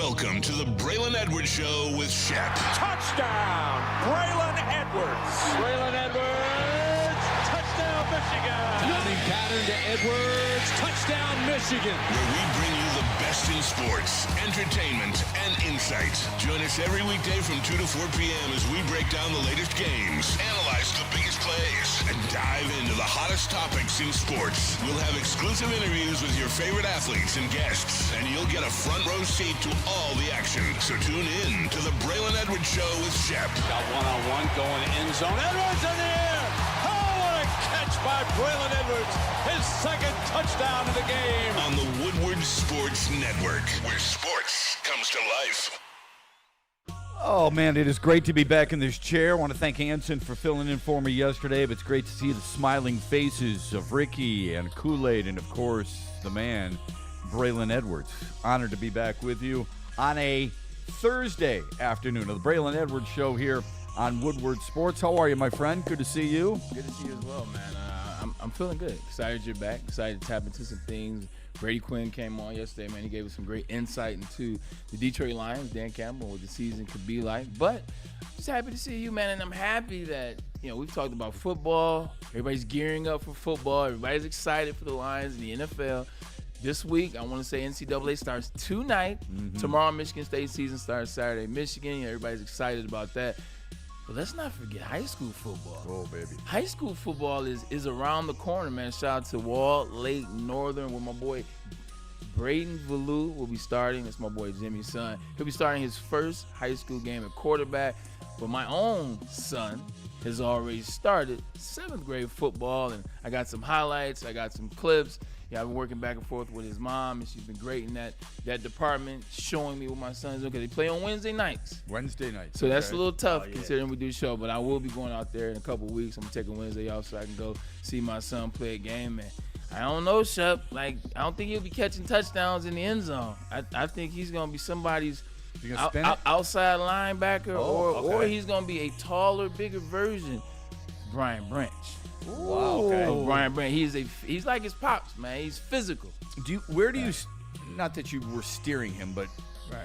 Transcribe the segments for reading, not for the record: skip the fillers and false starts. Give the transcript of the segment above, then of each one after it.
Welcome to the Braylon Edwards Show with Shep. Touchdown, Braylon Edwards. Braylon Edwards, touchdown, Michigan. Timing pattern to Edwards, touchdown, Michigan. Where we bring you the best in sports, entertainment, and insight. Join us every weekday from 2 to 4 p.m. as we break down the latest games, analyze the biggest plays, and dive into the hottest topics in sports. We'll have exclusive interviews with your favorite athletes and guests, and you'll get a front row seat to all the action. So tune in to the Braylon Edwards Show with Shep. Got one-on-one going end zone. Edwards in the air. Oh, what a catch by Braylon Edwards. His second touchdown of the game. On the Woodward Sports Network, where sports comes to life. Oh, man, it is great to be back in this chair. I want to thank Hanson for filling in for me yesterday, but it's great to see the smiling faces of Ricky and Kool-Aid and, of course, the man, Braylon Edwards. Honored to be back with you on a Thursday afternoon of the Braylon Edwards Show here on Woodward Sports. How are you, my friend? Good to see you. Good to see you as well, man. I'm feeling good. Excited you're back. Excited to tap into some things. Brady Quinn came on yesterday, man. He gave us some great insight into the Detroit Lions, Dan Campbell, what the season could be like. But just happy to see you, man. And I'm happy that, we've talked about football. Everybody's gearing up for football. Everybody's excited for the Lions and the NFL. This week, I want to say NCAA starts tonight. Tomorrow, Michigan State season starts Saturday. Michigan, everybody's excited about that. But let's not forget high school football. Oh, baby. High school football is around the corner, man. Shout out to Walt Lake Northern, where my boy Braden Valou will be starting. That's my boy Jimmy's son. He'll be starting his first high school game at quarterback. But my own son has already started 7th grade football, and I got some highlights. I got some clips. Yeah, I've been working back and forth with his mom, and she's been great in that department, showing me what my son's doing, because they play on Wednesday nights. So that's a little tough considering we do the show, but I will be going out there in a couple weeks. I'm going to take a Wednesday off so I can go see my son play a game. And I don't know, Shep. I don't think he'll be catching touchdowns in the end zone. I think he's going to be somebody's outside linebacker, or he's going to be a taller, bigger version, Brian Branch. Wow, okay. Oh, Brian Branch. He's like his pops, man. He's physical. Not that you were steering him, but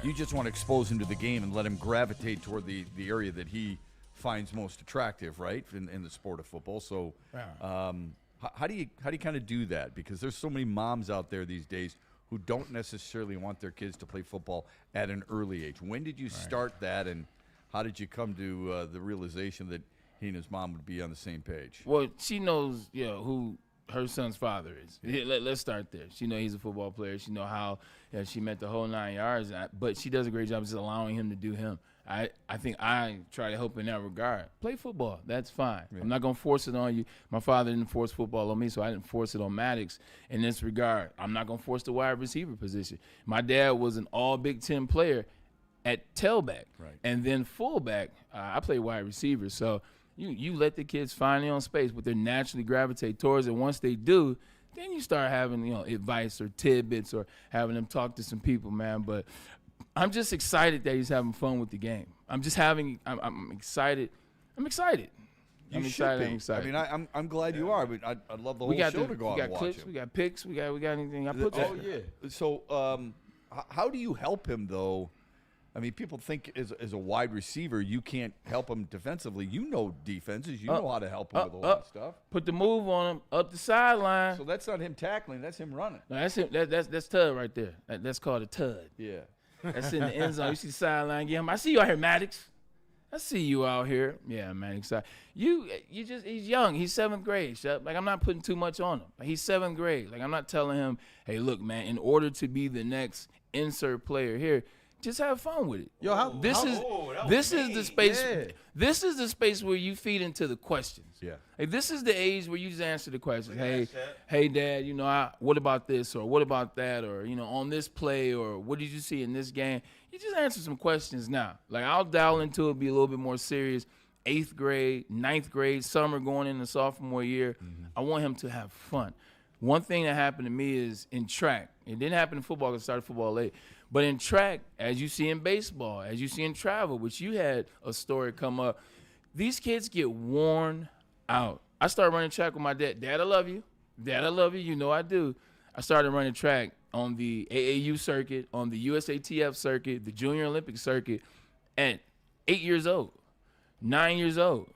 you just want to expose him to the game and let him gravitate toward the area that he finds most attractive, right, in the sport of football. So how do you kind of do that? Because there's so many moms out there these days who don't necessarily want their kids to play football at an early age. When did you start that, and how did you come to the realization that he and his mom would be on the same page? Well, she knows, who her son's father is. Let's start there. She knows he's a football player. She knows how she met the whole 9 yards. But she does a great job just allowing him to do him. I think I try to help in that regard. Play football. That's fine. Yeah. I'm not going to force it on you. My father didn't force football on me, so I didn't force it on Maddox in this regard. I'm not going to force the wide receiver position. My dad was an all Big Ten player at tailback. Right. And then fullback, I played wide receiver. So you let the kids find their own space, but they naturally gravitate towards it. Once they do, then you start having advice or tidbits or having them talk to some people, man. But I'm just excited that he's having fun with the game. I'm excited. I'm excited. I'm excited. I mean, I'm glad you are, but I'd love the whole show to go out and watch clips, him. We got picks. We got anything. I put that. Oh yeah. So how do you help him though? I mean, people think as a wide receiver, you can't help him defensively. You know defenses. You know how to help him with a lot of stuff. Put the move on him up the sideline. So that's not him tackling. That's him running. No, that's him. That's Tud right there. That's called a Tud. Yeah. That's in the end zone. You see the sideline. Get him. I see you out here, Maddox. I see you out here. Yeah, man. Excited. He's young. He's 7th grade, Shep. I'm not putting too much on him. He's 7th grade. I'm not telling him, hey, look, man, in order to be the next insert player here, just have fun with it. This is the space. Yeah. This is the space where you feed into the questions. Yeah. This is the age where you just answer the questions. Hey, Dad. What about this, or what about that, or on this play, or what did you see in this game? You just answer some questions now. I'll dial into it, be a little bit more serious. 8th grade, 9th grade, summer going into sophomore year. Mm-hmm. I want him to have fun. One thing that happened to me is in track. It didn't happen in football because I started football late. But in track, as you see in baseball, as you see in travel, which you had a story come up, these kids get worn out. I started running track with my dad. Dad, I love you. Dad, I love you. You know I do. I started running track on the AAU circuit, on the USATF circuit, the Junior Olympic circuit at 8 years old, 9 years old,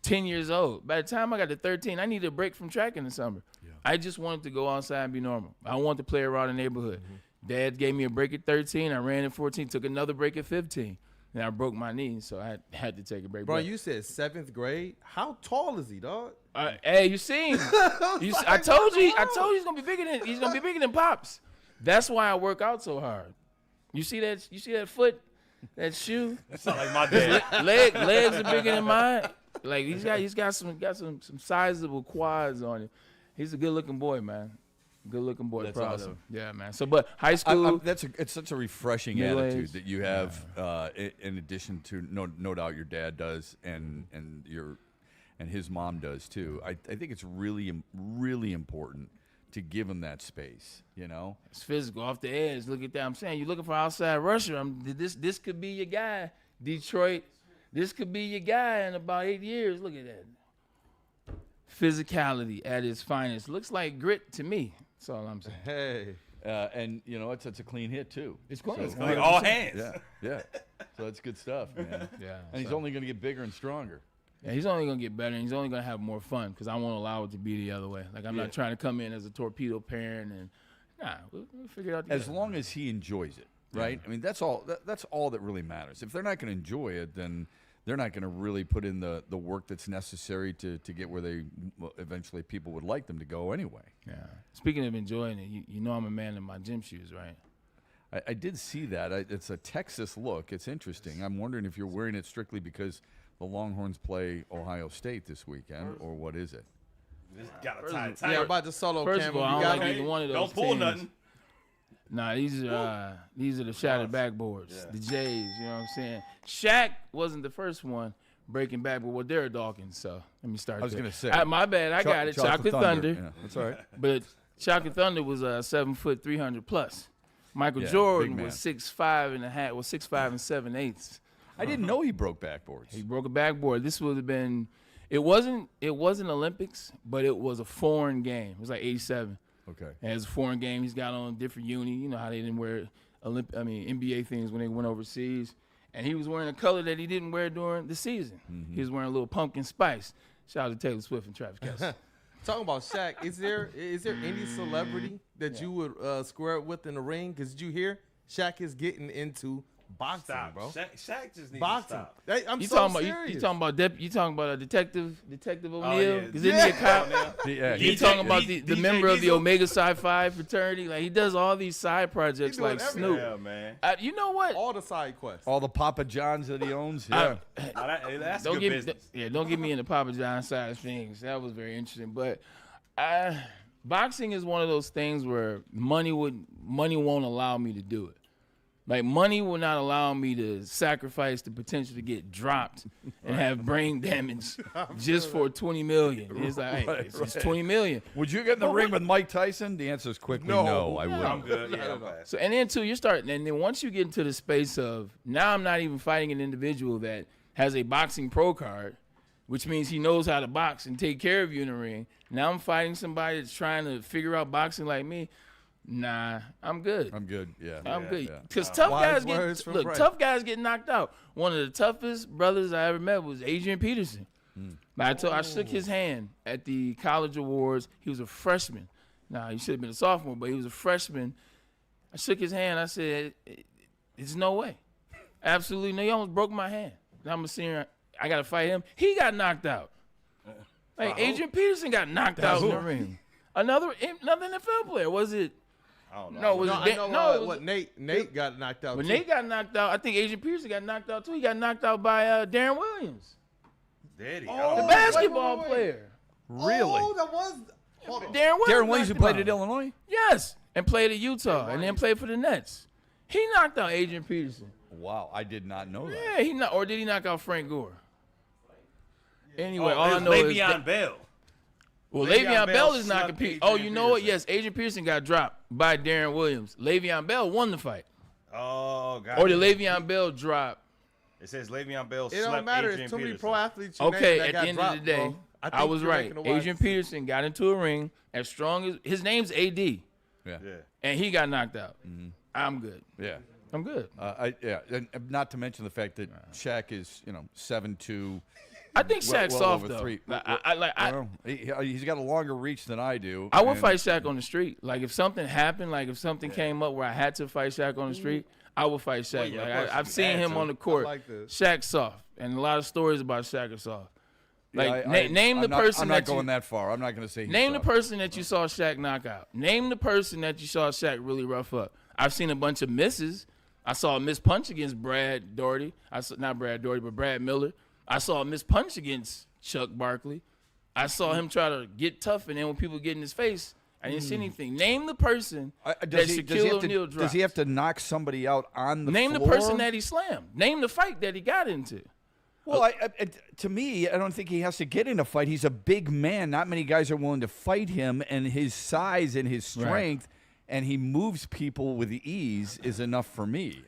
10 years old. By the time I got to 13, I needed a break from track in the summer. Yeah. I just wanted to go outside and be normal. I wanted to play around the neighborhood. Dad gave me a break at 13. I ran at 14, took another break at 15. And I broke my knee, so I had to take a break. Bro, you said 7th grade. How tall is he, dog? Hey, you seen? I told you he's gonna be bigger than Pops. That's why I work out so hard. You see that? You see that foot, that shoe? That sounds like my dad. Legs are bigger than mine. Like he's got some sizable quads on him. He's a good looking boy, man. Good looking boy. That's proud awesome. of him. Yeah, man. So, but high school. It's such a refreshing attitude that you have. In addition to no doubt your dad does, and his mom does too. I think it's really important to give him that space. You know, it's physical, off the edge. Look at that. I'm saying you're looking for outside rusher. This could be your guy, Detroit. This could be your guy in about 8 years. Look at that. Physicality at its finest. Looks like grit to me. That's all I'm saying. Hey. And you know it's a clean hit too. It's clean. So, Like all hands. Yeah. So that's good stuff, man. Yeah. And he's only going to get bigger and stronger. Yeah, he's only gonna get better, and he's only gonna have more fun because I won't allow it to be the other way. Like I'm not trying to come in as a torpedo parent, and we'll figure it out together. As long as he enjoys it, right? I mean, that's all. That's all that really matters. If they're not going to enjoy it, then they're not going to really put in the work that's necessary to get where they eventually people would like them to go anyway. Yeah. Speaking of enjoying it, you know I'm a man in my gym shoes, right? I did see that. It's a Texas look. It's interesting. I'm wondering if you're wearing it strictly because the Longhorns play Ohio State this weekend, or what is it? Just got a tie. Yeah, about the solo First camera. of all, You I got don't like him? either one of those Don't pull teams. nothing. Nah, these are the shattered backboards, the J's. You know what I'm saying? Shaq wasn't the first one breaking backboard. Well, Derek Dawkins. So let me start. I was there. going to say. My bad. I got it. Chocolate Thunder. Yeah, that's all right. But Chocolate Thunder was 7 foot 300 plus. Michael Yeah, Jordan big man. was 6'5" and a half. Was 6'5" and 7/8. I didn't know he broke backboards. He broke a backboard. This would have been. It wasn't Olympics, but it was a foreign game. It was like '87. Okay. And it's a foreign game. He's got on a different uni. You know how they didn't wear NBA things when they went overseas. And he was wearing a color that he didn't wear during the season. Mm-hmm. He was wearing a little pumpkin spice. Shout out to Taylor Swift and Travis Kelce. Talking about Shaq, is there any celebrity that you would square up with in the ring? Because did you hear Shaq is getting into boxing, Stop, bro? Shaq just needs Boxing. to stop. Hey, I'm You so talking serious. about you talking about a Detective O'Neil? yeah. Because isn't he a cop? Yeah, You DJ talking about the DJ member of the Diesel? Omega Psi Phi fraternity? Like he does all these side projects He doing like everything. Snoop. Yeah, man. You know what? All the side quests. all the Papa Johns that he owns. Yeah. That's Don't good get business. don't get me into Papa John side of things. That was very interesting. But boxing is one of those things where money won't allow me to do it. Like money will not allow me to sacrifice the potential to get dropped and have brain damage just for $20 million. It's like, hey, it's $20 million. Would you get in the ring with Mike Tyson? The answer is quickly no. I wouldn't. I'm good. Yeah, I'm fast. So and then too, you're starting, and then once you get into the space of now, I'm not even fighting an individual that has a boxing pro card, which means he knows how to box and take care of you in the ring. Now I'm fighting somebody that's trying to figure out boxing like me. Nah, I'm good. I'm good. Yeah. I'm good. Yeah. Because Wise words from Bray. tough guys get knocked out. One of the toughest brothers I ever met was Adrian Peterson. I shook his hand at the college awards. He was a freshman. Nah, he should have been a sophomore, but he was a freshman. I shook his hand. I said, "There's no way, absolutely no." He almost broke my hand. I'm a senior. I got to fight him. He got knocked out. Like Adrian Peterson got knocked out in the ring. Another NFL player. Was it? I don't know. No, was No, it? I know No, it was what Nate got knocked out. when too. Nate got knocked out, I think Adrian Peterson got knocked out too. He got knocked out by Darren Williams, Daddy. Oh, the basketball player. Really? Oh, that was. Hold on. Darren Williams. Darren Williams who knocked him played at out. Illinois? Yes, and played at Utah, and then played for the Nets. He knocked out Adrian Peterson. Wow, I did not know that. Yeah, or did he knock out Frank Gore? Anyway, all I Oh, know is Le'Veon Bell. well, Le'Veon Le'Veon Bell Bell is not snuck competing. Adrian Oh, you know what? Peterson. Yes, Adrian Peterson got dropped by Darren Williams. Le'Veon Bell won the fight, Oh, God. or did Le'Veon Bell drop? It says Le'Veon Bell It slept don't matter. Adrian There's too many Peterson. pro athletes. you Okay, named that at got the end dropped, of the day, bro. I think was you're right. making a wise Adrian decision. Peterson got into a ring as strong as his name's AD. Yeah. and he got knocked out. I'm good. Yeah. I'm good. And not to mention the fact that Shaq is 7'2". I think Shaq's well soft over though. 3. He's got a longer reach than I do. I would fight Shaq on the street. Like if something happened, like if something came up where I had to fight Shaq on the street, I would fight Shaq. yeah, of Like, course I've you seen had him to. on the court. I like this. Shaq's soft, and a lot of stories about Shaq are soft. Like Yeah, name the I'm not- person I'm not that going you that far. I'm not going to say. name the person that you saw Shaq knock out. Name the person that you saw Shaq really rough up. I've seen a bunch of misses. I saw a missed punch against Brad Doherty. Not Brad Doherty, but Brad Miller. I saw a missed punch against Chuck Barkley. I saw him try to get tough, and then when people get in his face, I didn't see anything. Name the person that Shaquille O'Neal dropped. Does he have to knock somebody out on the Name floor? the person that he slammed. Name the fight that he got into. Well, to me, I don't think he has to get in a fight. He's a big man. Not many guys are willing to fight him, and his size and his strength, and he moves people with ease is enough for me.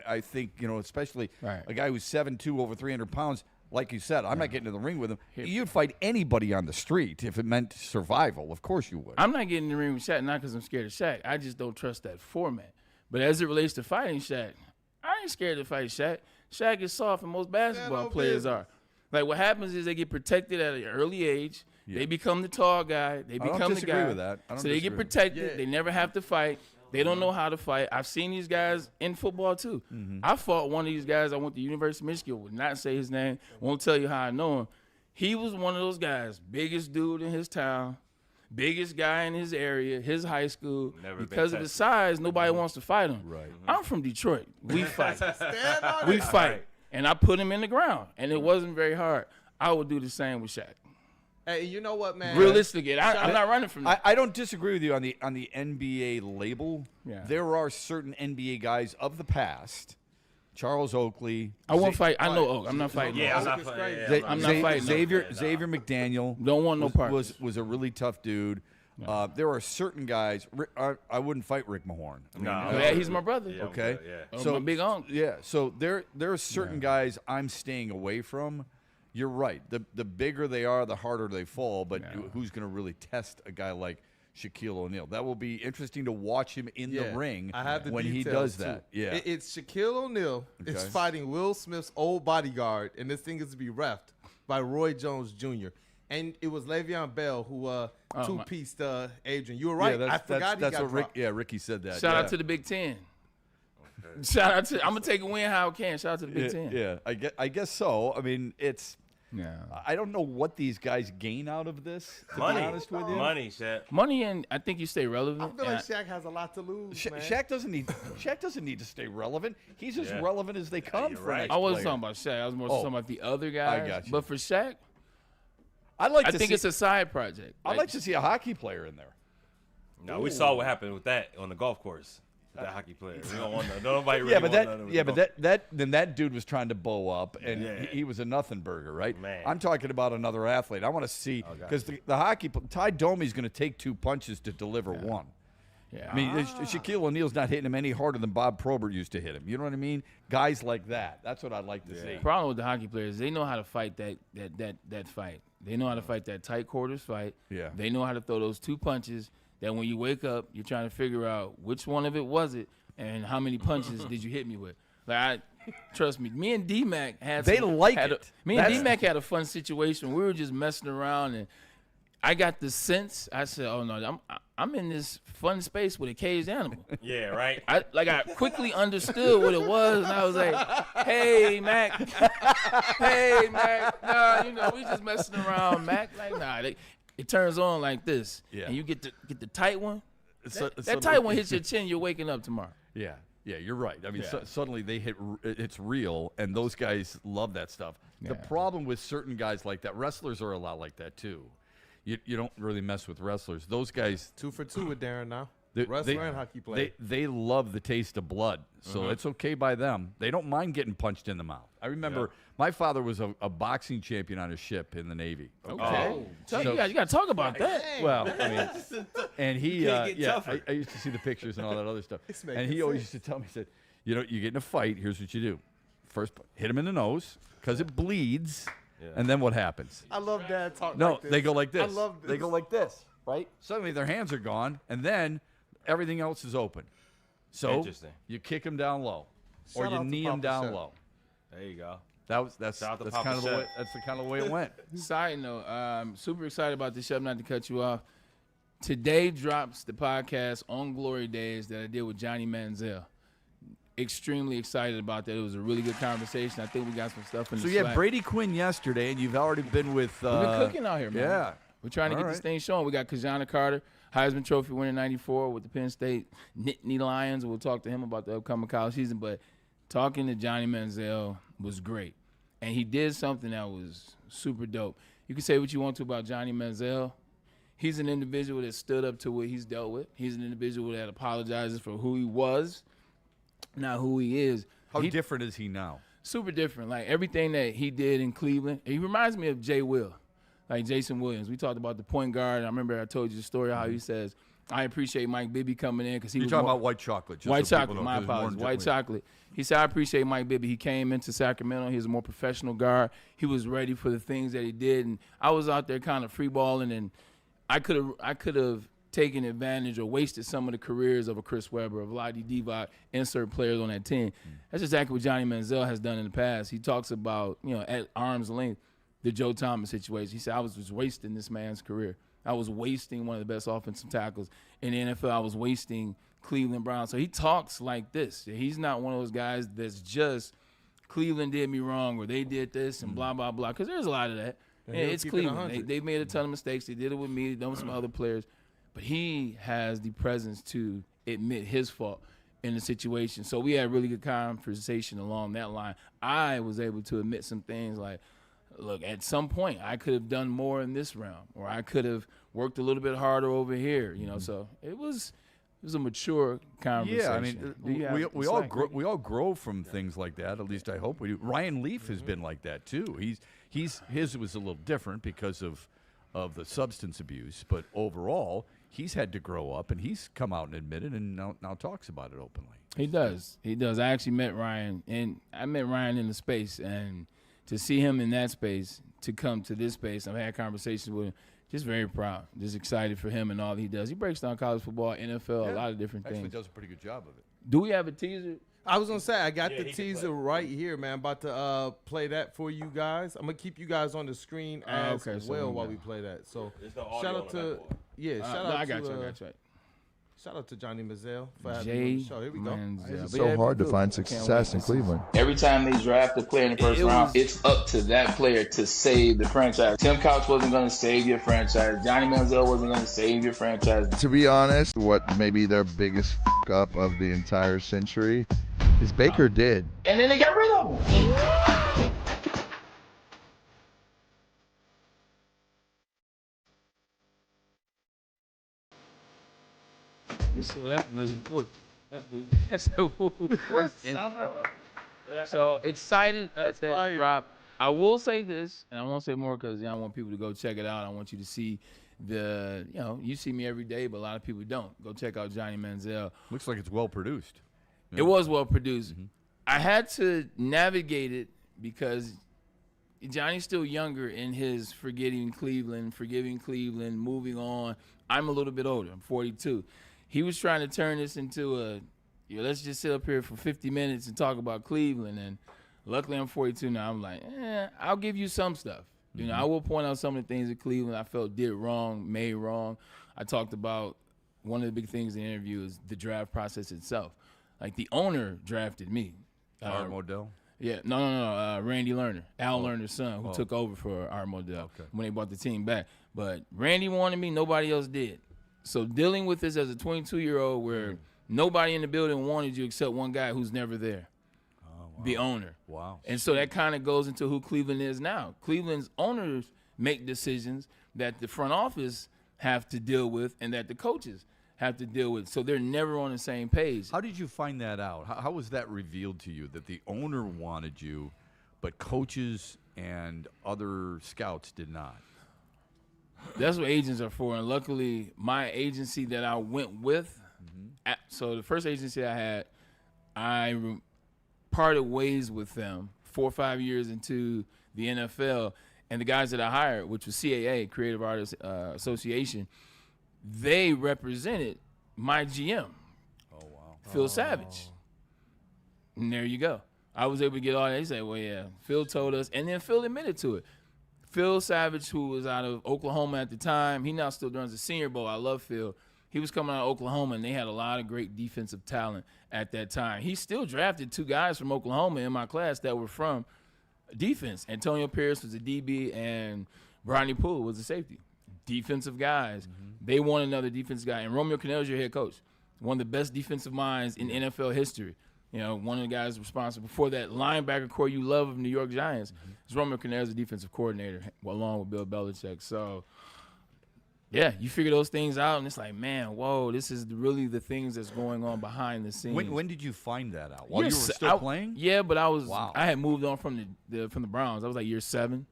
I think, especially a guy who's 7'2", over 300 pounds, like you said, I'm not getting in the ring with him. You'd fight anybody on the street if it meant survival. Of course you would. I'm not getting in the ring with Shaq, not because I'm scared of Shaq. I just don't trust that format. But as it relates to fighting Shaq, I ain't scared to fight Shaq. Shaq is soft, and most basketball players are. Like, what happens is they get protected at an early age. Yeah. They become the tall guy. They become the guy. I don't disagree with that. So they get protected. Yeah. They never have to fight. They don't know how to fight. I've seen these guys in football, too. I fought one of these guys. I went to University of Michigan. Would not say his name. Won't tell you how I know him. He was one of those guys, biggest dude in his town, biggest guy in his area, his high school. Because of his size, nobody wants to fight him. Right. I'm from Detroit. We fight. We fight. And I put him in the ground, and it wasn't very hard. I would do the same with Shaq. Hey, you know what, man? Realistically, I'm not running from that. I don't disagree with you on the NBA label. Yeah. There are certain NBA guys of the past, Charles Oakley. I won't fight. I know Oak. I'm not fighting. Yeah, I'm not fighting. I'm not fighting. Xavier McDaniel. Don't want no part. Was a really tough dude. There are certain guys. I wouldn't fight Rick Mahorn. He's my brother. Yeah, Okay, So my big uncle. Yeah, so there are certain guys I'm staying away from. You're right. The bigger they are, the harder they fall. But who's going to really test a guy like Shaquille O'Neal? That will be interesting to watch him in the ring when he does that. Too. Yeah, it's Shaquille O'Neal is fighting Will Smith's old bodyguard, and this thing is to be reffed by Roy Jones Jr. And it was Le'Veon Bell who two-pieced Adrian. You were right. Yeah, I forgot that's he got what dropped. Ricky said that. Shout out to the Big Ten. Shout out to. I'm gonna take a win how I can. Shout out to the Big Ten. Yeah, I guess so. I mean, it's. Yeah. I don't know what these guys gain out of this. To Money. be honest with you, Money, Shep. Money, and I think you stay I relevant. feel like Shaq has a lot to lose, man. Shaq doesn't need to stay relevant. He's as relevant as they come you're for right. next I wasn't player. talking about Shaq. I was more talking about the other guys. got you. But for Shaq, I think it's a side project. I'd like to see a hockey player in there. No, we saw what happened with that on the golf course. That hockey player. We don't want nobody really that dude was trying to bow up, and he was a nothing burger, right? Man. I'm talking about another athlete. I want to see because the hockey Ty Domi's going to take 2 punches to deliver one. Yeah. I mean, Shaquille O'Neal's not hitting him any harder than Bob Probert used to hit him. You know what I mean? Guys like that. That's what I'd like to see. The problem with the hockey players, they know how to fight that fight. They know how to fight that tight quarters fight. Yeah. They know how to throw those 2 punches that when you wake up, you're trying to figure out which one of it was it and how many punches did you hit me with. Like, trust me, me and D-Mac had Me and D-Mac had a fun situation. We were just messing around, and I got the sense. I said, oh, no, I'm in this fun space with a caged animal. Yeah, right. I quickly understood what it was, and I was like, hey, Mac. Hey, Mac. Nah, we just messing around, Mac. Like, nah, it turns on like this. Yeah. And you get the tight one. That tight one hits your chin, you're waking up tomorrow. Yeah, you're right. I mean, suddenly they hit. It's real, and those guys love that stuff. The problem with certain guys like that, wrestlers are a lot like that too. You don't really mess with wrestlers. Those guys 2 for 2 with Darren now. They- Wrestler they- and hockey player. They love the taste of blood, so it's okay by them. They don't mind getting punched in the mouth. I remember my father was a boxing champion on a ship in the Navy. Okay. You got to talk about that. Well, I mean, and he, can't get tougher. I used to see the pictures and all that other stuff. making And he always used to tell me, he said, you get in a fight, here's what you do. First, hit him in the nose, because it bleeds, and then what happens? I love Dad talking No, like this. they go like this. I love this. They go like this. right? Suddenly their hands are gone, and then everything else is open. So you kick them down low, or you knee them down low. There you go. That's kind of the way it went. Side note, super excited about this, Shep, not to cut you off. Today drops the podcast on Glory Days that I did with Johnny Manziel. Extremely excited about that. It was a really good conversation. I think we got some stuff in the So you Slack. had Brady Quinn yesterday, and you've already been with. We've been cooking out here, man. Yeah. We're trying to get this thing showing. We got Kajana Carter, Heisman Trophy winner '94 with the Penn State Nittany Lions. We'll talk to him about the upcoming college season. But talking to Johnny Manziel was great. And he did something that was super dope. You can say what you want to about Johnny Manziel. He's an individual that stood up to what he's dealt with. He's an individual that apologizes for who he was, not who he is. How different is he now? Super different. Like everything that he did in Cleveland, he reminds me of Jay Will, like Jason Williams. We talked about the point guard. I remember I told you the story how he says, I appreciate Mike Bibby coming in because he was talking about white chocolate. White chocolate, my apologies. White chocolate. He said, I appreciate Mike Bibby. He came into Sacramento. He was a more professional guard. He was ready for the things that he did. And I was out there kind of free balling, and I could have taken advantage or wasted some of the careers of a Chris Webber, of Vlade Divac, insert players on that team. That's exactly what Johnny Manziel has done in the past. He talks about, at arm's length, the Joe Thomas situation. He said, I was just wasting this man's career. I was wasting one of the best offensive tackles in the NFL. I was wasting Cleveland Browns. So he talks like this. He's not one of those guys that's just Cleveland did me wrong or they did this and blah, blah, blah. Because there's a lot of that. And it's Cleveland. They've made a ton of mistakes. They did it with me. They've done with some other players. But he has the presence to admit his fault in the situation. So we had a really good conversation along that line. I was able to admit some things like, look, at some point I could have done more in this round, or I could have worked a little bit harder over here. So it was a mature conversation. Yeah, I mean, we all grow from things like that. At least I hope we do. Ryan Leaf has been like that too. His was a little different because of the substance abuse, but overall he's had to grow up, and he's come out and admitted, and now talks about it openly. He does. I actually met Ryan, and I met Ryan in the space, and to see him in that space, to come to this space, I've had conversations with him. Just very proud, just excited for him and all he does. He breaks down college football, NFL, a lot of different things. Actually does a pretty good job of it. Do we have a teaser? I was going to say, I got the teaser right here, man. I'm about to play that for you guys. I'm going to keep you guys on the screen as well while we play that. So shout out to, I got you. Shout out to Johnny Manziel for having me on the show. Here we go. It's so hard to find success in Cleveland. Every time they draft a player in the first round, it's up to that player to save the franchise. Tim Couch wasn't going to save your franchise. Johnny Manziel wasn't going to save your franchise. To be honest, what maybe their biggest up of the entire century is Baker did. And then they got rid of him. So excited at that drop. I will say this, and I won't say more because I want people to go check it out. I want you to see you see me every day, but a lot of people don't. Go check out Johnny Manziel. Looks like it's well produced. It was well produced. Mm-hmm. I had to navigate it because Johnny's still younger in his forgiving Cleveland, moving on. I'm a little bit older. I'm 42. He was trying to turn this into let's just sit up here for 50 minutes and talk about Cleveland. And luckily I'm 42 now. I'm like, I'll give you some stuff. Mm-hmm. I will point out some of the things that Cleveland I felt did wrong, made wrong. I talked about one of the big things in the interview is the draft process itself. Like the owner drafted me. Art Modell? Yeah, no. Randy Lerner, Al Lerner's son, who took over for Art Modell when they brought the team back. But Randy wanted me, nobody else did. So dealing with this as a 22-year-old where nobody in the building wanted you except one guy who's never there, the owner. Wow. And so that kind of goes into who Cleveland is now. Cleveland's owners make decisions that the front office have to deal with and that the coaches have to deal with. So they're never on the same page. How did you find that out? How was that revealed to you, that the owner wanted you, but coaches and other scouts did not? That's what agents are for. And luckily, my agency that I went with, so the first agency I had, I parted ways with them 4 or 5 years into the NFL. And the guys that I hired, which was CAA, Creative Artists Association, they represented my GM. Oh, wow. Phil Savage. And there you go. I was able to get all that. He said, well, yeah, Phil told us. And then Phil admitted to it. Phil Savage, who was out of Oklahoma at the time, he now still runs the Senior Bowl. I love Phil. He was coming out of Oklahoma, and they had a lot of great defensive talent at that time. He still drafted 2 guys from Oklahoma in my class that were from defense. Antonio Pierce was a DB, and Rodney Poole was a safety. Defensive guys. They want another defensive guy. And Romeo Cannell is your head coach. One of the best defensive minds in NFL history. You know, one of the guys responsible for that linebacker core you love of New York Giants is Romeo Cannell as a defensive coordinator, along with Bill Belichick. So, yeah, you figure those things out, and it's like, man, whoa, this is really the things that's going on behind the scenes. When did you find that out? While you were still playing? Yeah, but I had moved on from the Browns. I was like year 7.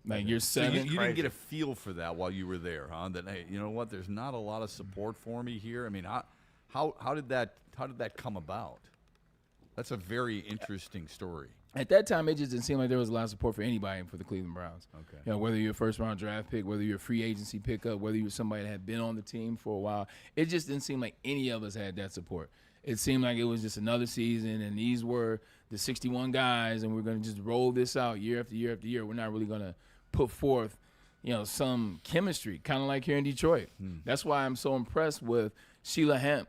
Like year 7. So you didn't get a feel for that while you were there, huh? That, hey, you know what? There's not a lot of support for me here. I mean, how did that come about? That's a very interesting story. At that time, it just didn't seem like there was a lot of support for anybody for the Cleveland Browns. Okay. You know, whether you're a first-round draft pick, whether you're a free agency pickup, whether you're somebody that had been on the team for a while, it just didn't seem like any of us had that support. It seemed like it was just another season, and these were the 61 guys, and we're going to just roll this out year after year after year. We're not really going to put forth, you know, some chemistry, kind of like here in Detroit. That's why I'm so impressed with Sheila Hemp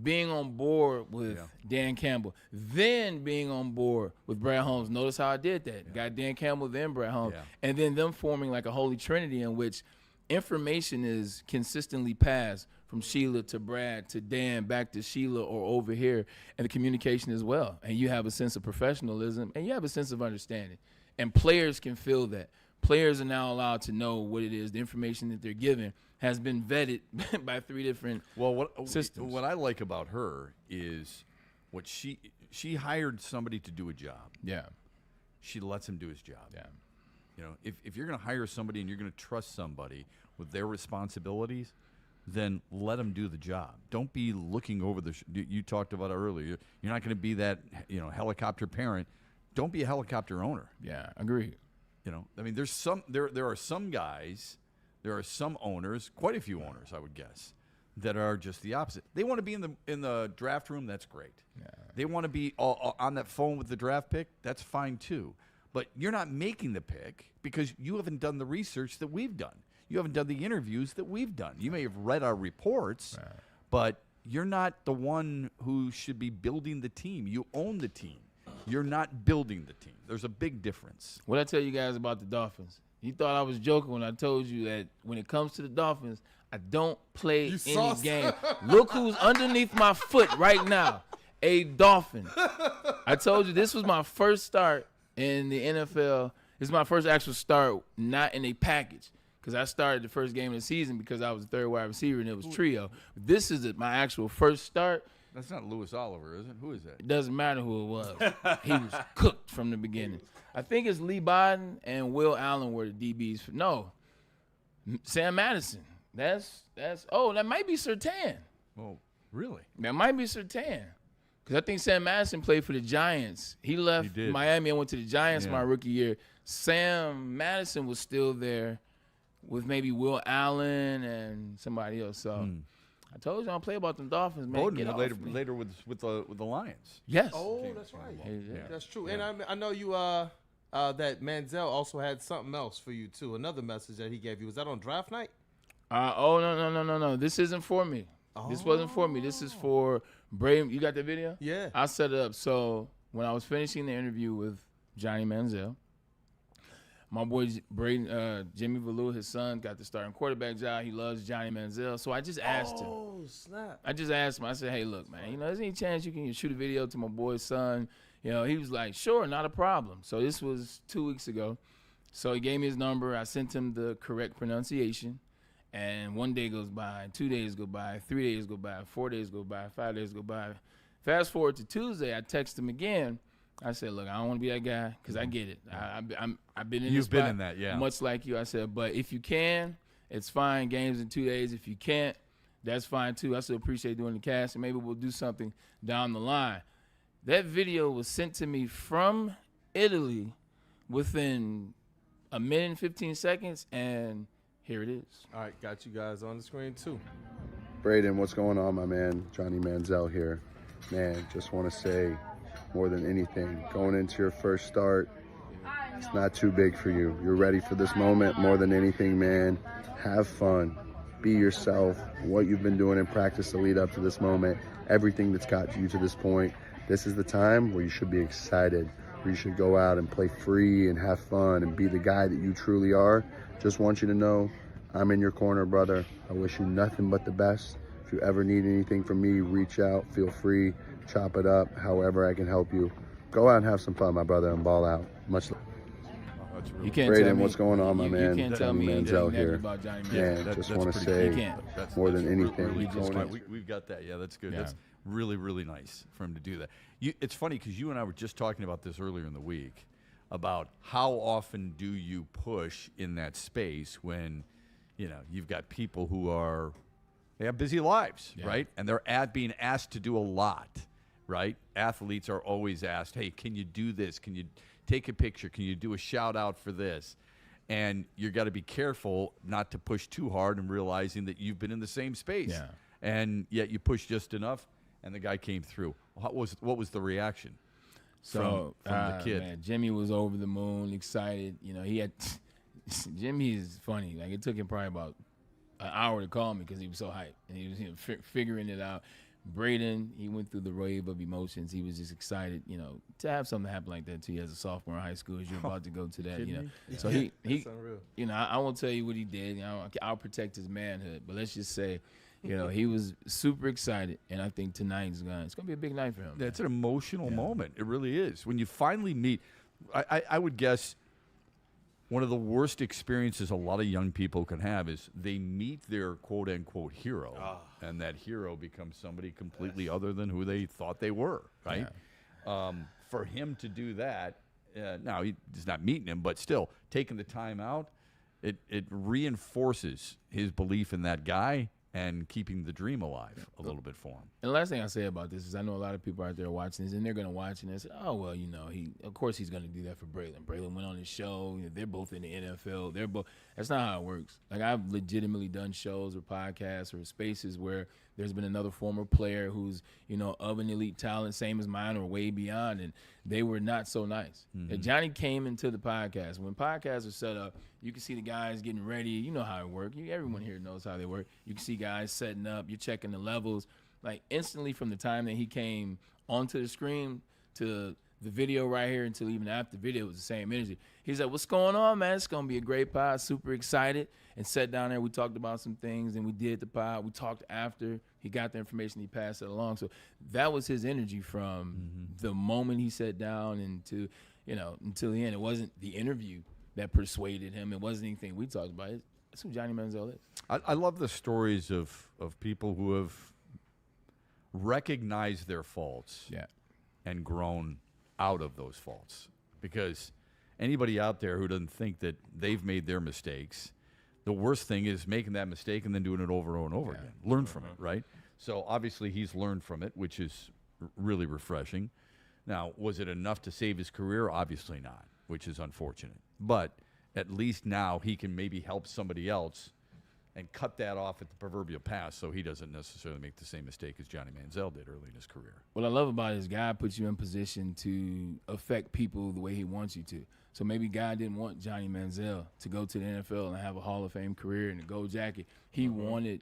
being on board with Dan Campbell, then being on board with Brad Holmes. Notice how I did that. Got Dan Campbell, then Brad Holmes. And then them forming like a holy trinity in which information is consistently passed from Sheila to Brad to Dan, back to Sheila or over here, and the communication as well. And you have a sense of professionalism, and you have a sense of understanding. And players can feel that. Players are now allowed to know what it is. The information that they're given has been vetted by 3 different systems. What I like about her is what she hired somebody to do a job. Yeah. She lets him do his job. Yeah. You know, if you're going to hire somebody and you're going to trust somebody with their responsibilities, then let them do the job. Don't be looking over you talked about it earlier. You're not going to be that, you know, helicopter parent. Don't be a helicopter owner. Yeah, agreed. You know, I mean, there are some guys, there are some owners, quite a few owners, I would guess, that are just the opposite. They want to be in the draft room. That's great. Yeah. They want to be on that phone with the draft pick. That's fine too. But you're not making the pick because you haven't done the research that we've done. You haven't done the interviews that we've done. You may have read our reports, but you're not the one who should be building the team. You own the team. You're not building the team. There's a big difference. What I tell you guys about the Dolphins? You thought I was joking when I told you that when it comes to the Dolphins, I don't play any game. Look who's underneath my foot right now, a Dolphin. I told you this was my first start in the NFL. This is my first actual start, not in a package, because I started the first game of the season because I was the 3rd wide receiver and it was trio. This is my actual first start. That's not Louis Oliver, is it? Who is that? It doesn't matter who it was. He was cooked from the beginning. I think it's Lee Biden and Will Allen were the DBs. No, Sam Madison. That might be Surtain. Oh, really? That might be Surtain. Because I think Sam Madison played for the Giants. He left Miami and went to the Giants my rookie year. Sam Madison was still there with maybe Will Allen and somebody else. So I told you I don't play about them Dolphins, man. Bowden later with the Lions. Yes. Oh, that's right. Yeah. That's true. And I know you that Manziel also had something else for you too. Another message that he gave you. Was that on draft night? No. This isn't for me. This wasn't for me. This is for Braylon. You got the video? Yeah. I set it up. So when I was finishing the interview with Johnny Manziel, my boy Jimmy Valou, his son, got the starting quarterback job. He loves Johnny Manziel. So I just asked him. Oh, snap. I just asked him. I said, hey, look, man, you know, is there any chance you can shoot a video to my boy's son? You know, he was like, sure, not a problem. So this was 2 weeks ago. So he gave me his number. I sent him the correct pronunciation. And 1 day goes by, 2 days go by, 3 days go by, 4 days go by, 5 days go by. Fast forward to Tuesday, I text him again. I said, look, I don't want to be that guy because I get it. I've been in this spot. You've been in that, yeah. Much like you. I said, but if you can, it's fine. Games in 2 days. If you can't, that's fine too. I still appreciate doing the cast, and maybe we'll do something down the line. That video was sent to me from Italy within a minute and 15 seconds, and here it is. All right, got you guys on the screen too. Braden, what's going on, my man? Johnny Manziel here. Man, just want to say, more than anything, going into your first start, it's not too big for you. You're ready for this moment more than anything, man. Have fun. Be yourself. What you've been doing in practice to lead up to this moment, everything that's got you to this point, this is the time where you should be excited, where you should go out and play free and have fun and be the guy that you truly are. Just want you to know, I'm in your corner, brother. I wish you nothing but the best. If you ever need anything from me, reach out, feel free, chop it up, however I can help you. Go out and have some fun, my brother, and ball out. Much love. You can't Braden, tell me, what's going on, my man? You can't tell me Manziel here. about Johnny Man, just want to say, more than anything, we've got that. Yeah, that's good. Yeah. That's really, really nice for him to do that. It's funny because you and I were just talking about this earlier in the week about how often do you push in that space when, you've got people who they have busy lives, right? And they're being asked to do a lot, right? Athletes are always asked, hey, can you do this? Can you take a picture? Can you do a shout out for this? And you got to be careful not to push too hard and realizing that you've been in the same space. Yeah. And yet you pushed just enough and the guy came through. What was the reaction from the kid? Man, Jimmy was over the moon, excited. Jimmy is funny. Like, it took him probably about an hour to call me because he was so hyped. And he was figuring it out. Braden, he went through the wave of emotions. He was just excited, to have something happen like that to you as a sophomore in high school as you're about to go to that, So he I won't tell you what he did. I'll protect his manhood. But let's just say, he was super excited, and I think tonight's it's gonna be a big night for him. Yeah, it's an emotional moment. It really is. When you finally meet, I would guess one of the worst experiences a lot of young people can have is they meet their quote-unquote hero, and that hero becomes somebody completely other than who they thought they were, right? Yeah. For him to do that, now he's not meeting him, but still, taking the time out, it reinforces his belief in that guy and keeping the dream alive a little bit for him. And the last thing I say about this is I know a lot of people out there watching this, and they're going to watch and they say, oh, well, of course he's going to do that for Braylon. Braylon went on his show. They're both in the NFL. That's not how it works. Like, I've legitimately done shows or podcasts or spaces where there's been another former player who's, of an elite talent, same as mine or way beyond, and they were not so nice. Mm-hmm. And Johnny came into the podcast. When podcasts are set up, you can see the guys getting ready. You know how it works. Everyone here knows how they work. You can see guys setting up. You're checking the levels. Like, instantly from the time that he came onto the screen to the video right here until even after the video, it was the same energy. He's like, what's going on, man? It's going to be a great pod. Super excited. And sat down there. We talked about some things, and we did the pod. We talked after. He got the information. He passed it along. So that was his energy from the moment he sat down until the end. It wasn't the interview that persuaded him. It wasn't anything we talked about. That's who Johnny Manziel is. I love the stories of people who have recognized their faults and grown out of those faults. Because anybody out there who doesn't think that they've made their mistakes, the worst thing is making that mistake and then doing it over and over again. Learn from it, right? So obviously he's learned from it, which is really refreshing. Now, was it enough to save his career? Obviously not, which is unfortunate. But at least now he can maybe help somebody else and cut that off at the proverbial pass so he doesn't necessarily make the same mistake as Johnny Manziel did early in his career. What I love about it is God puts you in position to affect people the way he wants you to. So maybe God didn't want Johnny Manziel to go to the NFL and have a Hall of Fame career and a gold jacket. He wanted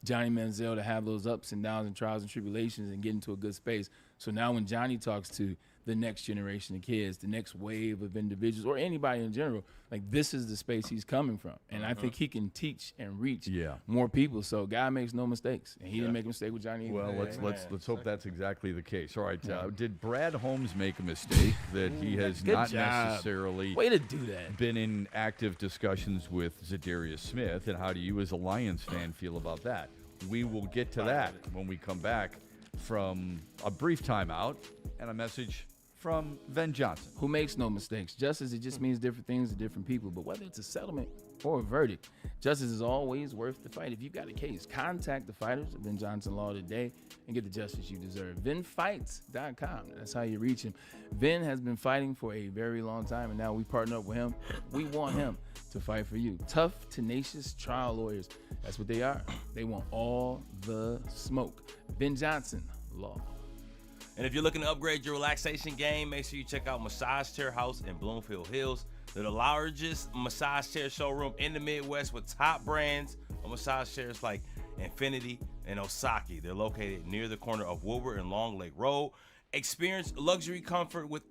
Johnny Manziel to have those ups and downs and trials and tribulations and get into a good space. So now when Johnny talks to the next generation of kids, the next wave of individuals, or anybody in general, like, this is the space he's coming from. And I think he can teach and reach more people. So God makes no mistakes. And he didn't make a mistake with Johnny either. Well, let's hope that's exactly the case. All right, did Brad Holmes make a mistake that he has not necessarily Way to do that. been in active discussions with Za'Darius Smith, and how do you as a Lions fan feel about that? We will get to that when we come back from a brief timeout and a message from Vin Johnson. Who makes no mistakes. Justice, it just means different things to different people. But whether it's a settlement or a verdict, justice is always worth the fight. If you've got a case, contact the fighters of Vin Johnson Law today and get the justice you deserve. VinFights.com. That's how you reach him. Vin has been fighting for a very long time, and now we partner up with him. We want him to fight for you. Tough, tenacious trial lawyers. That's what they are. They want all the smoke. Vin Johnson Law. And if you're looking to upgrade your relaxation game, make sure you check out Massage Chair House in Bloomfield Hills. They're the largest massage chair showroom in the Midwest with top brands of massage chairs like Infinity and Osaki. They're located near the corner of Woodward and Long Lake Road. Experience luxury comfort with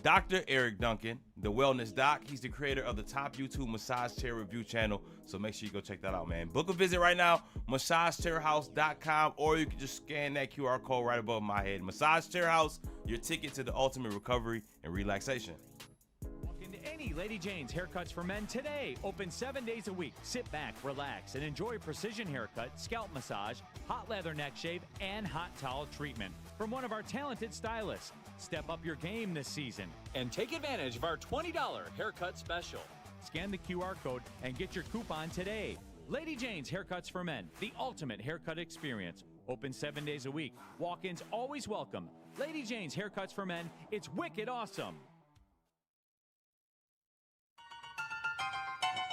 Dr. Eric Duncan, the Wellness Doc. He's the creator of the top YouTube massage chair review channel, so make sure you go check that out, man. Book a visit right now, massagechairhouse.com, or you can just scan that QR code right above my head. Massage Chair House, your ticket to the ultimate recovery and relaxation. Walk into any Lady Jane's Haircuts for Men today. Open 7 days a week. Sit back, relax, and enjoy precision haircut, scalp massage, hot leather neck shave, and hot towel treatment from one of our talented stylists. Step up your game this season and take advantage of our $20 haircut special. Scan the QR code and get your coupon today. Lady Jane's Haircuts for Men, the ultimate haircut experience. Open 7 days a week. Walk-ins always welcome. Lady Jane's Haircuts for Men, it's wicked awesome.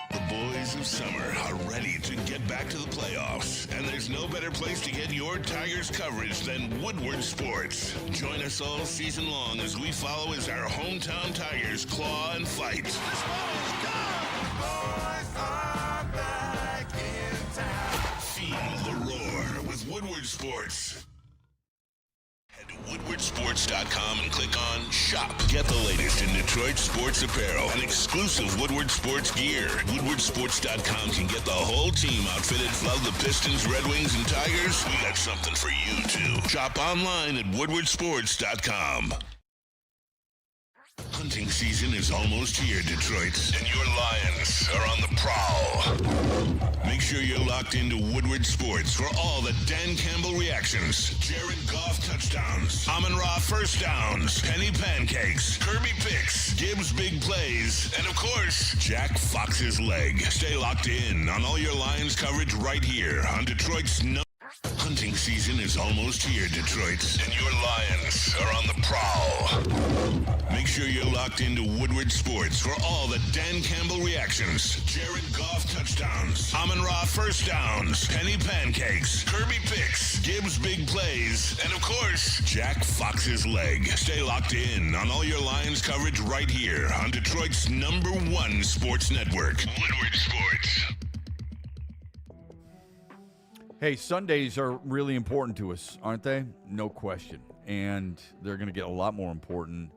The boys of summer are ready to get back to the playoffs, and there's no better place to get your Tigers coverage than Woodward Sports. Join us all season long as we follow as our hometown Tigers claw and fight. This ball is gone! Boys are back in town. Feel the roar with Woodward Sports. Head to woodwardsports.com and click on Shop. Get the latest in Detroit sports apparel and exclusive Woodward Sports gear. Woodwardsports.com can get the whole team outfitted. Love the Pistons, Red Wings, and Tigers? We got something for you, too. Shop online at woodwardsports.com. Hunting season is almost here, Detroit, and your Lions are on the prowl. Make sure you're locked into Woodward Sports for all the Dan Campbell reactions, Jared Goff touchdowns, Amon-Ra first downs, Penny pancakes, Kirby picks, Gibbs big plays, and of course, Jack Fox's leg. Stay locked in on all your Lions coverage right here on Detroit's Hunting season is almost here, Detroit, and your Lions are on the prowl. Make sure you're locked into Woodward Sports for all the Dan Campbell reactions, Jared Goff touchdowns, Amon-Ra first downs, Penny pancakes, Kirby picks, Gibbs big plays, and of course, Jack Fox's leg. Stay locked in on all your Lions coverage right here on Detroit's #1 sports network, Woodward Sports. Hey, Sundays are really important to us, aren't they? No question. And they're going to get a lot more important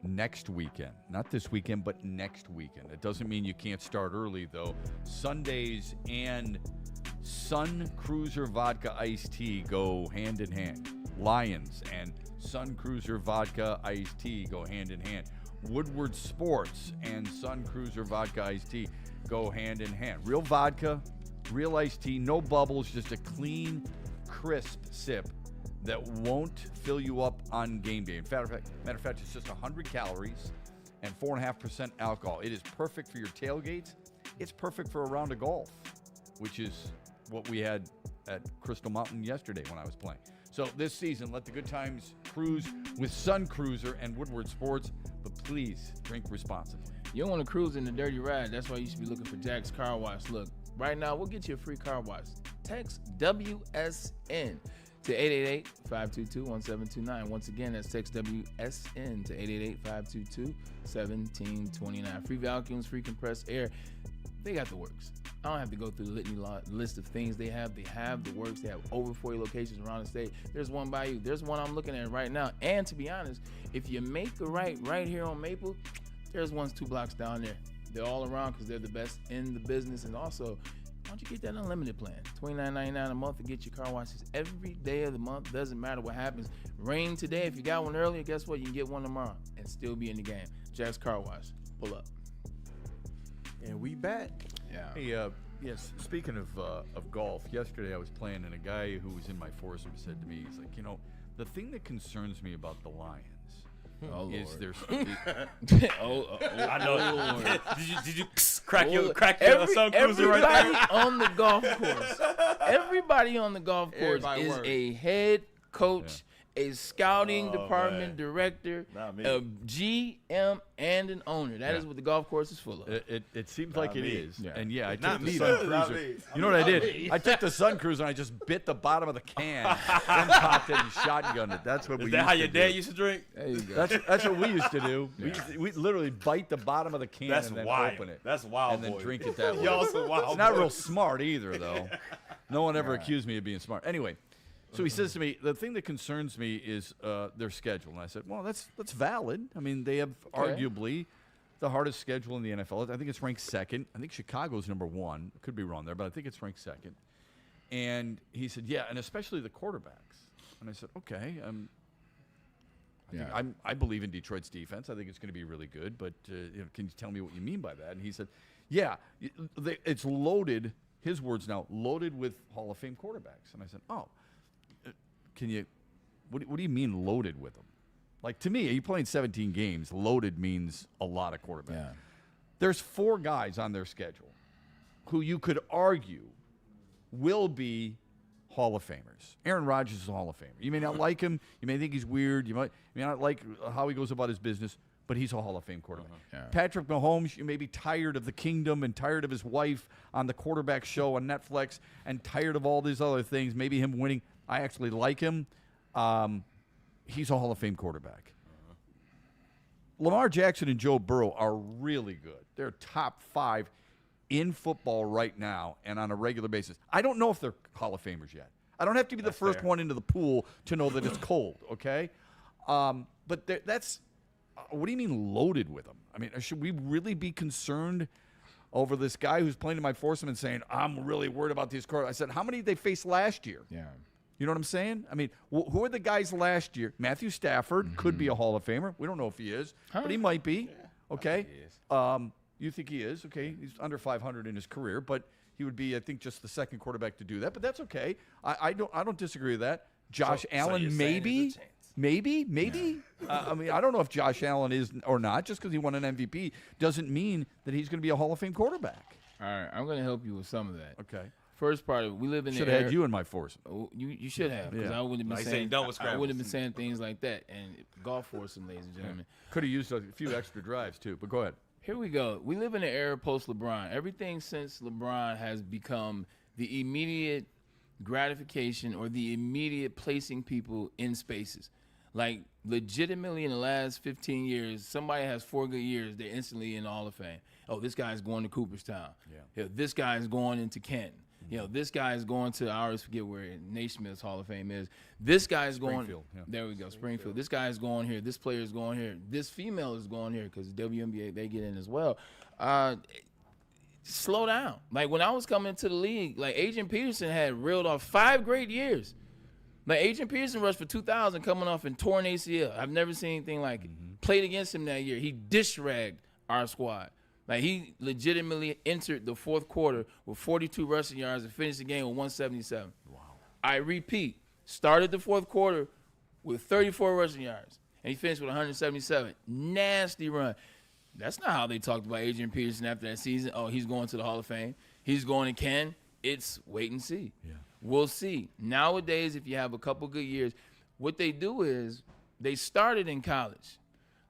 next weekend. Not this weekend, but next weekend. It doesn't mean you can't start early, though. Sundays and Sun Cruiser Vodka Iced Tea go hand in hand. Lions and Sun Cruiser Vodka Iced Tea go hand in hand. Woodward Sports and Sun Cruiser Vodka Iced Tea go hand in hand. Real vodka, real iced tea, no bubbles, just a clean, crisp sip that won't fill you up on game day. Matter of fact, it's just 100 calories and 4.5% alcohol. It is perfect for your tailgates. It's perfect for a round of golf, which is what we had at Crystal Mountain yesterday when I was playing. So this season, let the good times cruise with Sun Cruiser and Woodward Sports, but please drink responsibly. You don't want to cruise in the dirty ride. That's why you should be looking for Jack's Car Wash. Look, right now, we'll get you a free car wash. Text WSN to 888-522-1729. Once again, that's text WSN to 888-522-1729. Free vacuums, free compressed air. They got the works. I don't have to go through the litany list of things they have. They have the works. They have over 40 locations around the state. There's one by you. There's one I'm looking at right now. And to be honest, if you make a right here on Maple, there's ones 2 blocks down there. They're all around because they're the best in the business. And also, why don't you get that unlimited plan? $29.99 a month to get your car washes every day of the month. Doesn't matter what happens. Rain today. If you got one earlier, guess what? You can get one tomorrow and still be in the game. Jack's Car Wash. Pull up. And we back. Yeah. Hey, yes. Speaking of golf, yesterday I was playing, and a guy who was in my foursome said to me, he's like, the thing that concerns me about the Lions is their I know. Did you crack your Sun Cruiser right there? Everybody on the golf course. Everybody on the golf course is a head coach, a scouting department director, a GM, and an owner. That is what the golf course is full of. It seems like it is. Yeah. And I took the Sun Cruiser. You know what I did? I took the Sun Cruiser and I just bit the bottom of the can, then popped it and shotgunned it. That's what we used to do. Is that how your dad used to drink? There you go. That's what we used to do. We literally bite the bottom of the can and then open it. That's wild, and then boy. drink it that way. Y'all some wild It's not boys. real smart either, though. No one ever accused me of being smart. Anyway. So he says to me, the thing that concerns me is their schedule. And I said, well, that's valid. I mean, they have arguably the hardest schedule in the NFL. I think it's ranked second. I think Chicago's number one. Could be wrong there, but I think it's ranked second. And he said, yeah, and especially the quarterbacks. And I said, okay. I believe in Detroit's defense. I think it's going to be really good. But can you tell me what you mean by that? And he said, yeah, it's loaded, his words now, loaded with Hall of Fame quarterbacks. And I said, oh. What do you mean loaded with them? Like, to me, you playing 17 games, loaded means a lot of quarterbacks. Yeah. There's 4 guys on their schedule who you could argue will be Hall of Famers. Aaron Rodgers is a Hall of Famer. You may not like him. You may think he's weird. You may not like how he goes about his business, but he's a Hall of Fame quarterback. Yeah. Patrick Mahomes, you may be tired of the kingdom and tired of his wife on the quarterback show on Netflix and tired of all these other things, maybe him winning. I actually like him. He's a Hall of Fame quarterback. Lamar Jackson and Joe Burrow are really good. They're top 5 in football right now and on a regular basis. I don't know if they're Hall of Famers yet. I don't have to be the first one into the pool to know that it's cold, okay? But that's what do you mean loaded with them? I mean, should we really be concerned over this guy who's playing to my foursome and saying, I'm really worried about these quarterbacks? I said, how many did they face last year? Yeah. You know what I'm saying? I mean, who are the guys last year? Matthew Stafford could be a Hall of Famer. We don't know if he is, but he might be. Okay. You think he is? Okay. He's under 500 in his career, but he would be, I think, just the second quarterback to do that. But that's okay. I don't disagree with that. Josh Allen, maybe. I mean, I don't know if Josh Allen is or not. Just because he won an MVP doesn't mean that he's going to be a Hall of Fame quarterback. All right, I'm going to help you with some of that. Okay. First part of it, we live in should have had you in my foursome. You should have, because I wouldn't have been saying things like that. And golf foursome, ladies and gentlemen. Could have used a few extra drives too, but go ahead. Here we go. We live in an era post LeBron. Everything since LeBron has become the immediate gratification or the immediate placing people in spaces. Like, legitimately in the last 15 years, somebody has 4 good years, they're instantly in the Hall of Fame. Oh, this guy's going to Cooperstown. Yeah. This guy's going into Canton. You know, this guy is going to, I always forget where Naismith's Hall of Fame is. This guy is going. There we go, Springfield. This guy is going here. This player is going here. This female is going here because WNBA, they get in as well. Slow down. Like, when I was coming into the league, like, Adrian Peterson had reeled off 5 great years. Like, Adrian Peterson rushed for 2,000 coming off and torn ACL. I've never seen anything like it. Played against him that year. He dish-ragged our squad. Like, he legitimately entered the 4th quarter with 42 rushing yards and finished the game with 177. Wow. I repeat, started the 4th quarter with 34 rushing yards, and he finished with 177. Nasty run. That's not how they talked about Adrian Peterson after that season. Oh, he's going to the Hall of Fame. He's going to Ken. It's wait and see. Yeah. We'll see. Nowadays, if you have a couple good years, what they do is they started in college.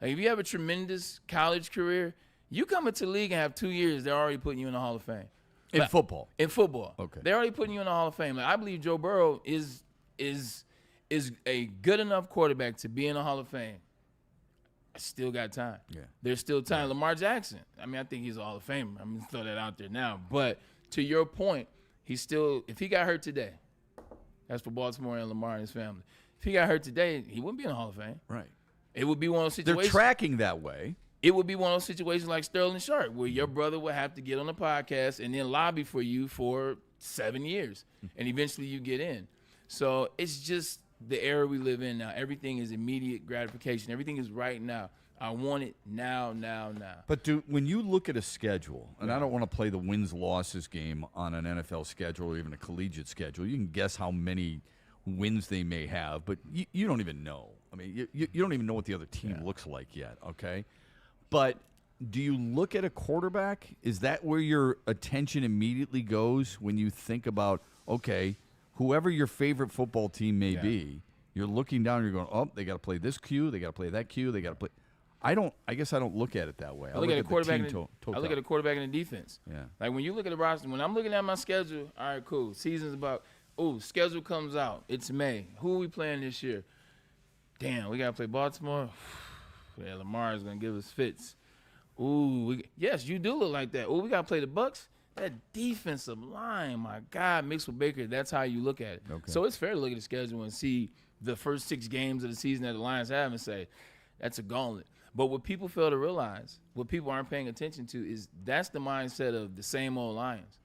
Like, if you have a tremendous college career, you come into the league and have 2 years, they're already putting you in the Hall of Fame. In football? In football. Okay. They're already putting you in the Hall of Fame. Like, I believe Joe Burrow is a good enough quarterback to be in the Hall of Fame. I still got time. Yeah. There's still time. Lamar Jackson, I mean, I think he's a Hall of Famer. I'm going to throw that out there now. But to your point, he's still, if he got hurt today, that's for Baltimore and Lamar and his family. If he got hurt today, he wouldn't be in the Hall of Fame. Right. It would be one of those situations. They're tracking that way. It would be one of those situations like Sterling Sharp, where your brother would have to get on the podcast and then lobby for you for 7 years, and eventually you get in. So it's just the era we live in now. Everything is immediate gratification. Everything is right now. I want it now. But when you look at a schedule, and I don't want to play the wins-losses game on an NFL schedule or even a collegiate schedule, you can guess how many wins they may have, but you don't even know. I mean, you don't even know what the other team looks like yet, okay? But do you look at a quarterback? Is that where your attention immediately goes when you think about, okay, whoever your favorite football team may be, you're looking down and you're going, oh, they got to play this cue, they got to play that cue, they got to play. I guess I don't look at it that way. I look at a quarterback. I look at a quarterback in the defense. Yeah. Like when you look at the roster, when I'm looking at my schedule, all right, cool. Season's about. Schedule comes out. It's May. Who are we playing this year? Damn, we gotta play Baltimore. Yeah, Lamar is gonna give us fits. Yes, you do look like that. We gotta play the Bucks. That defensive line, my God, mixed with Baker. That's how you look at it. Okay. So it's fair to look at the schedule and see the first 6 games of the season that the Lions have and say that's a gauntlet. But what people fail to realize, what people aren't paying attention to, is that's the mindset of the same old Lions.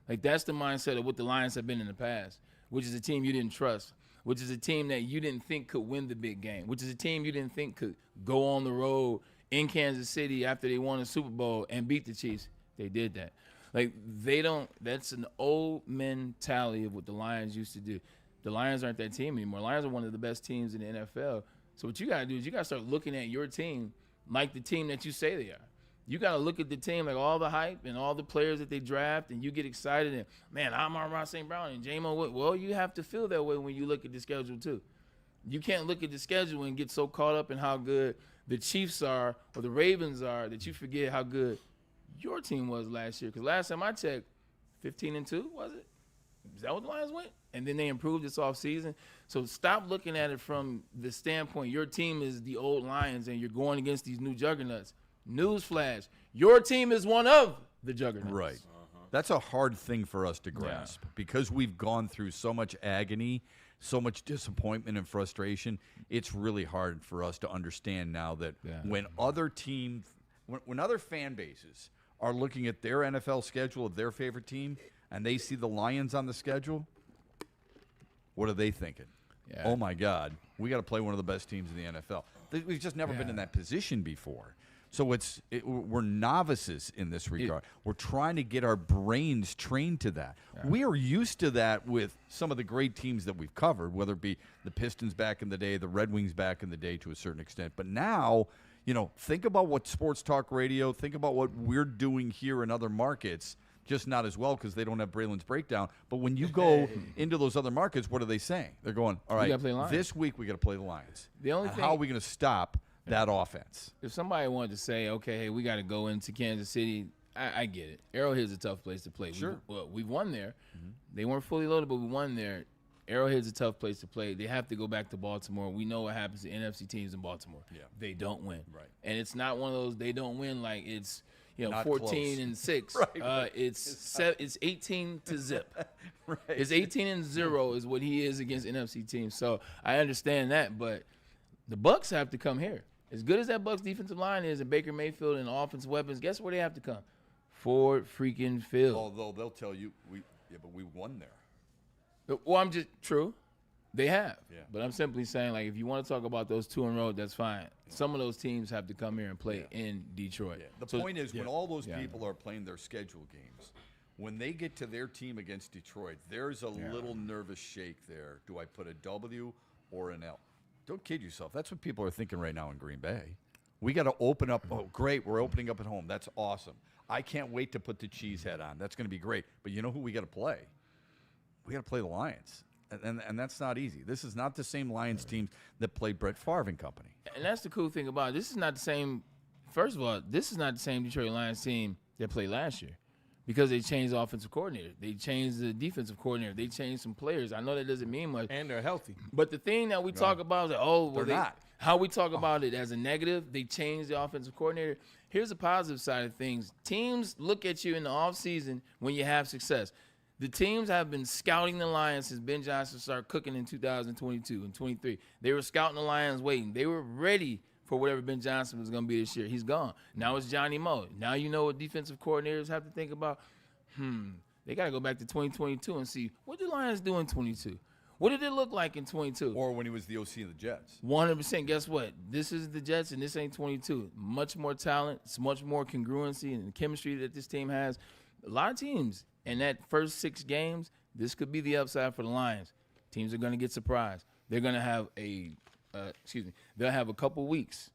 Like, that's the mindset of what the Lions have been in the past, which is a team you didn't trust, which is a team that you didn't think could win the big game, which is a team you didn't think could go on the road in Kansas City after they won a Super Bowl and beat the Chiefs. They did that. Like, that's an old mentality of what the Lions used to do. The Lions aren't that team anymore. Lions are one of the best teams in the NFL. So what you got to do is you got to start looking at your team like the team that you say they are. You got to look at the team, like all the hype and all the players that they draft, and you get excited. And, man, Amon-Ra St. Brown and J-Mo Wood. Well, you have to feel that way when you look at the schedule too. You can't look at the schedule and get so caught up in how good the Chiefs are or the Ravens are that you forget how good your team was last year. Because last time I checked, 15-2, was it? Is that what the Lions went? And then they improved this offseason. So stop looking at it from the standpoint your team is the old Lions and you're going against these new juggernauts. Newsflash, your team is one of the juggernauts. Right. That's a hard thing for us to grasp because we've gone through so much agony, so much disappointment and frustration. It's really hard for us to understand now that when other teams, when other fan bases are looking at their NFL schedule of their favorite team and they see the Lions on the schedule, what are they thinking? Yeah. Oh, my God, we got to play one of the best teams in the NFL. We've just never been in that position before. So we're novices in this regard. We're trying to get our brains trained to that. Yeah. We are used to that with some of the great teams that we've covered, whether it be the Pistons back in the day, the Red Wings back in the day to a certain extent. But now, think about what sports talk radio, think about what we're doing here in other markets. Just not as well because they don't have Braylon's breakdown. But when you go into those other markets, what are they saying? They're going, all right, this week we got to play the Lions. The only thing, how are we going to stop that offense? If somebody wanted to say, okay, hey, we got to go into Kansas City, I get it. Arrowhead's a tough place to play. Sure. We've won there. Mm-hmm. They weren't fully loaded, but we won there. Arrowhead's a tough place to play. They have to go back to Baltimore. We know what happens to NFC teams in Baltimore. Yeah. They don't win. Right. And it's not one of those they don't win like it's – 14-6. Right. It's 18-0. Right. It's 18-0 is what he is against NFC teams. So I understand that, but the Bucs have to come here. As good as that Bucs defensive line is, and Baker Mayfield and offensive weapons, guess where they have to come? Ford freaking Field. Although they'll tell you, but we won there. Well, true. They have. Yeah. But I'm simply saying, like, if you want to talk about those two in road, that's fine. Yeah. Some of those teams have to come here and play in Detroit. Yeah. The point is, when all those people are playing their schedule games, when they get to their team against Detroit, there's a little nervous shake there. Do I put a W or an L? Don't kid yourself. That's what people are thinking right now in Green Bay. We got to open up. Oh, great. We're opening up at home. That's awesome. I can't wait to put the cheese head on. That's going to be great. But you know who we got to play? We got to play the Lions. And that's not easy. This is not the same Lions team that played Brett Favre and company. And that's the cool thing about it. This is not the same. First of all, this is not the same Detroit Lions team that played last year because they changed the offensive coordinator. They changed the defensive coordinator. They changed some players. I know that doesn't mean much. And they're healthy. But the thing that we talk about is they're not. How we talk about it as a negative, they changed the offensive coordinator. Here's the positive side of things. Teams look at you in the offseason when you have success. The teams have been scouting the Lions since Ben Johnson started cooking in 2022 and 23. They were scouting the Lions waiting. They were ready for whatever Ben Johnson was going to be this year. He's gone. Now it's Johnny Moe. Now you know what defensive coordinators have to think about. They got to go back to 2022 and see, what did the Lions do in 22? What did it look like in 22? Or when he was the OC of the Jets. 100%. Guess what? This is the Jets, and this ain't 22. Much more talent. It's much more congruency and chemistry that this team has. A lot of teams – in that first 6 games, this could be the upside for the Lions. Teams are going to get surprised. They're going to have a they'll have a couple weeks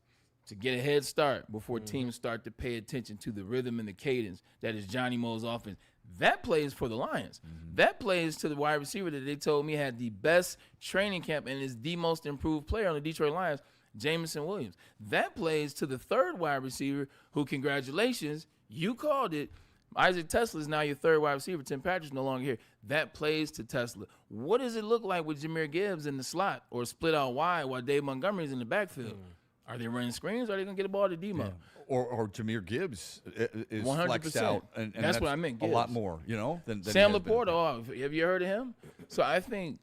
to get a head start before teams start to pay attention to the rhythm and the cadence that is Johnny Mo's offense. That plays for the Lions. That plays to the wide receiver that they told me had the best training camp and is the most improved player on the Detroit Lions, Jameson Williams. That plays to the third wide receiver who, congratulations, you called it. Isaac Tesla is now your third wide receiver. Tim Patrick's no longer here. That plays to Tesla. What does it look like with Jahmyr Gibbs in the slot or split out wide while Dave Montgomery's in the backfield? Are they running screens or are they going to get the ball to Demo? Yeah. Or Jahmyr Gibbs is 100%. flexed out. And that's what I meant, Gibbs. A lot more, than Sam Laporta, have you heard of him? So I think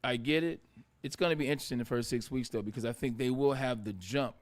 I get it. It's going to be interesting the first 6 weeks, though, because I think they will have the jump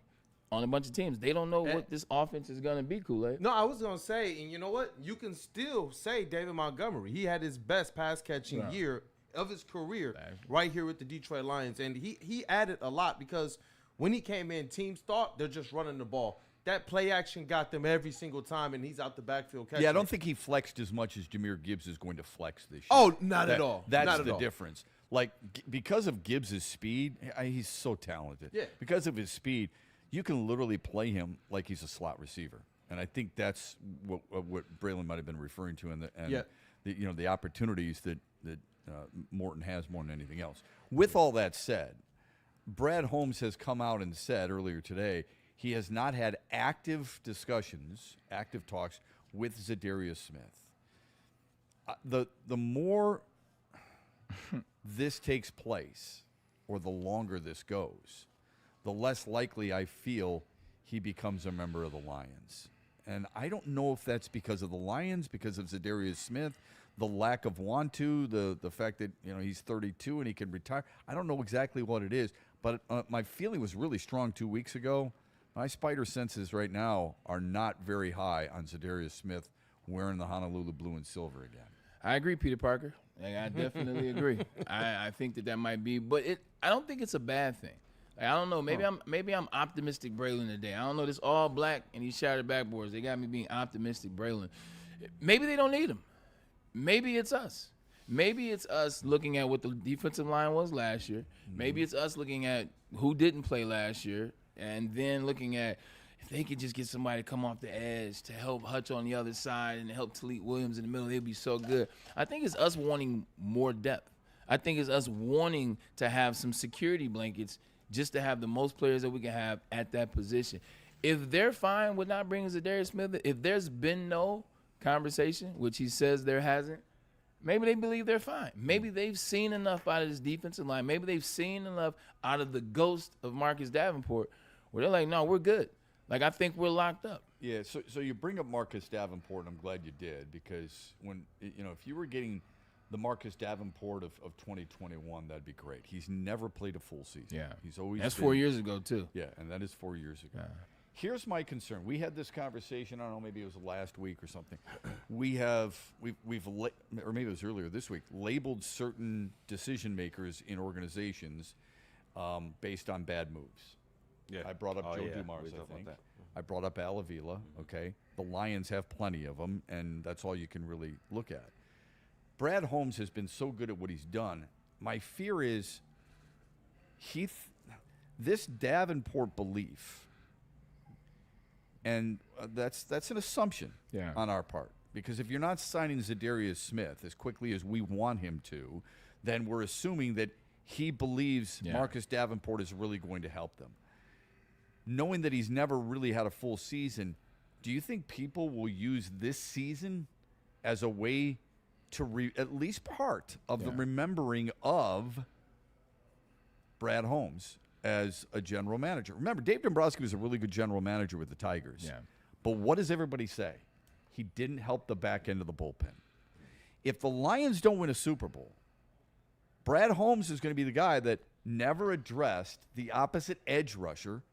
on a bunch of teams. They don't know what this offense is going to be, Kool-Aid. No, I was going to say, and you know what? You can still say David Montgomery. He had his best pass-catching year of his career right here with the Detroit Lions. And he added a lot because when he came in, teams thought they're just running the ball. That play action got them every single time, and he's out the backfield catching. Yeah, I don't think he flexed as much as Jahmyr Gibbs is going to flex this year. Oh, not at all. That's the difference. Like, because of Gibbs' speed, he's so talented. Yeah. Because of his speed, you can literally play him like he's a slot receiver. And I think that's what Braylon might have been referring to, the opportunities that Morton has more than anything else. With all that said, Brad Holmes has come out and said earlier today he has not had active discussions, active talks with Za'Darius Smith. The more this takes place, or the longer this goes, the less likely I feel he becomes a member of the Lions. And I don't know if that's because of the Lions, because of Za'Darius Smith, the lack of want to, the fact that he's 32 and he can retire. I don't know exactly what it is, but my feeling was really strong 2 weeks ago. My spider senses right now are not very high on Za'Darius Smith wearing the Honolulu blue and silver again. I agree, Peter Parker. I definitely agree. I think that might be, but I don't think it's a bad thing. Like, I don't know. Maybe I'm optimistic Braylon today. I don't know. This all black and these shattered backboards. They got me being optimistic Braylon. Maybe they don't need him. Maybe it's us. Maybe it's us looking at what the defensive line was last year. Maybe it's us looking at who didn't play last year, and then looking at if they could just get somebody to come off the edge to help Hutch on the other side and help Talik Williams in the middle, they'd be so good. I think it's us wanting more depth. I think it's us wanting to have some security blankets just to have the most players that we can have at that position. If they're fine with not bringing Za'Darius Smith, if there's been no conversation, which he says there hasn't, maybe they believe they're fine. Maybe they've seen enough out of this defensive line. Maybe they've seen enough out of the ghost of Marcus Davenport where they're like, no, we're good. Like, I think we're locked up. Yeah, so you bring up Marcus Davenport, and I'm glad you did, because when if you were getting the Marcus Davenport of 2021, that'd be great. He's never played a full season. Yeah. He's always That's 4 years ago, too. Yeah, and that is 4 years ago. Yeah. Here's my concern. We had this conversation, I don't know, maybe it was last week or something. We've or maybe it was earlier this week, labeled certain decision makers in organizations based on bad moves. Yeah. I brought up Joe Dumars, I think. I brought up Al Avila, okay? The Lions have plenty of them, and that's all you can really look at. Brad Holmes has been so good at what he's done. My fear is this Davenport belief, and that's an assumption on our part, because if you're not signing Za'Darius Smith as quickly as we want him to, then we're assuming that he believes Marcus Davenport is really going to help them. Knowing that he's never really had a full season, do you think people will use this season as a way to at least part of the remembering of Brad Holmes as a general manager? Remember, Dave Dombrowski was a really good general manager with the Tigers. Yeah. But what does everybody say? He didn't help the back end of the bullpen. If the Lions don't win a Super Bowl, Brad Holmes is going to be the guy that never addressed the opposite edge rusher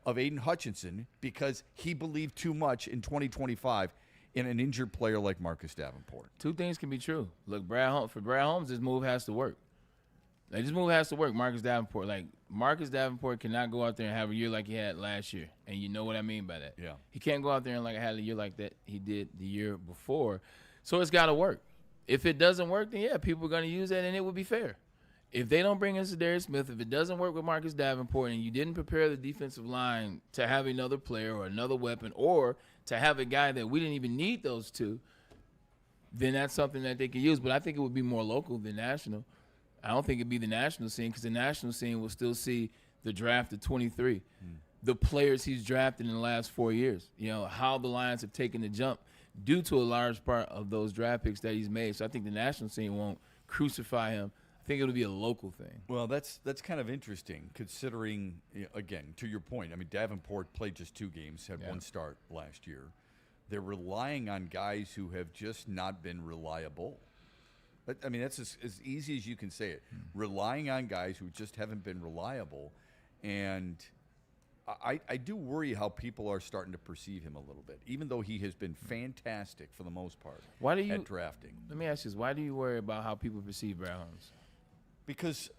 of Aiden Hutchinson because he believed too much in 2025 in an injured player like Marcus Davenport. Two things can be true. Look, for Brad Holmes, this move has to work. Like, this move has to work, Marcus Davenport. Like, Marcus Davenport cannot go out there and have a year like he had last year. And you know what I mean by that. Yeah. He can't go out there and have a year like that he did the year before. So it's got to work. If it doesn't work, then, people are going to use that, and it would be fair. If they don't bring in Za'Darius Smith, if it doesn't work with Marcus Davenport, and you didn't prepare the defensive line to have another player or another weapon, or to have a guy that we didn't even need those two, then that's something that they could use. But I think it would be more local than national. I don't think it'd be the national scene, because the national scene will still see the draft of 23, the players he's drafted in the last 4 years, how the Lions have taken the jump due to a large part of those draft picks that he's made. So I think the national scene won't crucify him. I think it'll be a local thing. Well, that's kind of interesting, considering, again, to your point, I mean, Davenport played just 2 games, had 1 start last year. They're relying on guys who have just not been reliable. I mean, that's as easy as you can say it. Relying on guys who just haven't been reliable. And I do worry how people are starting to perceive him a little bit, even though he has been fantastic for the most part at drafting. Let me ask you this. Why do you worry about how people perceive Brad Holmes? Because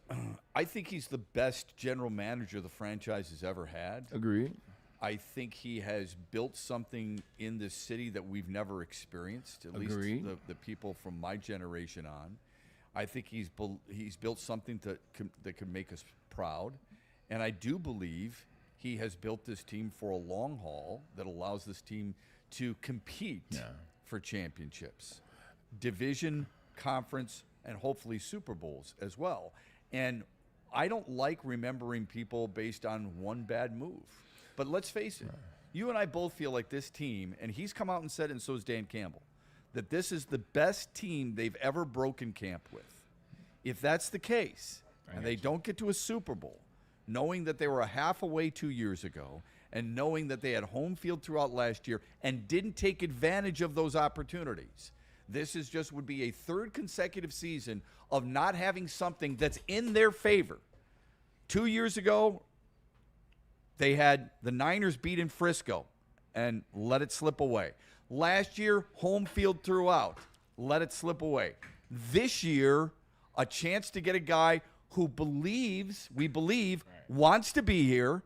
I think he's the best general manager the franchise has ever had. Agreed. I think he has built something in this city that we've never experienced, at least the people from my generation on. I think he's built something that could make us proud. And I do believe he has built this team for a long haul that allows this team to compete for championships, division, conference, and hopefully Super Bowls as well. And I don't like remembering people based on one bad move. But let's face it, you and I both feel like this team, and he's come out and said, and so is Dan Campbell, that this is the best team they've ever broken camp with. If that's the case, and they don't get to a Super Bowl, knowing that they were a half away 2 years ago, and knowing that they had home field throughout last year and didn't take advantage of those opportunities, this would be a 3rd consecutive season of not having something that's in their favor. 2 years ago, they had the Niners beat in Frisco and let it slip away. Last year, home field throughout, let it slip away. This year, a chance to get a guy who we believe, wants to be here,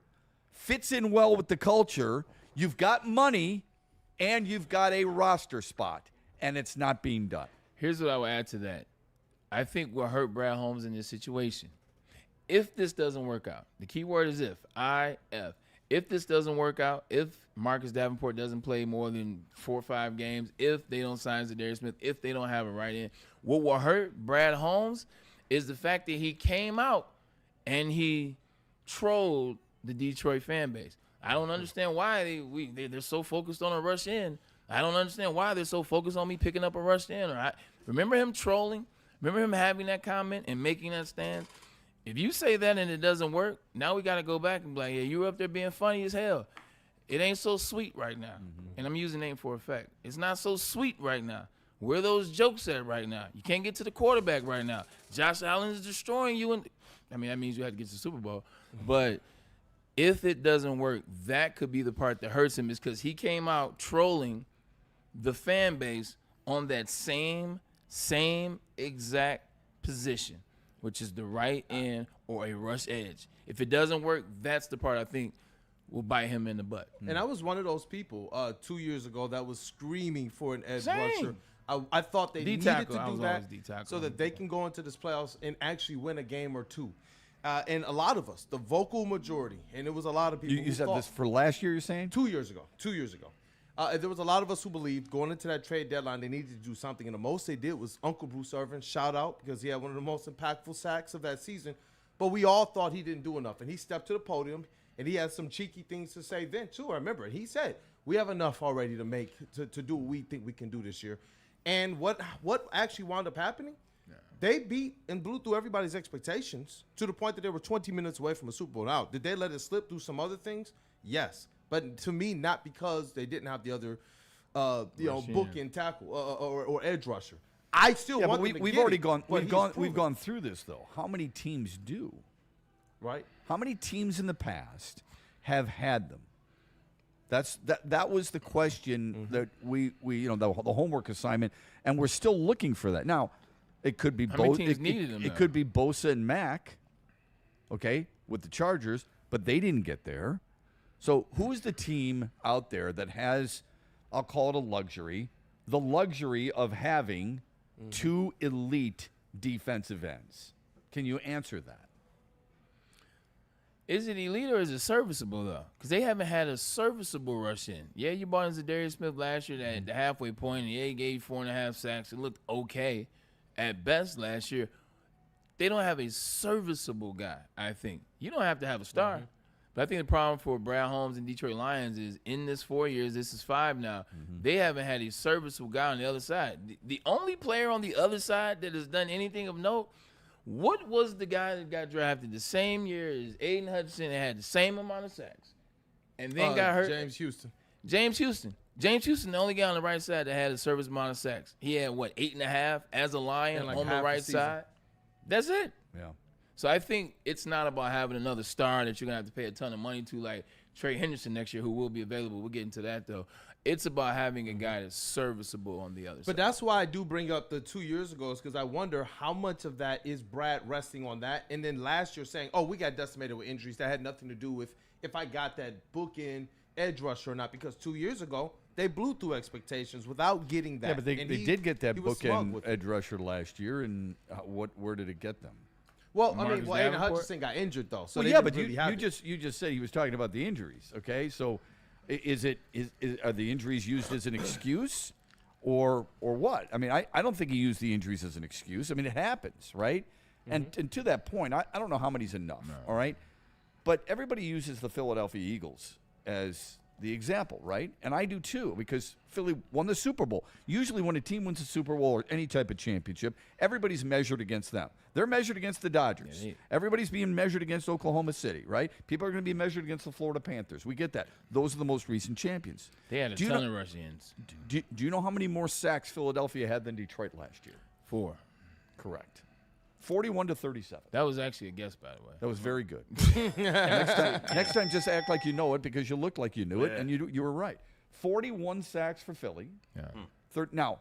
fits in well with the culture. You've got money, and you've got a roster spot, and it's not being done. Here's what I would add to that. I think what hurt Brad Holmes in this situation, if this doesn't work out, the key word is if, I-F. If this doesn't work out, if Marcus Davenport doesn't play more than 4 or 5 games, if they don't sign Za'Darius Smith, if they don't have a right end, what will hurt Brad Holmes is the fact that he came out and he trolled the Detroit fan base. I don't understand why they're so focused on a rush in. I don't understand why they're so focused on me picking up a rush in. Remember him trolling? Remember him having that comment and making that stand? If you say that and it doesn't work, now we got to go back and be like, yeah, you were up there being funny as hell. It ain't so sweet right now. And I'm using name for a fact. It's not so sweet right now. Where are those jokes at right now? You can't get to the quarterback right now. Josh Allen is destroying you. That means you have to get to the Super Bowl. But if it doesn't work, that could be the part that hurts him, is because he came out trolling the fan base on that same exact position, which is the right end or a rush edge. If it doesn't work, that's the part I think will bite him in the butt. And I was one of those people 2 years ago that was screaming for an edge rusher. I thought they needed to do that so that they can go into this playoffs and actually win a game or two. And a lot of us, the vocal majority, and it was a lot of people. You said this for last year, you're saying? 2 years ago. 2 years ago. There was a lot of us who believed going into that trade deadline they needed to do something, and the most they did was Uncle Bruce Irvin, shout out, because he had one of the most impactful sacks of that season. But we all thought he didn't do enough, and he stepped to the podium, and he had some cheeky things to say then, too. I remember, he said, we have enough already to do what we think we can do this year. And what actually wound up happening, they beat and blew through everybody's expectations to the point that they were 20 minutes away from a Super Bowl. Now, did they let it slip through some other things? Yes. But to me, not because they didn't have the other, bookend tackle or edge rusher. I still want them to we've get already it, gone. but We've gone through this though. How many teams do? Right. How many teams in the past have had them? That was the question that we the homework assignment, and we're still looking for that. Now, it could be both. It could be Bosa and Mack, okay, with the Chargers, but they didn't get there. So who is the team out there that has, I'll call it the luxury of having 2 elite defensive ends? Can you answer that? Is it elite or is it serviceable, though? Because they haven't had a serviceable rush in. Yeah, you bought in Za'Darius Smith last year at the halfway point, and yeah, he gave 4.5 sacks. It looked okay at best last year. They don't have a serviceable guy, I think. You don't have to have a star. Mm-hmm. But I think the problem for Brad Holmes and Detroit Lions is in this 4 years, this is 5 now, they haven't had a serviceable guy on the other side. The only player on the other side that has done anything of note, what was the guy that got drafted the same year as Aiden Hutchinson and had the same amount of sacks and then got hurt? James Houston. James Houston, the only guy on the right side that had a service amount of sacks. He had, 8.5 as a Lion on the right side? That's it. Yeah. So I think it's not about having another star that you're going to have to pay a ton of money to, like Trey Henderson next year, who will be available. We'll get into that, though. It's about having a guy that's serviceable on the other side. But that's why I do bring up the 2 years ago, is because I wonder how much of that is Brad resting on that. And then last year saying, we got decimated with injuries. That had nothing to do with if I got that bookend edge rusher or not. Because 2 years ago, they blew through expectations without getting that. Yeah, but they did get that bookend edge rusher last year. And where did it get them? Well, Aiden Hutchinson got injured though. So but you just said he was talking about the injuries. Okay, so are the injuries used as an excuse, or what? I mean, I don't think he used the injuries as an excuse. I mean, it happens, right? And to that point, I don't know how many's enough. No. All right, but everybody uses the Philadelphia Eagles as the example, right? And I do too, because Philly won the Super Bowl. Usually when a team wins a Super Bowl or any type of championship, everybody's measured against them. They're measured against the Dodgers. Yeah, everybody's being measured against Oklahoma City, right? People are going to be measured against the Florida Panthers. We get that. Those are the most recent champions. They had a ton of rush-ins. Do you know how many more sacks Philadelphia had than Detroit last year? 4. Correct. 41-37. That was actually a guess, by the way. That was very good. next time, just act like you know it, because you looked like you knew it, and you were right. 41 sacks for Philly. Yeah. Now,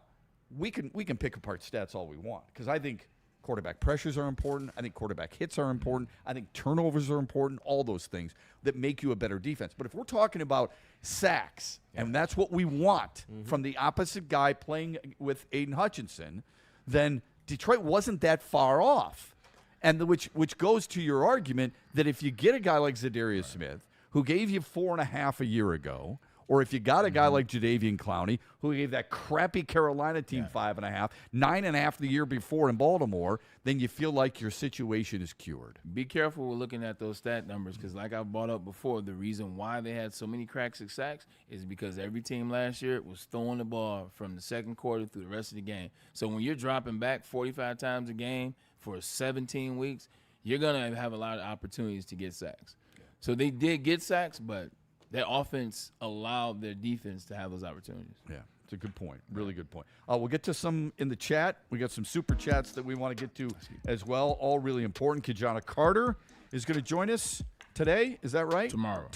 we can pick apart stats all we want, because I think quarterback pressures are important. I think quarterback hits are important. I think turnovers are important. All those things that make you a better defense. But if we're talking about sacks, and that's what we want from the opposite guy playing with Aiden Hutchinson, then Detroit wasn't that far off, and which goes to your argument that if you get a guy like Za'Darius Smith, who gave you 4.5 a year ago, or if you got a guy like Jadeveon Clowney, who gave that crappy Carolina team 5.5, 9.5 the year before in Baltimore, then you feel like your situation is cured. Be careful with looking at those stat numbers, because like I brought up before, the reason why they had so many cracks and sacks is because every team last year was throwing the ball from the second quarter through the rest of the game. So when you're dropping back 45 times a game for 17 weeks, you're going to have a lot of opportunities to get sacks. Yeah. So they did get sacks, but their offense allowed their defense to have those opportunities. Yeah, it's a good point. Really good point. We'll get to some in the chat. We got some super chats that we want to get to as well. All really important. Kijana Carter is going to join us today. Is that right? Tomorrow.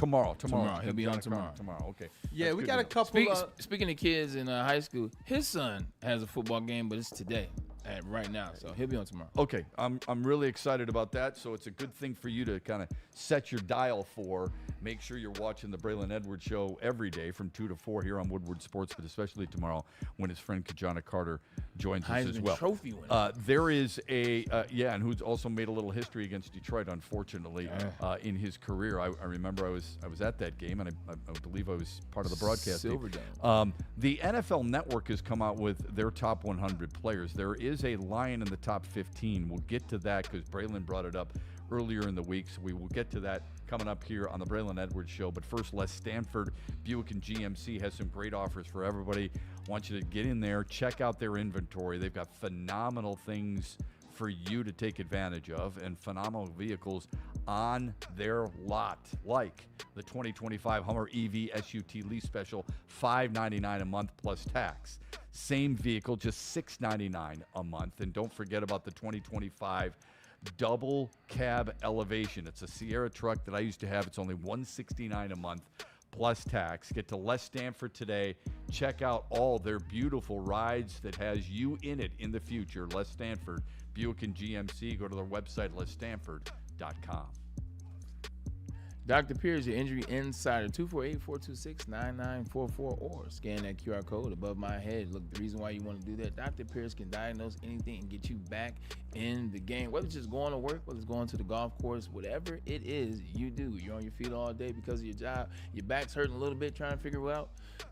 He'll be on tomorrow. Okay. Yeah, we got a couple. Speaking of kids in high school, his son has a football game, but it's today. Right now, so he'll be on tomorrow. Okay, I'm really excited about that. So it's a good thing for you to kind of set your dial for. Make sure you're watching the Braylon Edwards Show every day from 2 to 4 here on Woodward Sports, but especially tomorrow when his friend Kijana Carter joins us as well. Trophy winner. There is and who's also made a little history against Detroit, unfortunately, in his career. I remember I was at that game, and I believe I was part of the broadcast. Silver Dome. The NFL Network has come out with their top 100 players. There is a Lion in the top 15. We'll get to that because Braylon brought it up earlier in the week, so we will get to that coming up here on the Braylon Edwards Show. But first, Les Stanford Buick and GMC has some great offers for everybody. I want you to get in there, check out their inventory. They've got phenomenal things for you to take advantage of and phenomenal vehicles on their lot, like the 2025 Hummer EV SUT lease special, $599 a month plus tax. Same vehicle, just $699 a month. And don't forget about the 2025 double cab Elevation. It's a Sierra truck that I used to have. It's only $169 a month plus tax. Get to Les Stanford today. Check out all their beautiful rides that has you in it in the future. Les Stanford Buick and GMC. Go to their website, lesstanford.com. Dr. Pierce, your injury insider, 248-426-9944, or scan that QR code above my head. Look, the reason why you want to do that, Dr. Pierce can diagnose anything and get you back in the game. Whether it's just going to work, whether it's going to the golf course, whatever it is you do. You're on your feet all day because of your job. Your back's hurting a little bit trying to figure it out.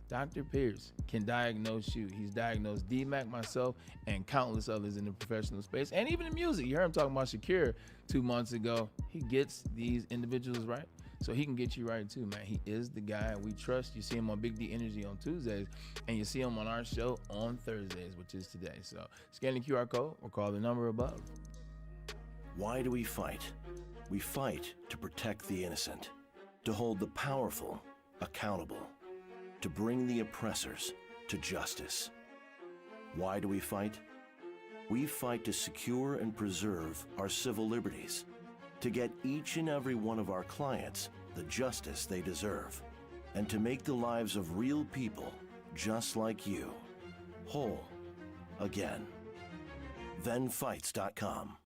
Dr. Pierce can diagnose you. He's diagnosed D-Mac, myself, and countless others in the professional space, and even in music. You heard him talking about Shakira 2 months ago. He gets these individuals right, so he can get you right too, man. He is the guy we trust. You see him on Big D Energy on Tuesdays, and you see him on our show on Thursdays, which is today. So scan the QR code or call the number above. Why do we fight? We fight to protect the innocent, to hold the powerful accountable, to bring the oppressors to justice. Why do we fight? We fight to secure and preserve our civil liberties, to get each and every one of our clients the justice they deserve, and to make the lives of real people just like you whole again. ThenFights.com.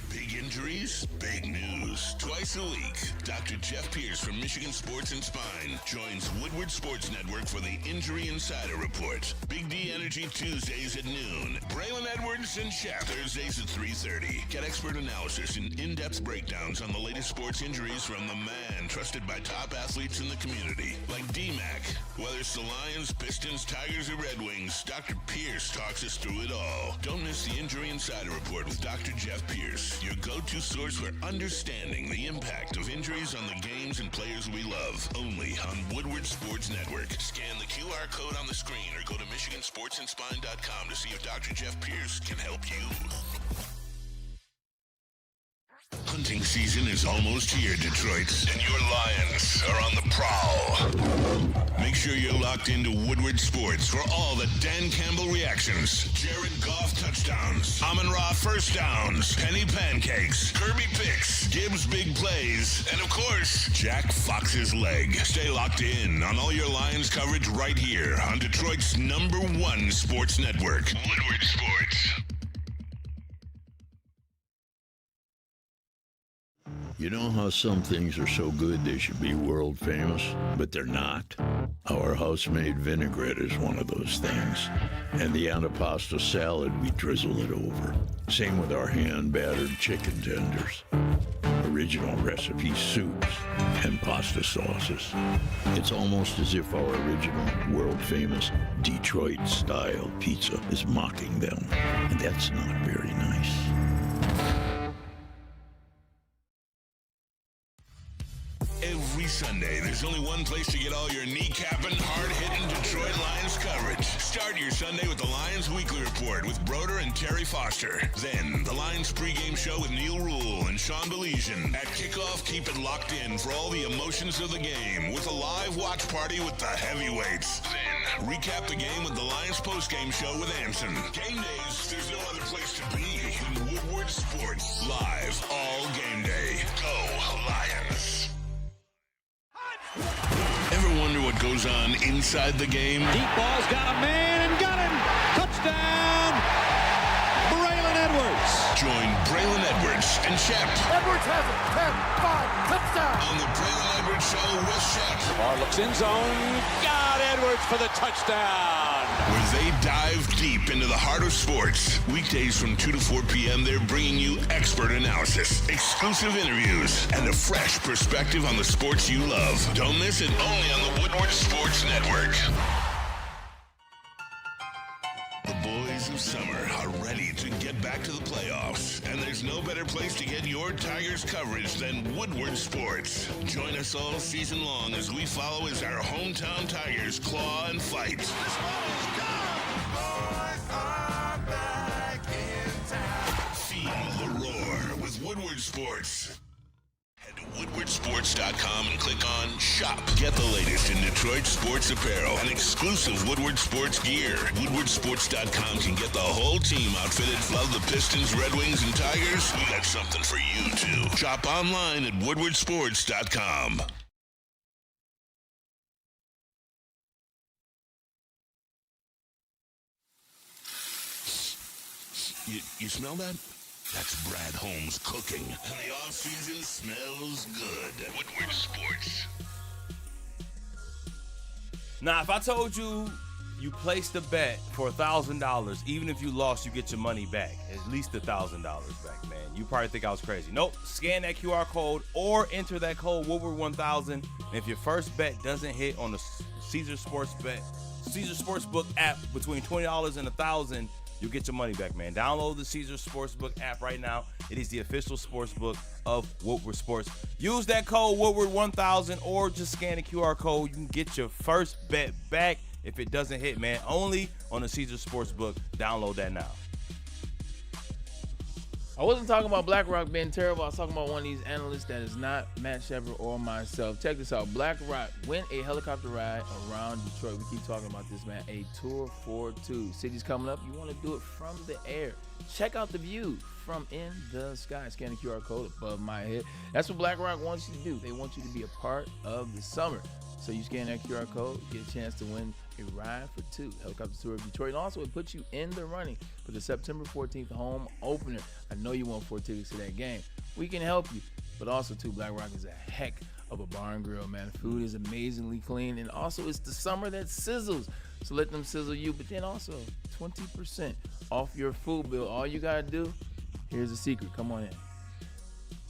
Big injuries, big news. Twice a week, Dr. Jeff Pierce from Michigan Sports and Spine joins Woodward Sports Network for the Injury Insider Report. Big D Energy Tuesdays at noon. Braylon Edwards and Shep Thursdays at 3:30. Get expert analysis and in-depth breakdowns on the latest sports injuries from the man trusted by top athletes in the community, like D-Mac. Whether it's the Lions, Pistons, Tigers, or Red Wings, Dr. Pierce talks us through it all. Don't miss the Injury Insider Report with Dr. Jeff Pierce, your go-to source for understanding the impact of injuries on the games and players we love. Only on Woodward Sports Network. Scan the QR code on the screen or go to MichiganSportsandSpine.com to see if Dr. Jeff Pierce can help you. Hunting season is almost here, Detroit, and your Lions are on the prowl. Make sure you're locked into Woodward Sports for all the Dan Campbell reactions, Jared Goff touchdowns, Amon-Ra first downs, Penny pancakes, Kirby picks, Gibbs big plays, and of course, Jack Fox's leg. Stay locked in on all your Lions coverage right here on Detroit's #1 sports network, Woodward Sports. You know how some things are so good they should be world famous, but they're not? Our house-made vinaigrette is one of those things. And the antipasta salad, we drizzle it over. Same with our hand-battered chicken tenders. Original recipe soups and pasta sauces. It's almost as if our original, world-famous Detroit-style pizza is mocking them. And that's not very nice. Every Sunday, there's only one place to get all your kneecapping, hard-hitting Detroit Lions coverage. Start your Sunday with the Lions Weekly Report with Broder and Terry Foster. Then, the Lions pregame show with Neil Rule and Sean Belizean. At kickoff, keep it locked in for all the emotions of the game with a live watch party with the heavyweights. Then, recap the game with the Lions postgame show with Anson. Game days, there's no other place to be than Woodward Sports. Live all game day. Go Lions. Ever wonder what goes on inside the game? Deep ball's got a man and got him. Touchdown, Braylon Edwards. Join Braylon Edwards and Shep. Edwards has it. 10-5, touchdown. On the Braylon Edwards Show with Shep. The ball looks in zone. Got Edwards for the touchdown. Where they dive deep into the heart of sports. Weekdays from 2 to 4 p.m., they're bringing you expert analysis, exclusive interviews, and a fresh perspective on the sports you love. Don't miss it, only on the Woodward Sports Network. The boys of summer are ready to get back to the playoffs, and there's no better place to get your Tigers coverage than Woodward Sports. Join us all season long as we follow as our hometown Tigers claw and fight. This ball is gone. Boys are back in town. Feel the roar with Woodward Sports. Head to WoodwardSports.com and click on Shop. Get the latest in Detroit sports apparel and exclusive Woodward Sports gear. WoodwardSports.com can get the whole team outfitted. Love the Pistons, Red Wings, and Tigers? We got something for you, too. Shop online at WoodwardSports.com. You smell that? That's Brad Holmes cooking. And the off-season smells good. Woodward Sports. Now, if I told you placed a bet for $1,000, even if you lost, you get your money back. At least $1,000 back, man. You probably think I was crazy. Nope. Scan that QR code or enter that code Woodward1000. And if your first bet doesn't hit on the Caesar Sportsbook app between $20 and $1,000, you'll get your money back, man. Download the Caesar Sportsbook app right now. It is the official sportsbook of Woodward Sports. Use that code Woodward1000 or just scan the QR code. You can get your first bet back if it doesn't hit, man. Only on the Caesar Sportsbook. Download that now. I wasn't talking about BlackRock being terrible. I was talking about one of these analysts that is not Matt Shepard or myself. Check this out. BlackRock went a helicopter ride around Detroit. We keep talking about this, man. A tour for two. City's coming up. You want to do it from the air. Check out the view from in the sky. Scan the QR code above my head. That's what BlackRock wants you to do. They want you to be a part of the summer. So you scan that QR code, get a chance to win a ride for two. Helicopter tour of Detroit. And also, it puts you in the running for the September 14th home opener. I know you want 4 tickets to that game. We can help you. But also, too, BlackRock is a heck of a bar and grill, man. The food is amazingly clean. And also, it's the summer that sizzles. So let them sizzle you. But then also, 20% off your food bill. All you got to do, here's the secret. Come on in.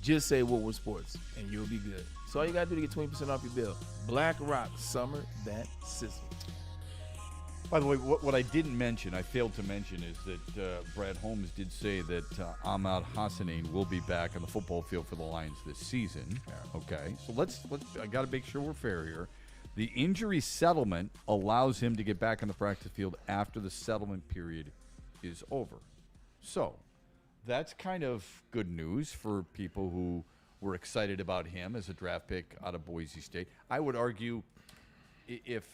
Just say Woodward Sports, and you'll be good. So all you got to do to get 20% off your bill. BlackRock, summer that sizzles. By the way, what I didn't mention, I failed to mention, is that Brad Holmes did say that Ahmad Hassanein will be back on the football field for the Lions this season. Yeah. Okay, so let's I got to make sure we're fair here. The injury settlement allows him to get back on the practice field after the settlement period is over. So that's kind of good news for people who were excited about him as a draft pick out of Boise State. I would argue if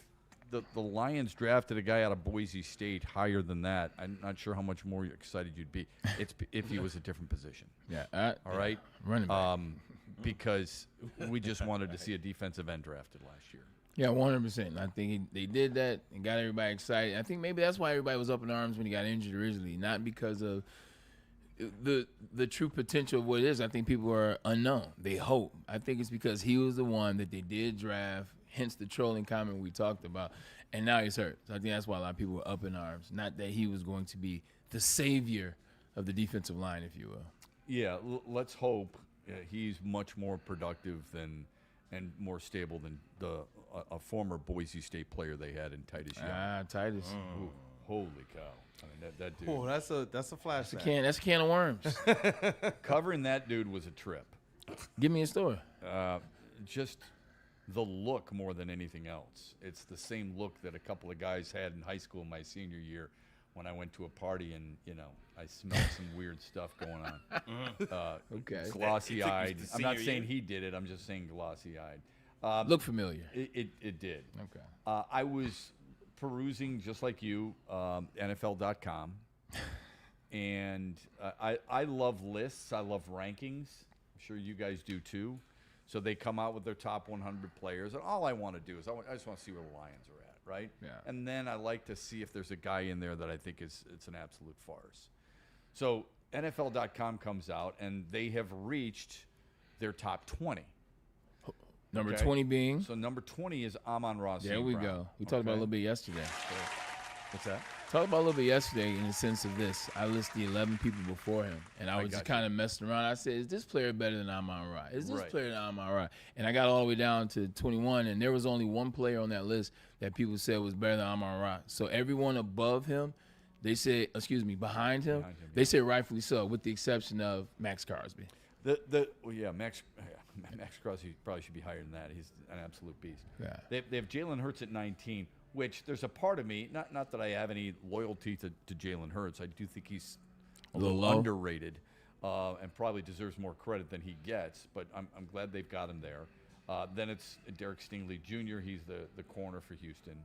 the Lions drafted a guy out of Boise State higher than that, I'm not sure how much more excited you'd be. It's if he was a different position. Yeah. All right? Running back. Because we just wanted to see a defensive end drafted last year. Yeah, 100%. I think they did that and got everybody excited. I think maybe that's why everybody was up in arms when he got injured originally, not because of the true potential of what it is. I think people are unknown. They hope. I think it's because he was the one that they did draft, hence the trolling comment we talked about, and now he's hurt. So I think that's why a lot of people were up in arms, not that he was going to be the savior of the defensive line, if you will. Yeah, let's hope he's much more productive and more stable than a former Boise State player they had in Titus Young. Titus. Ooh, holy cow. I mean, that dude. Oh, that's a flashback. That's a can of worms. Covering that dude was a trip. Give me a story. Just the look more than anything else. It's the same look that a couple of guys had in high school my senior year when I went to a party and, I smelled some weird stuff going on. Okay. Glossy-eyed. I'm not saying he did it. I'm just saying glossy-eyed. Look familiar. It did. Okay. I was perusing, just like you, NFL.com. And I love lists. I love rankings. I'm sure you guys do too. So they come out with their top 100 players. And all I want to do is I just want to see where the Lions are at, right? Yeah. And then I like to see if there's a guy in there that I think it's an absolute farce. So NFL.com comes out, and they have reached their top 20. Number 20 being? So number 20 is Amon-Ra. There we go. We talked about it a little bit yesterday. What's that? Talked about a little bit yesterday in the sense of this. I listed the 11 people before him, and I was just kind of messing around. I said, is this player better than Amon-Ra? Is this player than Amon-Ra? And I got all the way down to 21, and there was only one player on that list that people said was better than Amon-Ra. So everyone above him, they said, behind him, they said rightfully so, with the exception of Max Crosby. Max Crosby probably should be higher than that. He's an absolute beast. Yeah. They have Jalen Hurts at 19, which there's a part of me, not that I have any loyalty to Jalen Hurts. I do think he's a little underrated and probably deserves more credit than he gets, but I'm glad they've got him there. Then it's Derek Stingley Jr. He's the corner for Houston.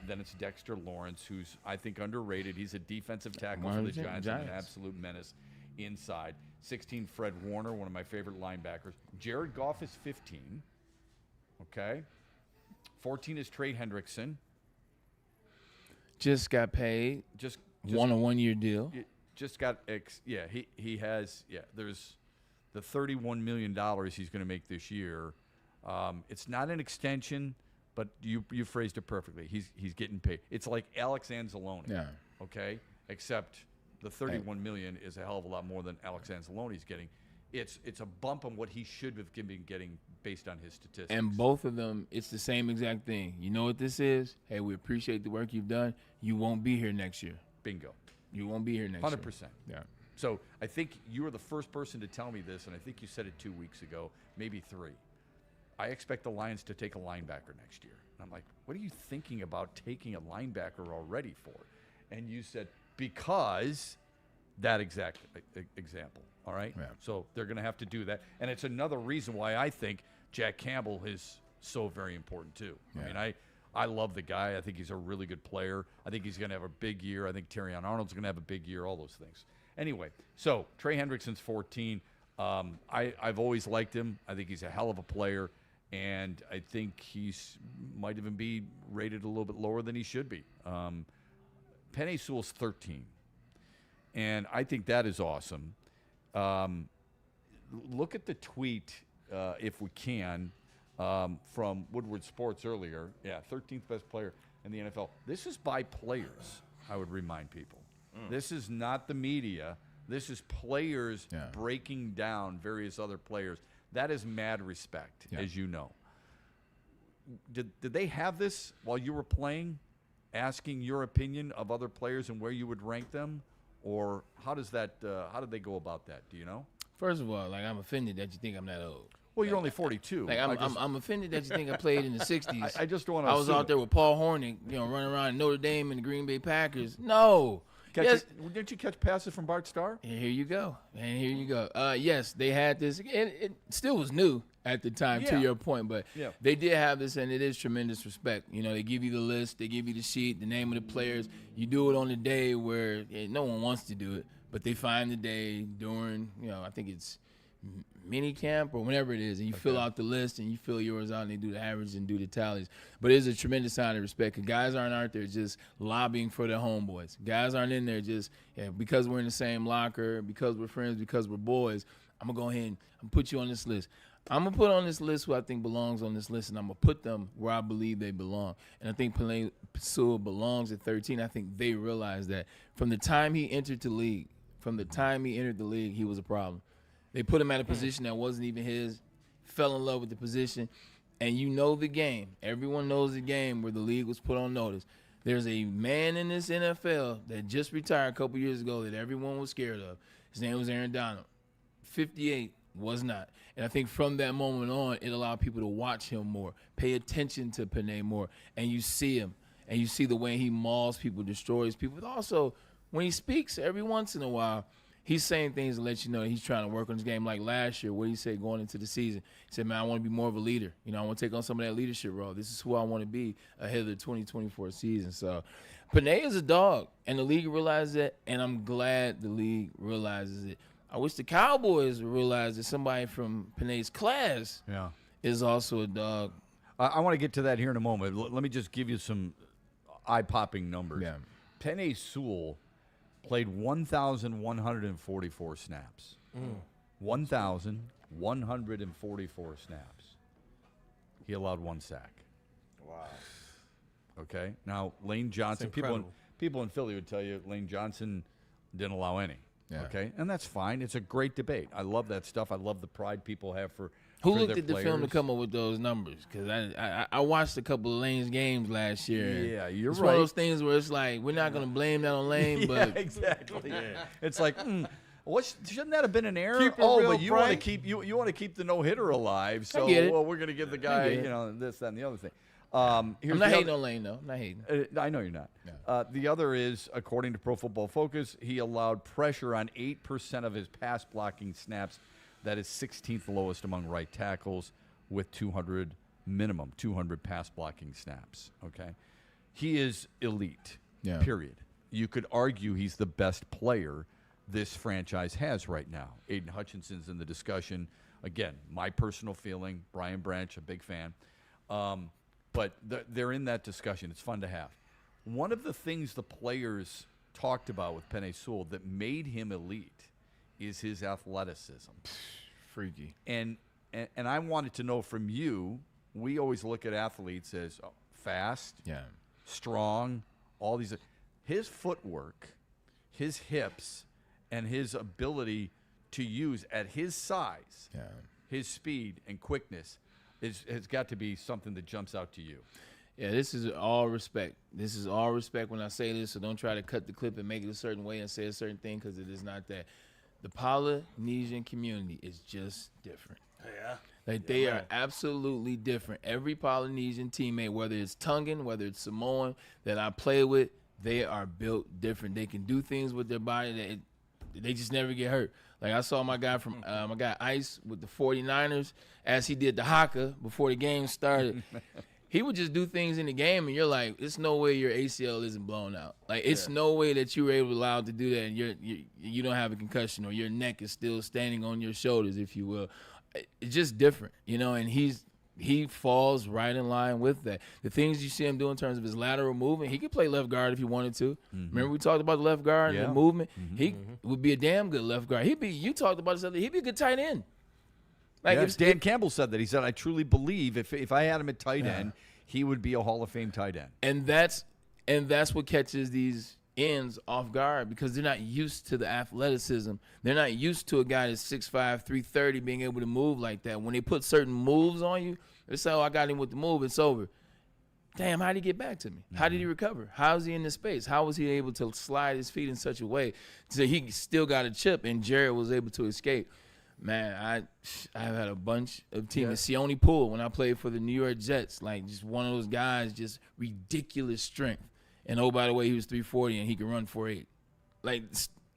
Then it's Dexter Lawrence, who's, I think, underrated. He's a defensive tackle for the Giants and an absolute menace inside. 16, Fred Warner, one of my favorite linebackers. Jared Goff is 15. Okay. 14 is Trey Hendrickson. Just got paid. Just won a one-year deal. just got he has there's the $31 million he's going to make this year. It's not an extension, but you phrased it perfectly. He's getting paid. It's like Alex Anzalone. Yeah. Okay? Except the $31 million is a hell of a lot more than Alex Anzalone's getting. It's a bump on what he should have been getting based on his statistics. And both of them, it's the same exact thing. You know what this is? Hey, we appreciate the work you've done. You won't be here next year. Bingo. You won't be here next 100%. year. Yeah. So I think you were the first person to tell me this, and I think you said it 2 weeks ago, maybe 3. I expect the Lions to take a linebacker next year. And I'm like, what are you thinking about taking a linebacker already for? And you said, because that exact example. All right? Yeah. So they're going to have to do that. And it's another reason why I think Jack Campbell is so very important too. Yeah. I mean, I love the guy. I think he's a really good player. I think he's going to have a big year. I think Terrion Arnold's going to have a big year, all those things. Anyway, so Trey Hendrickson's 14. I've always liked him. I think he's a hell of a player. And I think he's might even be rated a little bit lower than he should be. Penei Sewell's 13. And I think that is awesome. Look at the tweet, if we can, from Woodward Sports earlier. Yeah, 13th best player in the NFL. This is by players, I would remind people. This is not the media. This is players breaking down various other players. That is mad respect, as you know. Did they have this while you were playing, asking your opinion of other players and where you would rank them? Or how does that? How did they go about that? Do you know? First of all, I'm offended that you think I'm that old. Well, you're only 42. I'm offended that you think I played in the 60s. I just want to. I was out there with Paul Hornick, running around in Notre Dame and the Green Bay Packers. No. Didn't you catch passes from Bart Starr? And here you go. Yes, they had this. And it still was new at the time, to your point. But they did have this, and it is tremendous respect. They give you the list. They give you the sheet, the name of the players. You do it on the day where no one wants to do it. But they find the day during, I think it's mini camp or whenever it is, and you fill out the list and you fill yours out and they do the average and do the tallies. But it is a tremendous sign of respect. Because guys aren't out there just lobbying for their homeboys. Guys aren't in there just because we're in the same locker, because we're friends, because we're boys. I'm going to go ahead and put you on this list. I'm going to put on this list who I think belongs on this list, and I'm going to put them where I believe they belong. And I think Penei Sewell belongs at 13. I think they realize that from the time he entered the league, he was a problem. They put him at a position that wasn't even his, fell in love with the position, and you know the game. Everyone knows the game where the league was put on notice. There's a man in this NFL that just retired a couple years ago that everyone was scared of. His name was Aaron Donald. 58 was not. And I think from that moment on, it allowed people to watch him more, pay attention to Penei more, and you see him, and you see the way he mauls people, destroys people. But also, when he speaks every once in a while, he's saying things to let you know he's trying to work on his game. Like last year, what he said going into the season, he said, man, I want to be more of a leader. I want to take on some of that leadership role. This is who I want to be ahead of the 2024 season. So Penei is a dog, and the league realizes that, and I'm glad the league realizes it. I wish the Cowboys realized that somebody from Penei's class is also a dog. I want to get to that here in a moment. Let me just give you some eye-popping numbers. Yeah. Penei Sewell played 1,144 snaps. 1,144 snaps. He allowed 1 sack. Wow. Okay. Now, Lane Johnson, people in Philly would tell you Lane Johnson didn't allow any. Yeah. Okay. And that's fine. It's a great debate. I love that stuff. I love the pride people have for Who for looked their at the players. film to come up with those numbers? Because I watched a couple of Lane's games last year. Yeah, you're it's right. one of those things where it's like, we're not going to blame that on Lane, but yeah, exactly. It's like, shouldn't that have been an error? Keep it real, but you want to Frank. keep you want to keep the no-hitter alive. So get it. we're going to give the guy this, that, and the other thing. I'm not hating on Lane, though. I'm not hating. I know you're not. No. The other is, according to Pro Football Focus, he allowed pressure on 8% of his pass blocking snaps. That is 16th lowest among right tackles with 200 pass blocking snaps. Okay, he is elite. Yeah. Period. You could argue he's the best player this franchise has right now. Aiden Hutchinson's in the discussion. Again, my personal feeling. Brian Branch, a big fan. But they're in that discussion. It's fun to have. One of the things the players talked about with Penei Sewell that made him elite is his athleticism. Freaky. And I wanted to know from you, we always look at athletes as fast, strong, all these. His footwork, his hips, and his ability to use at his size, his speed and quickness has got to be something that jumps out to you. Yeah, this is all respect. This is all respect when I say this, so don't try to cut the clip and make it a certain way and say a certain thing, because it is not that. The Polynesian community is just different. Yeah. Like, they are absolutely different. Every Polynesian teammate, whether it's Tongan, whether it's Samoan, that I play with, they are built different. They can do things with their body that they just never get hurt. Like, I saw my guy Ice with the 49ers as he did the haka before the game started. He would just do things in the game, and you're like, it's no way your ACL isn't blown out. Like, it's no way that you were allowed to do that, and you don't have a concussion, or your neck is still standing on your shoulders, if you will. It's just different, you know, and he falls right in line with that. The things you see him do in terms of his lateral movement, he could play left guard if he wanted to. Remember we talked about the left guard and the movement? He would be a damn good left guard. You talked about this, he'd be a good tight end. Like, Dan Campbell said that. He said, I truly believe if I had him at tight end, he would be a Hall of Fame tight end. And that's what catches these ends off guard, because they're not used to the athleticism. They're not used to a guy that's 6'5", 330 being able to move like that. When they put certain moves on you, they say, oh, I got him with the move, it's over. Damn, how did he get back to me? How did he recover? How is he in this space? How was he able to slide his feet in such a way so he still got a chip and Jared was able to escape? Man, I've had a bunch of teams. Yeah. Sione Poole, when I played for the New York Jets, like, just one of those guys, just ridiculous strength. And oh, by the way, he was 340 and he could run 4'8". Like,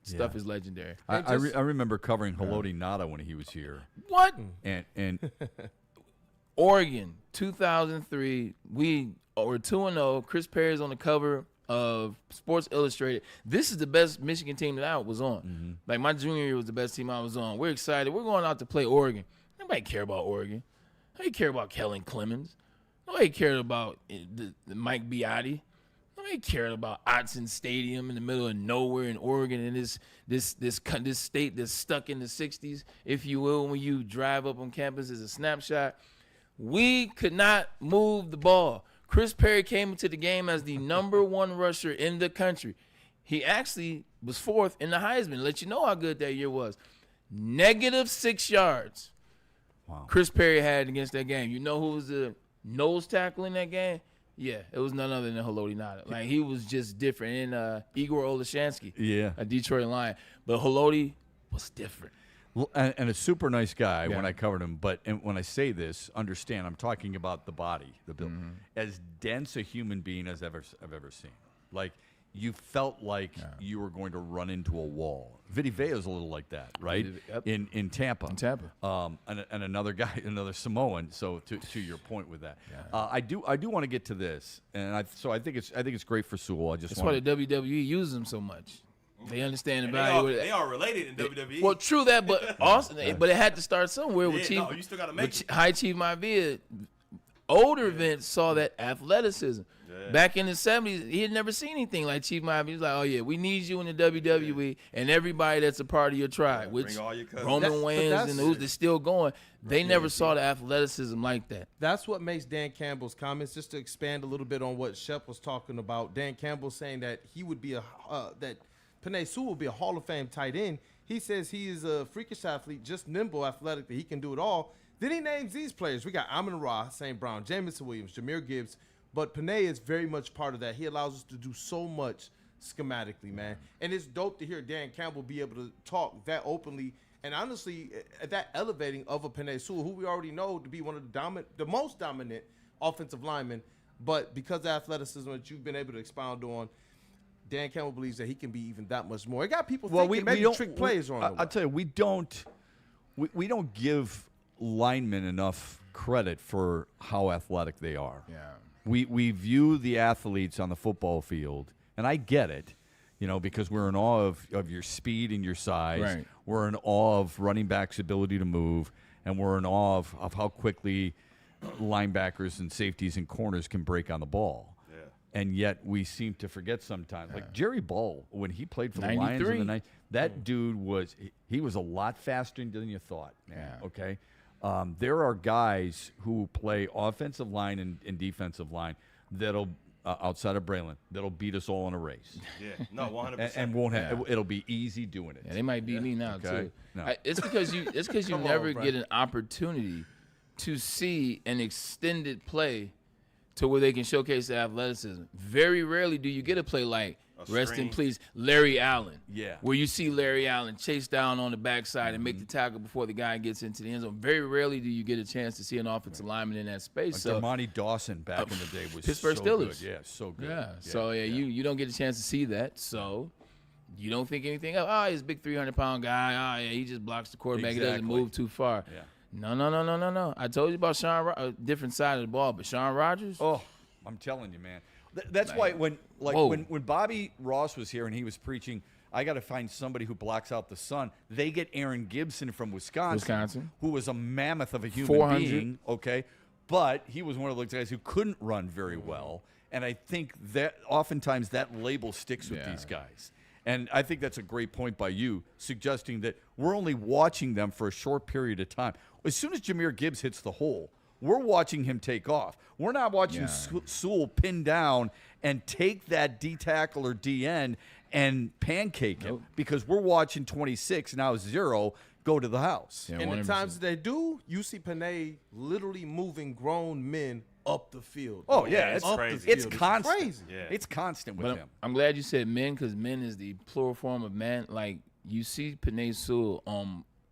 stuff is legendary. I remember covering Haloti Ngata when he was here. What? And Oregon, 2003, we were 2-0. Chris Perry's on the cover of Sports Illustrated. This is the best Michigan team that I was on. Like, my junior year was the best team I was on. We're excited. We're going out to play Oregon. Nobody care about Oregon. Nobody care about Kellen Clemens. Nobody cared about the Mike Biotti. Nobody cared about Autzen Stadium in the middle of nowhere in Oregon, and this state that's stuck in the 60s, if you will. When you drive up on campus as a snapshot, we could not move the ball. Chris Perry came into the game as the #1 rusher in the country. He actually was 4th in the Heisman. Let you know how good that year was. -6 yards. Wow. Chris Perry had against that game. You know who was the nose tackle in that game? Yeah, it was none other than Haloti Ngata. Like, he was just different. And Igor Olashansky, a Detroit Lion. But Haloti was different. Well, and a super nice guy when I covered him. But when I say this, understand, I'm talking about the body, the build. As dense a human being as I've ever seen. Like, you felt like you were going to run into a wall. Vidi Vea's a little like that, right? In Tampa. And another guy, another Samoan. So to your point with that, I do want to get to this, and I think it's great for Sewell. That's why the WWE uses him so much. They understand the value. They are related in WWE. Well, true that, but also, but it had to start somewhere with Chief. No, you still got to make it. High Chief Maivia. Older Vince saw that athleticism. Back in the 70s, he had never seen anything like Chief Maivia. He was like, oh, yeah, we need you in the WWE and everybody that's a part of your tribe, which Roman Wayans and who's still going. They never saw the athleticism like that. That's what makes Dan Campbell's comments, just to expand a little bit on what Shep was talking about. Dan Campbell saying that he would be that Penei Sewell will be a Hall of Fame tight end. He says he is a freakish athlete, just nimble, athletic, that he can do it all. Then he names these players. We got Amon-Ra, St. Brown, Jamison Williams, Jahmyr Gibbs. But Penei is very much part of that. He allows us to do so much schematically, man. And it's dope to hear Dan Campbell be able to talk that openly and honestly that elevating of a Penei Sewell, who we already know to be one of the most dominant offensive linemen. But because of athleticism that you've been able to expound on, Dan Campbell believes that he can be even that much more. It got people thinking maybe trick plays on him. I'll tell you, we don't give linemen enough credit for how athletic they are. Yeah. We view the athletes on the football field, and I get it, because we're in awe of your speed and your size. Right. We're in awe of running backs' ability to move, and we're in awe of how quickly linebackers and safeties and corners can break on the ball. and yet we seem to forget sometimes. Like Jerry Ball, when he played for the 93. Lions in the night, that dude he was a lot faster than you thought. Man. Yeah. Okay, there are guys who play offensive line and defensive line that'll outside of Braylon that'll beat us all in a race. Yeah, no, 100%. And won't have it'll be easy doing it. Yeah, they might beat me now too. No. It's because you never get an opportunity to see an extended play to where they can showcase their athleticism. Very rarely do you get a play like rest in peace, Larry Allen. Yeah. Where you see Larry Allen chase down on the backside and make the tackle before the guy gets into the end zone. Very rarely do you get a chance to see an offensive lineman in that space. Like Ermanni Dawson back in the day was Pittsburgh so Steelers. Good. Yeah, so good. Yeah. So you don't get a chance to see that. So you don't think anything of, he's a big 300-pound guy. He just blocks the quarterback. He doesn't move too far. Yeah. No. I told you about a different side of the ball, but Sean Rogers? Oh, I'm telling you, man. That's why when Bobby Ross was here and he was preaching, I got to find somebody who blocks out the sun. They get Aaron Gibson from Wisconsin, who was a mammoth of a human 400. being, okay? But he was one of those guys who couldn't run very well. And I think that oftentimes that label sticks with these guys. And I think that's a great point by you, suggesting that we're only watching them for a short period of time. As soon as Jahmyr Gibbs hits the hole, we're watching him take off. We're not watching Sewell pin down and take that D tackle or DN and pancake him because we're watching 26, now 0, go to the house. Yeah, and the times that they do, you see Panay literally moving grown men up the field. Oh, yeah. It's crazy. It's constant. Crazy. Yeah. It's constant with him. I'm glad you said men because men is the plural form of man. Like, you see Panay Sewell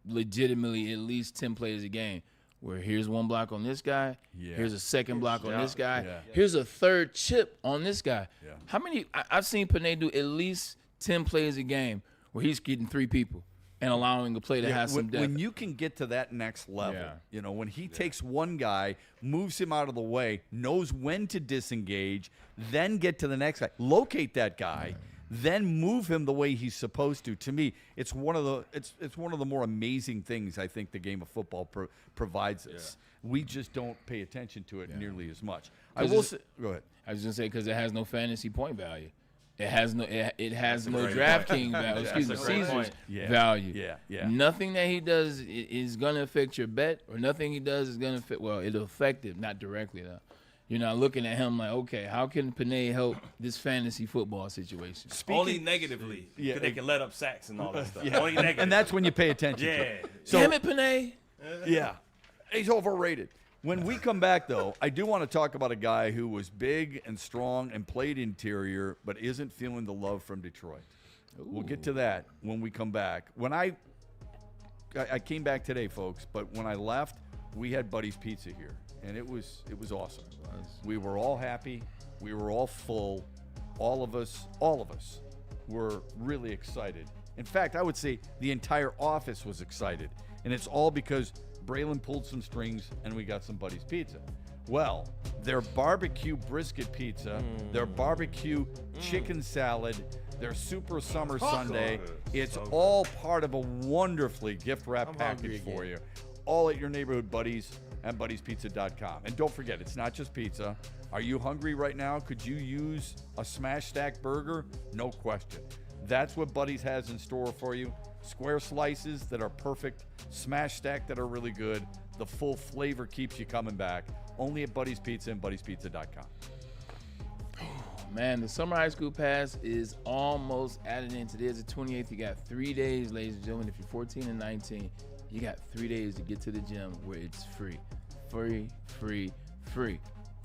legitimately at least 10 plays a game. Where here's one block on this guy, here's a second block on this guy, here's a third chip on this guy. Yeah. How many? I've seen Panay do at least 10 plays a game where he's getting 3 people and allowing a play to have some depth. When you can get to that next level, when he takes one guy, moves him out of the way, knows when to disengage, then get to the next guy, locate that guy. Then move him the way he's supposed to. To me, it's one of the more amazing things I think the game of football provides us. We just don't pay attention to it nearly as much. I will say, go ahead. I was going to say because it has no fantasy point value. It has no DraftKings value. Excuse me, Caesar's value. Yeah. Nothing that he does is going to affect your bet, or nothing he does is going to affect. Well, it'll affect it, not directly though. You're not looking at him like, okay, how can Panay help this fantasy football situation? Only negatively. Yeah. They can let up sacks and all that stuff. Yeah. Only negative. And that's when you pay attention to it. So, damn it, Panay. Yeah. He's overrated. When we come back, though, I do want to talk about a guy who was big and strong and played interior but isn't feeling the love from Detroit. Ooh. We'll get to that when we come back. When I came back today, folks, but when I left, we had Buddy's Pizza here. And it was awesome. We were all happy. We were all full. All of us were really excited. In fact, I would say the entire office was excited. And it's all because Braylon pulled some strings and we got some Buddy's Pizza. Well, their barbecue brisket pizza, their barbecue chicken salad, their super summer sundae, it's all part of a wonderfully gift-wrapped package for you. All at your neighborhood Buddies and BuddiesPizza.com. And don't forget, it's not just pizza. Are you hungry right now? Could you use a smash stack burger? No question. That's what Buddies has in store for you. Square slices that are perfect, smash stack that are really good. The full flavor keeps you coming back. Only at Buddies Pizza and BuddiesPizza.com. Man, the Summer High School Pass is almost at an end. Today is the 28th. You got 3 days, ladies and gentlemen. If you're 14 and 19, you got 3 days to get to the gym where it's free. Free.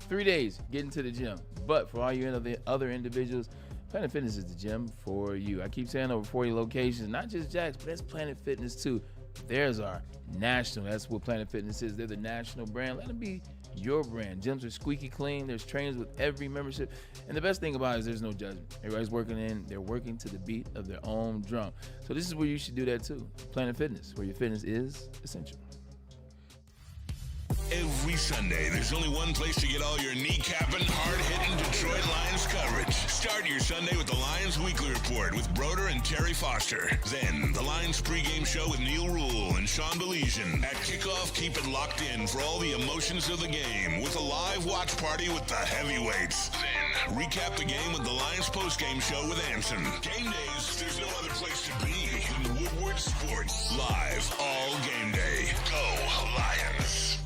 3 days, get into the gym. But for all you other individuals, Planet Fitness is the gym for you. I keep saying over 40 locations, not just Jack's, but that's Planet Fitness too. There's our national. That's what Planet Fitness is. They're the national brand. Let them be your brand. Gyms are squeaky clean. There's trainers with every membership. And the best thing about it is there's no judgment. Everybody's they're working to the beat of their own drum. So this is where you should do that too. Planet Fitness, where your fitness is essential. Every Sunday, there's only one place to get all your kneecapping, hard-hitting Detroit Lions coverage. Start your Sunday with the Lions Weekly Report with Broder and Terry Foster. Then, the Lions pregame show with Neil Rule and Sean Belizean. At kickoff, keep it locked in for all the emotions of the game with a live watch party with the heavyweights. Then, recap the game with the Lions postgame show with Anson. Game days, there's no other place to be than Woodward Sports. Live all game day. Go Lions.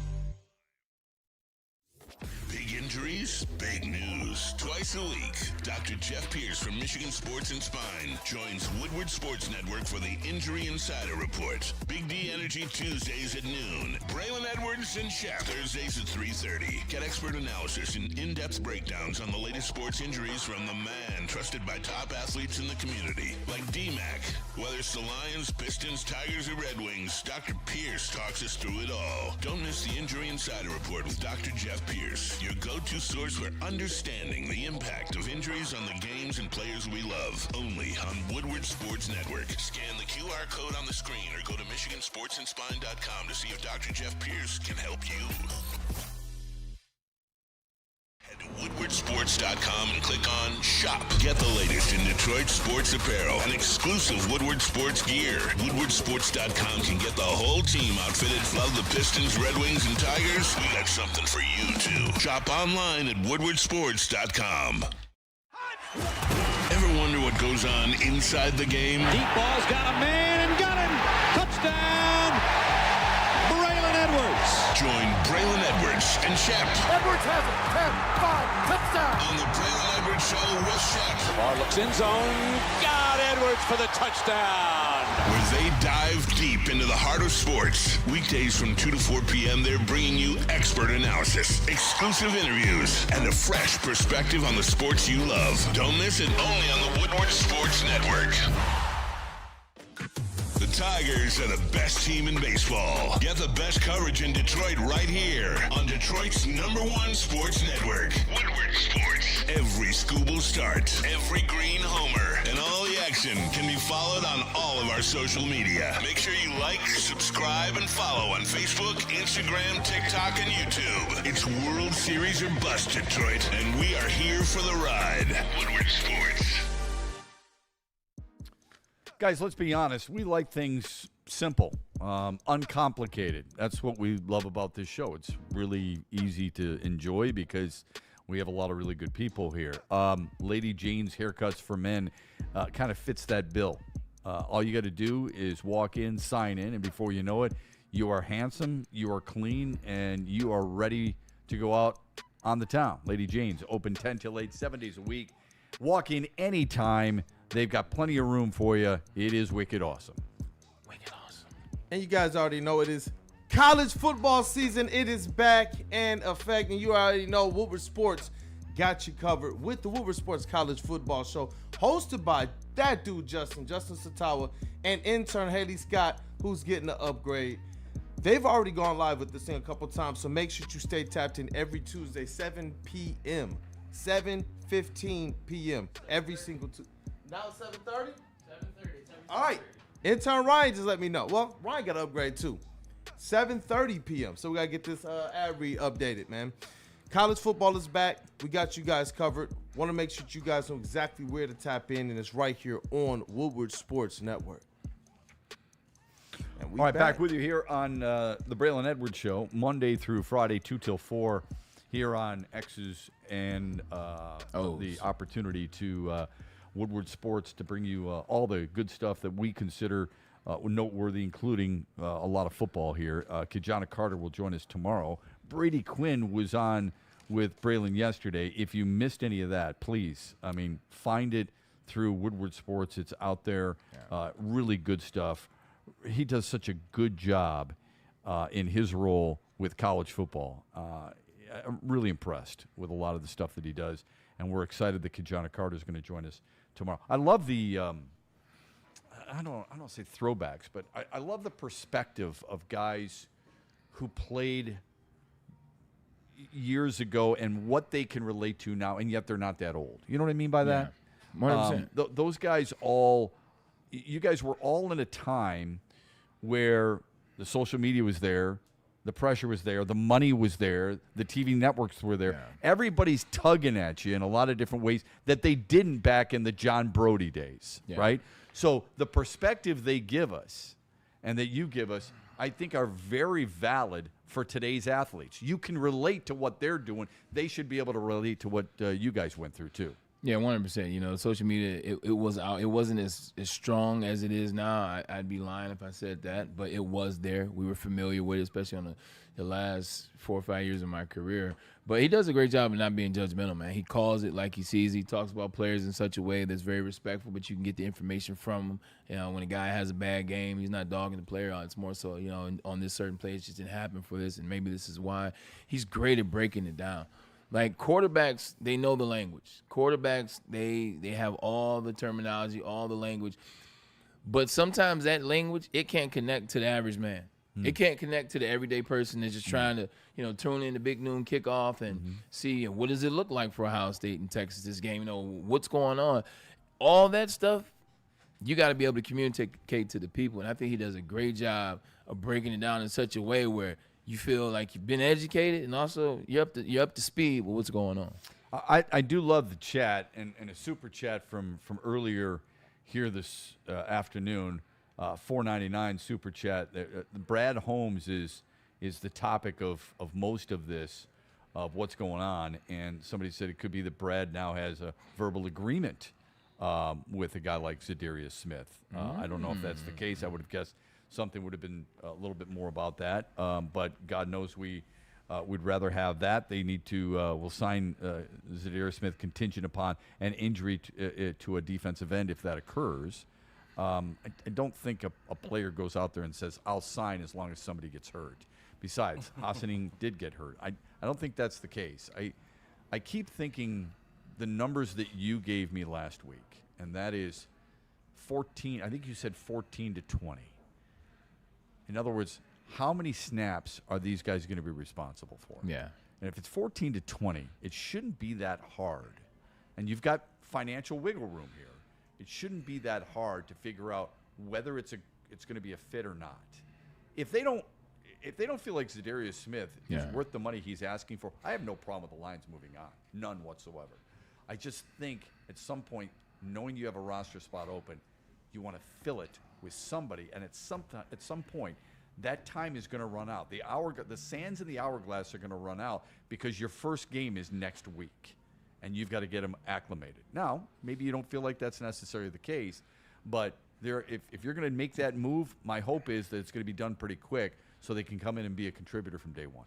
Big injuries, big news. Twice a week, Dr. Jeff Pierce from Michigan Sports and Spine joins Woodward Sports Network for the Injury Insider Report. Big D Energy Tuesdays at noon. Braylon Edwards and Shep Thursdays at 3:30. Get expert analysis and in-depth breakdowns on the latest sports injuries from the man trusted by top athletes in the community, like D-Mac. Whether it's the Lions, Pistons, Tigers, or Red Wings, Dr. Pierce talks us through it all. Don't miss the Injury Insider Report with Dr. Jeff Pierce, your go-to source for understanding the impact of injuries on the games and players we love. Only on Woodward Sports Network. Scan the QR code on the screen or go to MichiganSportsandSpine.com to see if Dr. Jeff Pierce can help you. Head to WoodwardSports.com and click on Shop. Get the latest in Detroit sports apparel and exclusive Woodward Sports gear. WoodwardSports.com can get the whole team outfitted. Love the Pistons, Red Wings, and Tigers? We got something for you, too. Shop online at WoodwardSports.com. Ever wonder what goes on inside the game? Deep ball's got a man and got him. Touchdown, Braylon Edwards. Join Braylon Edwards and Shep. Edwards has it. 10-5, touchdown. On the Braylon Edwards Show with Shep. Ball looks in zone. Got Edwards for the touchdown. Where they dive deep into the heart of sports. Weekdays from 2 to 4 p.m., they're bringing you expert analysis, exclusive interviews, and a fresh perspective on the sports you love. Don't miss it, only on the Woodward Sports Network. The Tigers are the best team in baseball. Get the best coverage in Detroit right here on Detroit's #1 sports network, Woodward Sports. Every Scooble start, every green homer, and all the action can be followed on all of our social media. Make sure you like, subscribe, and follow on Facebook, Instagram, TikTok, and YouTube. It's World Series or bust, Detroit, and we are here for the ride. Woodward Sports. Guys, let's be honest. We like things simple, uncomplicated. That's what we love about this show. It's really easy to enjoy because we have a lot of really good people here. Lady Jane's Haircuts for Men kind of fits that bill. All you got to do is walk in, sign in, and before you know it, you are handsome, you are clean, and you are ready to go out on the town. Lady Jane's open 10 till 8, 7 days a week. Walk in anytime. They've got plenty of room for you. It is wicked awesome. Wicked awesome. And you guys already know it is college football season. It is back in effect. And you already know Woodward Sports got you covered with the Woodward Sports College Football Show, hosted by that dude, Justin Satawa, and intern Haley Scott, who's getting the upgrade. They've already gone live with this thing a couple times, so make sure you stay tapped in every Tuesday, 7 p.m., 7:15 p.m. every single Tuesday. Now it's 7:30? 7:30. All right. Intern Ryan just let me know. Well, Ryan got to upgrade too. 7:30 p.m. So we got to get this ad read updated, man. College football is back. We got you guys covered. Want to make sure you guys know exactly where to tap in, and it's right here on Woodward Sports Network. And we all right, back with you here on the Braylon Edwards Show, Monday through Friday, 2 till 4, here on X's and the opportunity to Woodward Sports to bring you all the good stuff that we consider noteworthy, including a lot of football here. Kijana Carter will join us tomorrow. Brady Quinn was on with Braylon yesterday. If you missed any of that, please, find it through Woodward Sports. It's out there. Really good stuff. He does such a good job in his role with college football. I'm really impressed with a lot of the stuff that he does, and we're excited that Kijana Carter is going to join us tomorrow. I love the I don't say throwbacks, but I love the perspective of guys who played years ago and what they can relate to now, and yet they're not that old. You know what I mean by that? 100%. Those guys you guys were all in a time where the social media was there, The pressure was there. The money was there. The TV networks were there. Yeah. Everybody's tugging at you in a lot of different ways that they didn't back in the John Brody days, right? So the perspective they give us and that you give us, I think, are very valid for today's athletes. You can relate to what they're doing. They should be able to relate to what you guys went through too. Yeah, 100%. You know, social media, it was out. It wasn't as strong as it is now. I'd be lying if I said that, but it was there. We were familiar with it, especially on the last 4 or 5 years of my career. But he does a great job of not being judgmental, man. He calls it like he sees. He talks about players in such a way that's very respectful, but you can get the information from him. You know, when a guy has a bad game, he's not dogging the player out. It's more so, you know, on this certain play, it just didn't happen for this, and maybe this is why. He's great at breaking it down. Like, quarterbacks, they know the language. Quarterbacks, they have all the terminology, all the language. But sometimes that language, it can't connect to the average man. It can't connect to the everyday person that's just trying to, you know, tune in the big noon kickoff and see what does it look like for Ohio State and Texas this game. You know, what's going on. All that stuff, you got to be able to communicate to the people. And I think he does a great job of breaking it down in such a way where you feel like you've been educated and also you're up to speed with what's going on. I do love the chat and a super chat from earlier here this afternoon. $4.99 super chat. Brad Holmes is the topic of most of this, of what's going on, and somebody said it could be that Brad now has a verbal agreement with a guy like Za'Darius Smith. I don't know if that's the case. I would have guessed something would have been a little bit more about that, but God knows we'd rather have that. They need to will sign Za'Darius Smith contingent upon an injury to a defensive end if that occurs. I don't think a player goes out there and says, I'll sign as long as somebody gets hurt. Besides, Hassanin did get hurt. I don't think that's the case. I keep thinking the numbers that you gave me last week, and that is 14, I think you said 14 to 20. In other words, how many snaps are these guys going to be responsible for? Yeah. And if it's 14 to 20, it shouldn't be that hard. And you've got financial wiggle room here. It shouldn't be that hard to figure out whether it's going to be a fit or not. If they don't feel like Za'Darius Smith is worth the money he's asking for, I have no problem with the Lions moving on, none whatsoever. I just think at some point, knowing you have a roster spot open, you want to fill it with somebody, and at some point, that time is going to run out. The sands in the hourglass are going to run out because your first game is next week. And you've got to get them acclimated. Now, maybe you don't feel like that's necessarily the case, but if you're going to make that move, my hope is that it's going to be done pretty quick so they can come in and be a contributor from day one.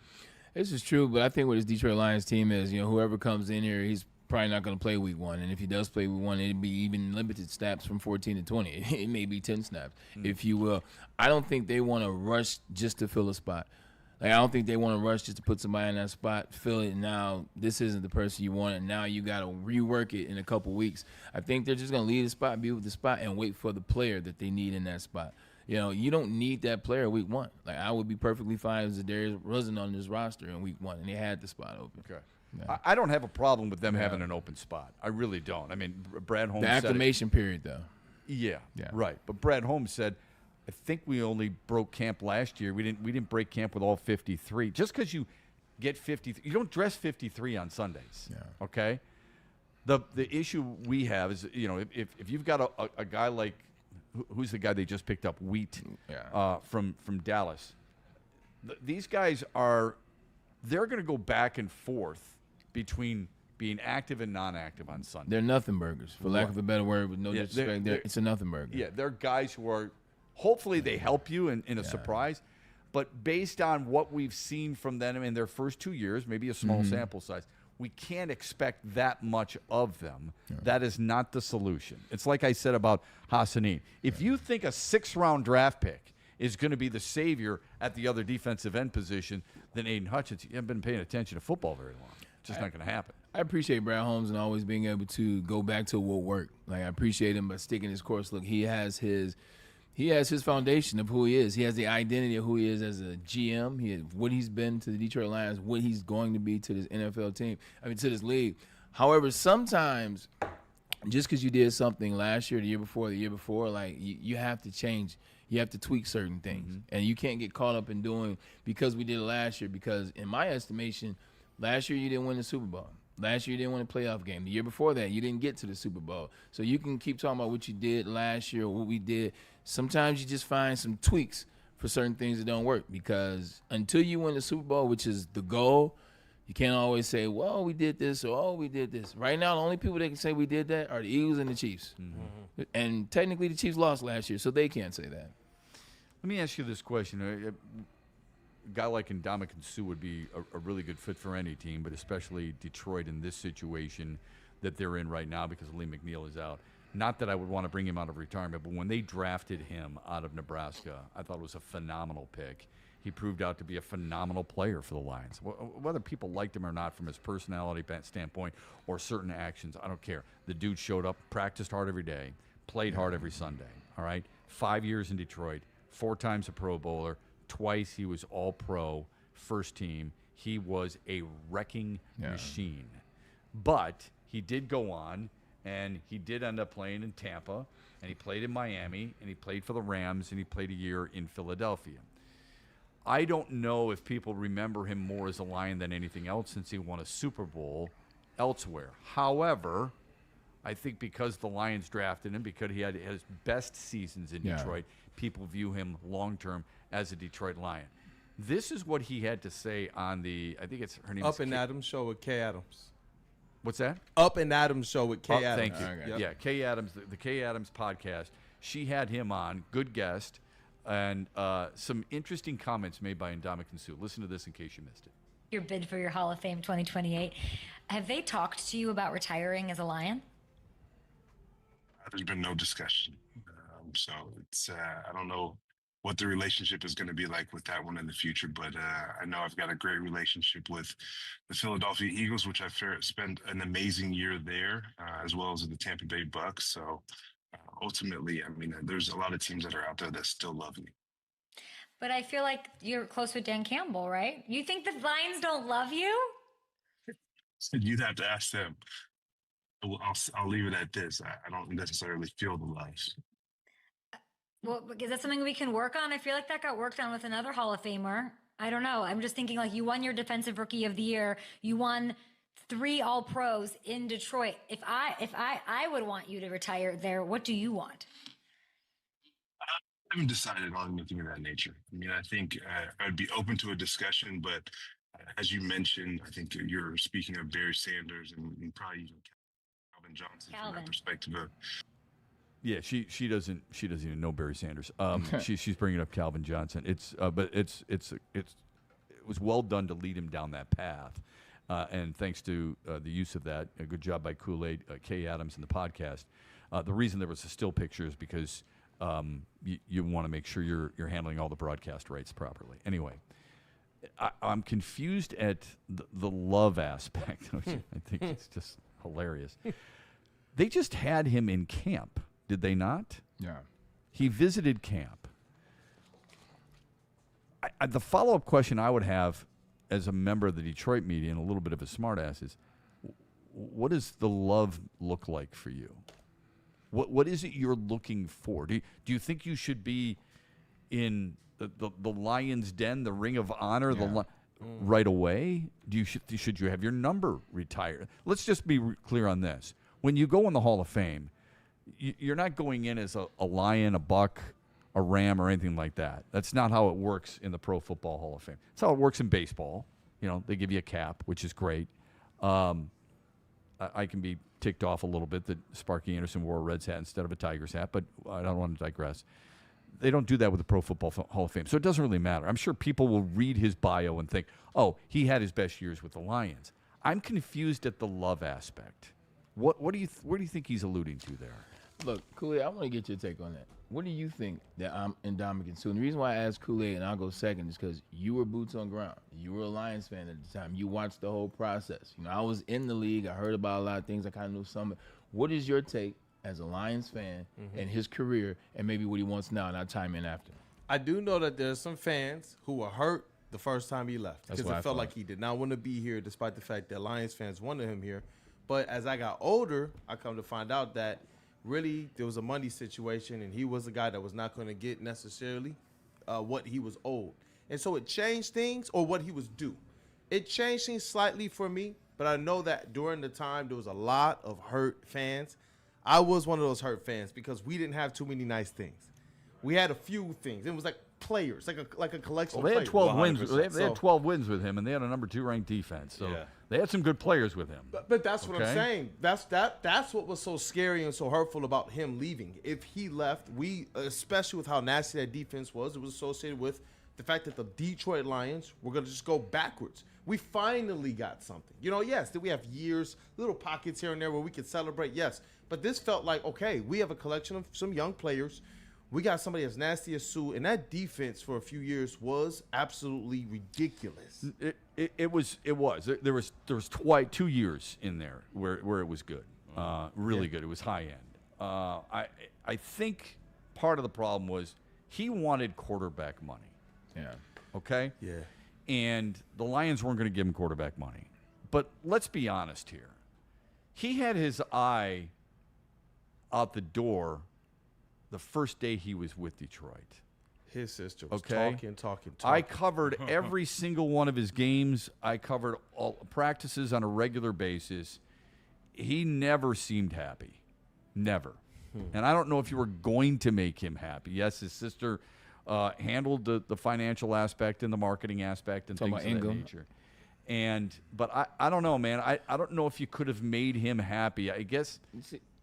This is true, but I think what his Detroit Lions team is, you know, whoever comes in here, he's probably not going to play week one. And if he does play week one, it'd be even limited snaps from 14 to 20. It may be 10 snaps, if you will. I don't think they want to rush just to fill a spot. Like, I don't think they want to rush just to put somebody in that spot, fill it, and now this isn't the person you want, and now you got to rework it in a couple weeks. I think they're just going to leave the spot, be with the spot, and wait for the player that they need in that spot. You know, you don't need that player week one. Like, I would be perfectly fine if Za'Darius wasn't on this roster in week one, and they had the spot open. Okay. Yeah. I don't have a problem with them having an open spot. I really don't. I mean, Brad Holmes said the acclimation period, though. Yeah, right. But Brad Holmes said, I think we only broke camp last year. We didn't break camp with all 53. Just because you get 53, you don't dress 53 on Sundays. Yeah. Okay. The issue we have is, you know, if you've got a guy like who's the guy they just picked up, Wheat, from Dallas. These guys they're going to go back and forth between being active and non-active on Sunday. They're nothing burgers, for lack of a better word, with no disrespect. It's a nothing burger. Yeah, they're guys who are. Hopefully they help you in a surprise, but based on what we've seen from them in their first 2 years, maybe a small sample size, we can't expect that much of them. Yeah. That is not the solution. It's like I said about Hassanin. If you think a 6th-round draft pick is going to be the savior at the other defensive end position than Aiden Hutchins, you haven't been paying attention to football very long. It's just not going to happen. I appreciate Brad Holmes and always being able to go back to what worked. Like, I appreciate him by sticking his course. Look, he has his foundation of who he is. He has the identity of who he is as a GM. He has what he's been to the Detroit Lions, what he's going to be to this NFL team. I mean, to this league. However, sometimes just because you did something last year, the year before, like you have to change. You have to tweak certain things. And you can't get caught up in doing because we did it last year. Because in my estimation, last year you didn't win the Super Bowl. Last year you didn't win a playoff game. The year before that, you didn't get to the Super Bowl. So you can keep talking about what you did last year or what we did. Sometimes you just find some tweaks for certain things that don't work. Because until you win the Super Bowl, which is the goal, you can't always say, well, we did this or, oh, we did this. Right now, the only people that can say we did that are the Eagles and the Chiefs. And technically, the Chiefs lost last year, so they can't say that. Let me ask you this question. A guy like Ndamukong Suh would be a really good fit for any team, but especially Detroit in this situation that they're in right now because Lee McNeil is out. Not that I would want to bring him out of retirement, but when they drafted him out of Nebraska, I thought it was a phenomenal pick. He proved out to be a phenomenal player for the Lions. Whether people liked him or not from his personality standpoint or certain actions, I don't care. The dude showed up, practiced hard every day, played hard every Sunday, all right? 5 years in Detroit, 4 times a Pro Bowler, twice he was All-Pro, first team. He was a wrecking machine. But he did go on, and he did end up playing in Tampa, and he played in Miami, and he played for the Rams, and he played a year in Philadelphia. I don't know if people remember him more as a Lion than anything else since he won a Super Bowl elsewhere. However, I think because the Lions drafted him, because he had his best seasons in Detroit, people view him long-term as a Detroit Lion. This is what he had to say on the, I think it's her name Up and Adams show with Kay Adams. What's that? Up and Adams show with Kay Adams. Thank you. Yep. Yeah, Kay Adams, the Kay Adams podcast. She had him on, good guest. And some interesting comments made by Ndamukong Suh. Listen to this in case you missed it. Your bid for your Hall of Fame 2028. Have they talked to you about retiring as a Lion? There's been no discussion. So it's I don't know what the relationship is going to be like with that one in the future, but I know I've got a great relationship with the Philadelphia Eagles, which I've spent an amazing year there, as well as the Tampa Bay Bucks. So ultimately, I mean, there's a lot of teams that are out there that still love me. But I feel like you're close with Dan Campbell, right? You think the Lions don't love you? You'd have to ask them. I'll leave it at this. I don't necessarily feel the love. Well, is that something we can work on? I feel like that got worked on with another Hall of Famer. I don't know. I'm just thinking like you won your Defensive Rookie of the Year. You won 3 All-Pros in Detroit. If I would want you to retire there, what do you want? I haven't decided on anything of that nature. I mean, I think I'd be open to a discussion, but as you mentioned, I think you're speaking of Barry Sanders and probably even Calvin Johnson from that perspective. Yeah, she doesn't even know Barry Sanders. She's bringing up Calvin Johnson. But it was well done to lead him down that path. And thanks to the use of that, a good job by Kool-Aid, Kay Adams in the podcast. The reason there was a still picture is because you want to make sure you're handling all the broadcast rights properly. Anyway, I'm confused at the love aspect. I think it's just hilarious. They just had him in camp, did they not? Yeah. He visited camp. The follow-up question I would have as a member of the Detroit media and a little bit of a smartass is, what does the love look like for you? What is it you're looking for? Do you think you should be in the Lions' Den, the Ring of Honor, right away? Should you have your number retired? Let's just be clear on this. When you go in the Hall of Fame, you're not going in as a Lion, a Buck, a Ram, or anything like that. That's not how it works in the Pro Football Hall of Fame. That's how it works in baseball. You know, they give you a cap, which is great. I can be ticked off a little bit that Sparky Anderson wore a Reds hat instead of a Tigers hat, but I don't want to digress. They don't do that with the Pro Football Hall of Fame, so it doesn't really matter. I'm sure people will read his bio and think, oh, he had his best years with the Lions. I'm confused at the love aspect. Where do you think he's alluding to there? Look, Kool-Aid, I want to get your take on that. What do you think that I'm Ndamukong Suh? And the reason why I asked Kool-Aid, and I'll go second, is because you were boots on ground. You were a Lions fan at the time. You watched the whole process. You know, I was in the league. I heard about a lot of things. I kind of knew some. What is your take as a Lions fan and his career and maybe what he wants now, and I'll chime in after? I do know that there's some fans who were hurt the first time he left because it felt like he did not want to be here despite the fact that Lions fans wanted him here. But as I got older, I come to find out that really there was a money situation, and he was a guy that was not going to get necessarily what he was owed. And so it changed things, or what he was due. It changed things slightly for me, but I know that during the time there was a lot of hurt fans. I was one of those hurt fans because we didn't have too many nice things. We had a few things. It was like players, like a collection. Well, they had of players. 12 wins. They had 12 wins with him, and they had a number 2 ranked defense. So they had some good players with him. But that's what I'm saying. That's what was so scary and so hurtful about him leaving. If he left, we, especially with how nasty that defense was, it was associated with the fact that the Detroit Lions were going to just go backwards. We finally got something. Yes, did we have years, little pockets here and there where we could celebrate? Yes. But this felt like, okay, we have a collection of some young players. We got somebody as nasty as Sue, and that defense for a few years was absolutely ridiculous. It was. There was 2 years in there where it was good, really good. It was high end. I think part of the problem was he wanted quarterback money. Yeah. Okay. Yeah. And the Lions weren't going to give him quarterback money. But let's be honest here. He had his eye out the door the first day he was with Detroit. His sister was talking. I covered every single one of his games. I covered all practices on a regular basis. He never seemed happy. Never. And I don't know if you were going to make him happy. Yes, his sister handled the financial aspect and the marketing aspect and things of that nature. But I don't know, man. I don't know if you could have made him happy. I guess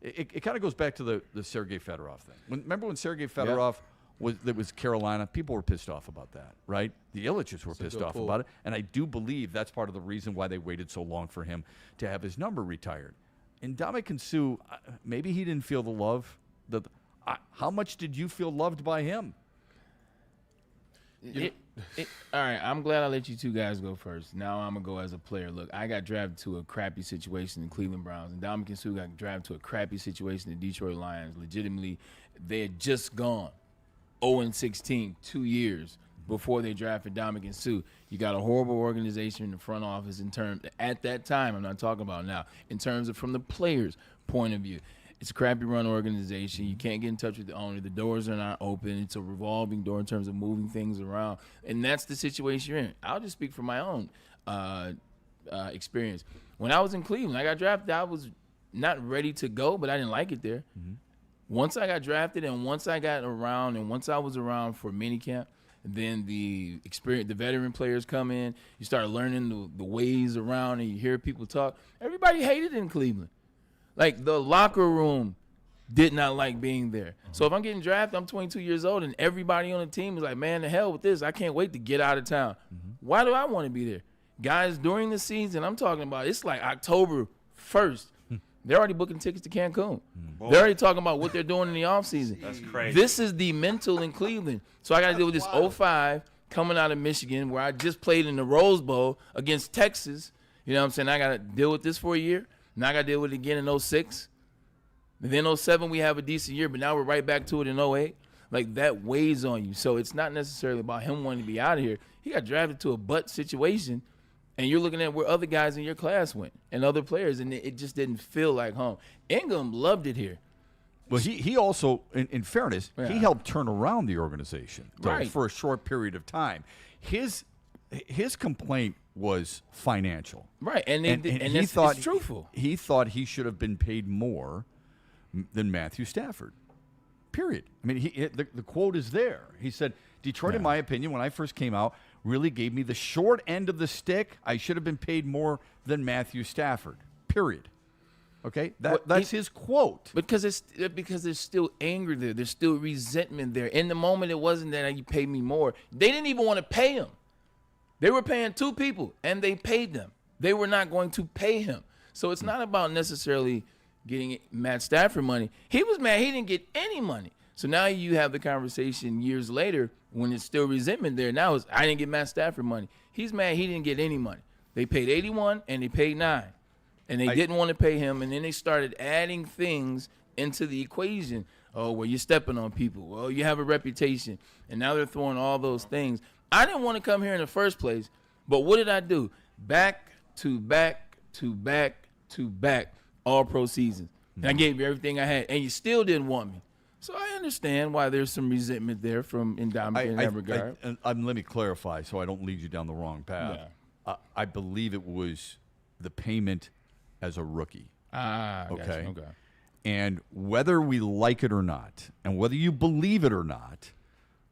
it kind of goes back to the Sergei Fedorov thing. Remember when Sergei Fedorov was Carolina? People were pissed off about that, right? The Illiches were pissed off about it. And I do believe that's part of the reason why they waited so long for him to have his number retired. And Ndamukong Suh, maybe he didn't feel the love. How much did you feel loved by him? All right, I'm glad I let you two guys go first. Now I'm going to go as a player. Look, I got drafted to a crappy situation in Cleveland Browns, and Ndamukong Suh got drafted to a crappy situation in Detroit Lions. Legitimately, they had just gone 0-16, 2 years before they drafted Ndamukong Suh. You got a horrible organization in the front office in terms, at that time, I'm not talking about now, in terms of from the players' point of view. It's a crappy run organization. You can't get in touch with the owner. The doors are not open. It's a revolving door in terms of moving things around. And that's the situation you're in. I'll just speak from my own experience. When I was in Cleveland, I got drafted. I was not ready to go, but I didn't like it there. Mm-hmm. Once I got drafted and once I got around and once I was around for minicamp, then the veteran players come in. You start learning the ways around and you hear people talk. Everybody hated it in Cleveland. Like, the locker room did not like being there. So if I'm getting drafted, I'm 22 years old, and everybody on the team is like, man, the hell with this. I can't wait to get out of town. Mm-hmm. Why do I want to be there? Guys, during the season, I'm talking about, it's like October 1st. They're already booking tickets to Cancun. Mm-hmm. They're already talking about what they're doing in the offseason. That's crazy. This is the mental in Cleveland. So I got to deal with this 05 coming out of Michigan where I just played in the Rose Bowl against Texas. You know what I'm saying? I got to deal with this for a year. Now I got to deal with it again in 06. And then 07, we have a decent year, but now we're right back to it in 08. Like, that weighs on you. So it's not necessarily about him wanting to be out of here. He got drafted to a butt situation, and you're looking at where other guys in your class went and other players, and it just didn't feel like home. Ingram loved it here. Well, he also, in fairness, he helped turn around the organization for a short period of time. His complaint was financial. Right, and he thought, it's truthful. He thought he should have been paid more than Matthew Stafford, period. I mean, the quote is there. He said, Detroit, in my opinion, when I first came out, really gave me the short end of the stick. I should have been paid more than Matthew Stafford, period. Okay, that's his quote. Because there's still anger there. There's still resentment there. In the moment, it wasn't that you paid me more. They didn't even want to pay him. They were paying two people, and they paid them. They were not going to pay him. So it's not about necessarily getting Matt Stafford money. He was mad he didn't get any money. So now you have the conversation years later when it's still resentment there. Now it's, I didn't get Matt Stafford money. He's mad he didn't get any money. They paid 81 and they paid 9. And they didn't want to pay him. And then they started adding things into the equation. Oh, well, you're stepping on people. Well, you have a reputation. And now they're throwing all those things. I didn't want to come here in the first place, but what did I do? Back to back to back back-to-back All-Pro seasons. And I gave you everything I had, and you still didn't want me. So I understand why there's some resentment there from Indomitian in that regard. Let me clarify so I don't lead you down the wrong path. Yeah. I believe it was the payment as a rookie. Okay. And whether we like it or not, and whether you believe it or not,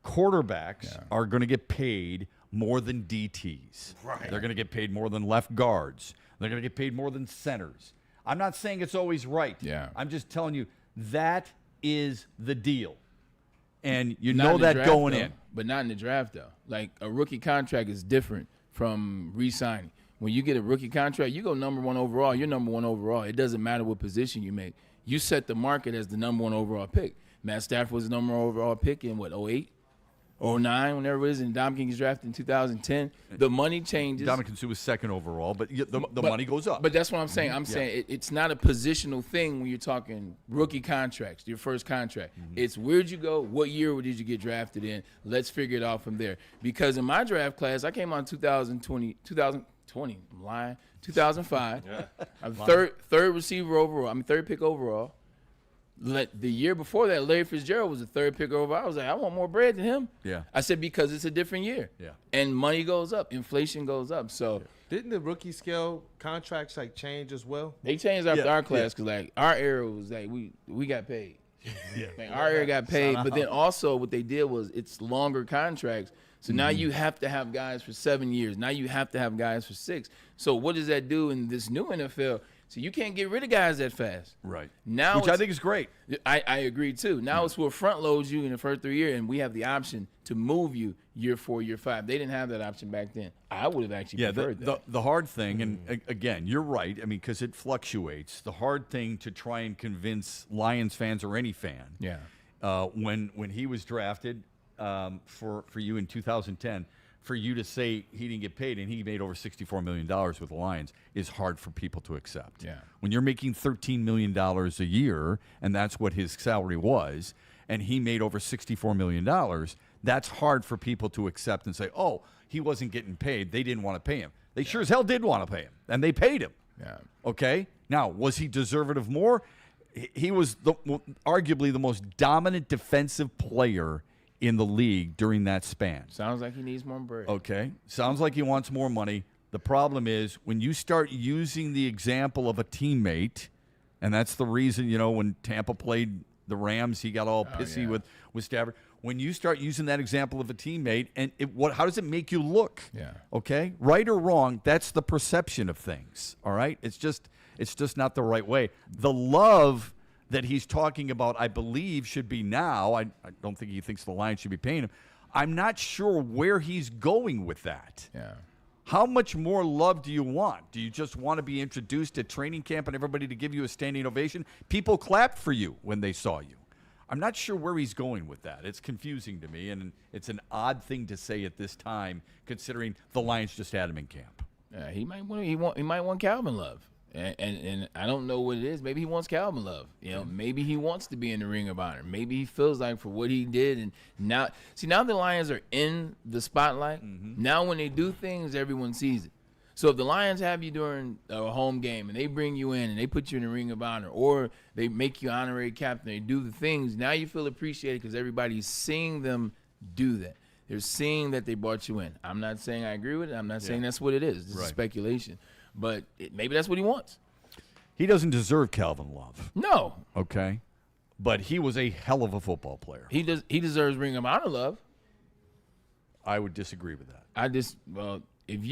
quarterbacks are going to get paid more than DTs. Right. They're going to get paid more than left guards. They're going to get paid more than centers. I'm not saying it's always right. Yeah. I'm just telling you that is the deal. And you Not know in the that draft, going though. in. But not in the draft, though. Like, a rookie contract is different from re-signing. When you get a rookie contract, you go number 1 overall. You're number 1 overall. It doesn't matter what position you make. You set the market as the number 1 overall pick. Matt Stafford was the number 1 overall pick in, 08? 09, whenever it is, and Dominican gets drafted in 2010. The money changes. Dominican Sue was second overall, but the money goes up. But that's what I'm saying. I'm saying it's not a positional thing when you're talking rookie contracts, your first contract. It's where'd you go? What year did you get drafted in? Let's figure it out from there. Because in my draft class, I came on 2020, I'm lying, 2005. I'm third receiver overall. Third pick overall. The year before that, Larry Fitzgerald was the 3rd pick overall. I was like, I want more bread than him. Yeah. I said, because it's a different year. Yeah. And money goes up. Inflation goes up. So didn't the rookie scale contracts change as well? They changed after our class because our era was like we got paid. Our era got paid. But then also what they did was it's longer contracts. So now you have to have guys for 7 years. Now you have to have guys for 6. So what does that do in this new NFL? So you can't get rid of guys that fast. Right. Now, which I think is great. I agree too. Now it's we'll front load you in the first 3 years, and we have the option to move you year 4, year 5. They didn't have that option back then. I would have actually preferred that. The hard thing, and again, you're right. I mean, because it fluctuates. The hard thing to try and convince Lions fans or any fan, when he was drafted for you in 2010. For you to say he didn't get paid and he made over $64 million with the Lions is hard for people to accept. Yeah. When you're making $13 million a year, and that's what his salary was, and he made over $64 million, that's hard for people to accept and say, oh, he wasn't getting paid. They didn't want to pay him. They sure as hell did want to pay him, and they paid him. Yeah. Okay? Now, was he deserving of more? He was arguably the most dominant defensive player in the league during that span. Sounds like he needs more bread. Okay. Sounds like he wants more money. The problem is when you start using the example of a teammate, and that's the reason, when Tampa played the Rams, he got all pissy with Stafford. When you start using that example of a teammate, and how does it make you look? Yeah. Okay? Right or wrong, that's the perception of things. All right? It's just not the right way. The love that he's talking about, I believe, should be now. I don't think he thinks the Lions should be paying him. I'm not sure where he's going with that. Yeah. How much more love do you want? Do you just want to be introduced at training camp and everybody to give you a standing ovation? People clapped for you when they saw you. I'm not sure where he's going with that. It's confusing to me, and it's an odd thing to say at this time, considering the Lions just had him in camp. Yeah, he might want Calvin Love. And I don't know what it is. Maybe he wants Calvin Love. Maybe he wants to be in the Ring of Honor. Maybe he feels like for what he did. And now the Lions are in the spotlight. Now when they do things, everyone sees it. So if the Lions have you during a home game and they bring you in and they put you in the Ring of Honor, or they make you honorary captain, they do the things, now you feel appreciated because everybody's seeing them do that. They're seeing that they brought you in. I'm not saying I agree with it. I'm not saying that's what it is. This is speculation. But maybe that's what he wants. He doesn't deserve Calvin Love. No. Okay. But he was a hell of a football player. He deserves Ring of Honor love. I would disagree with that. If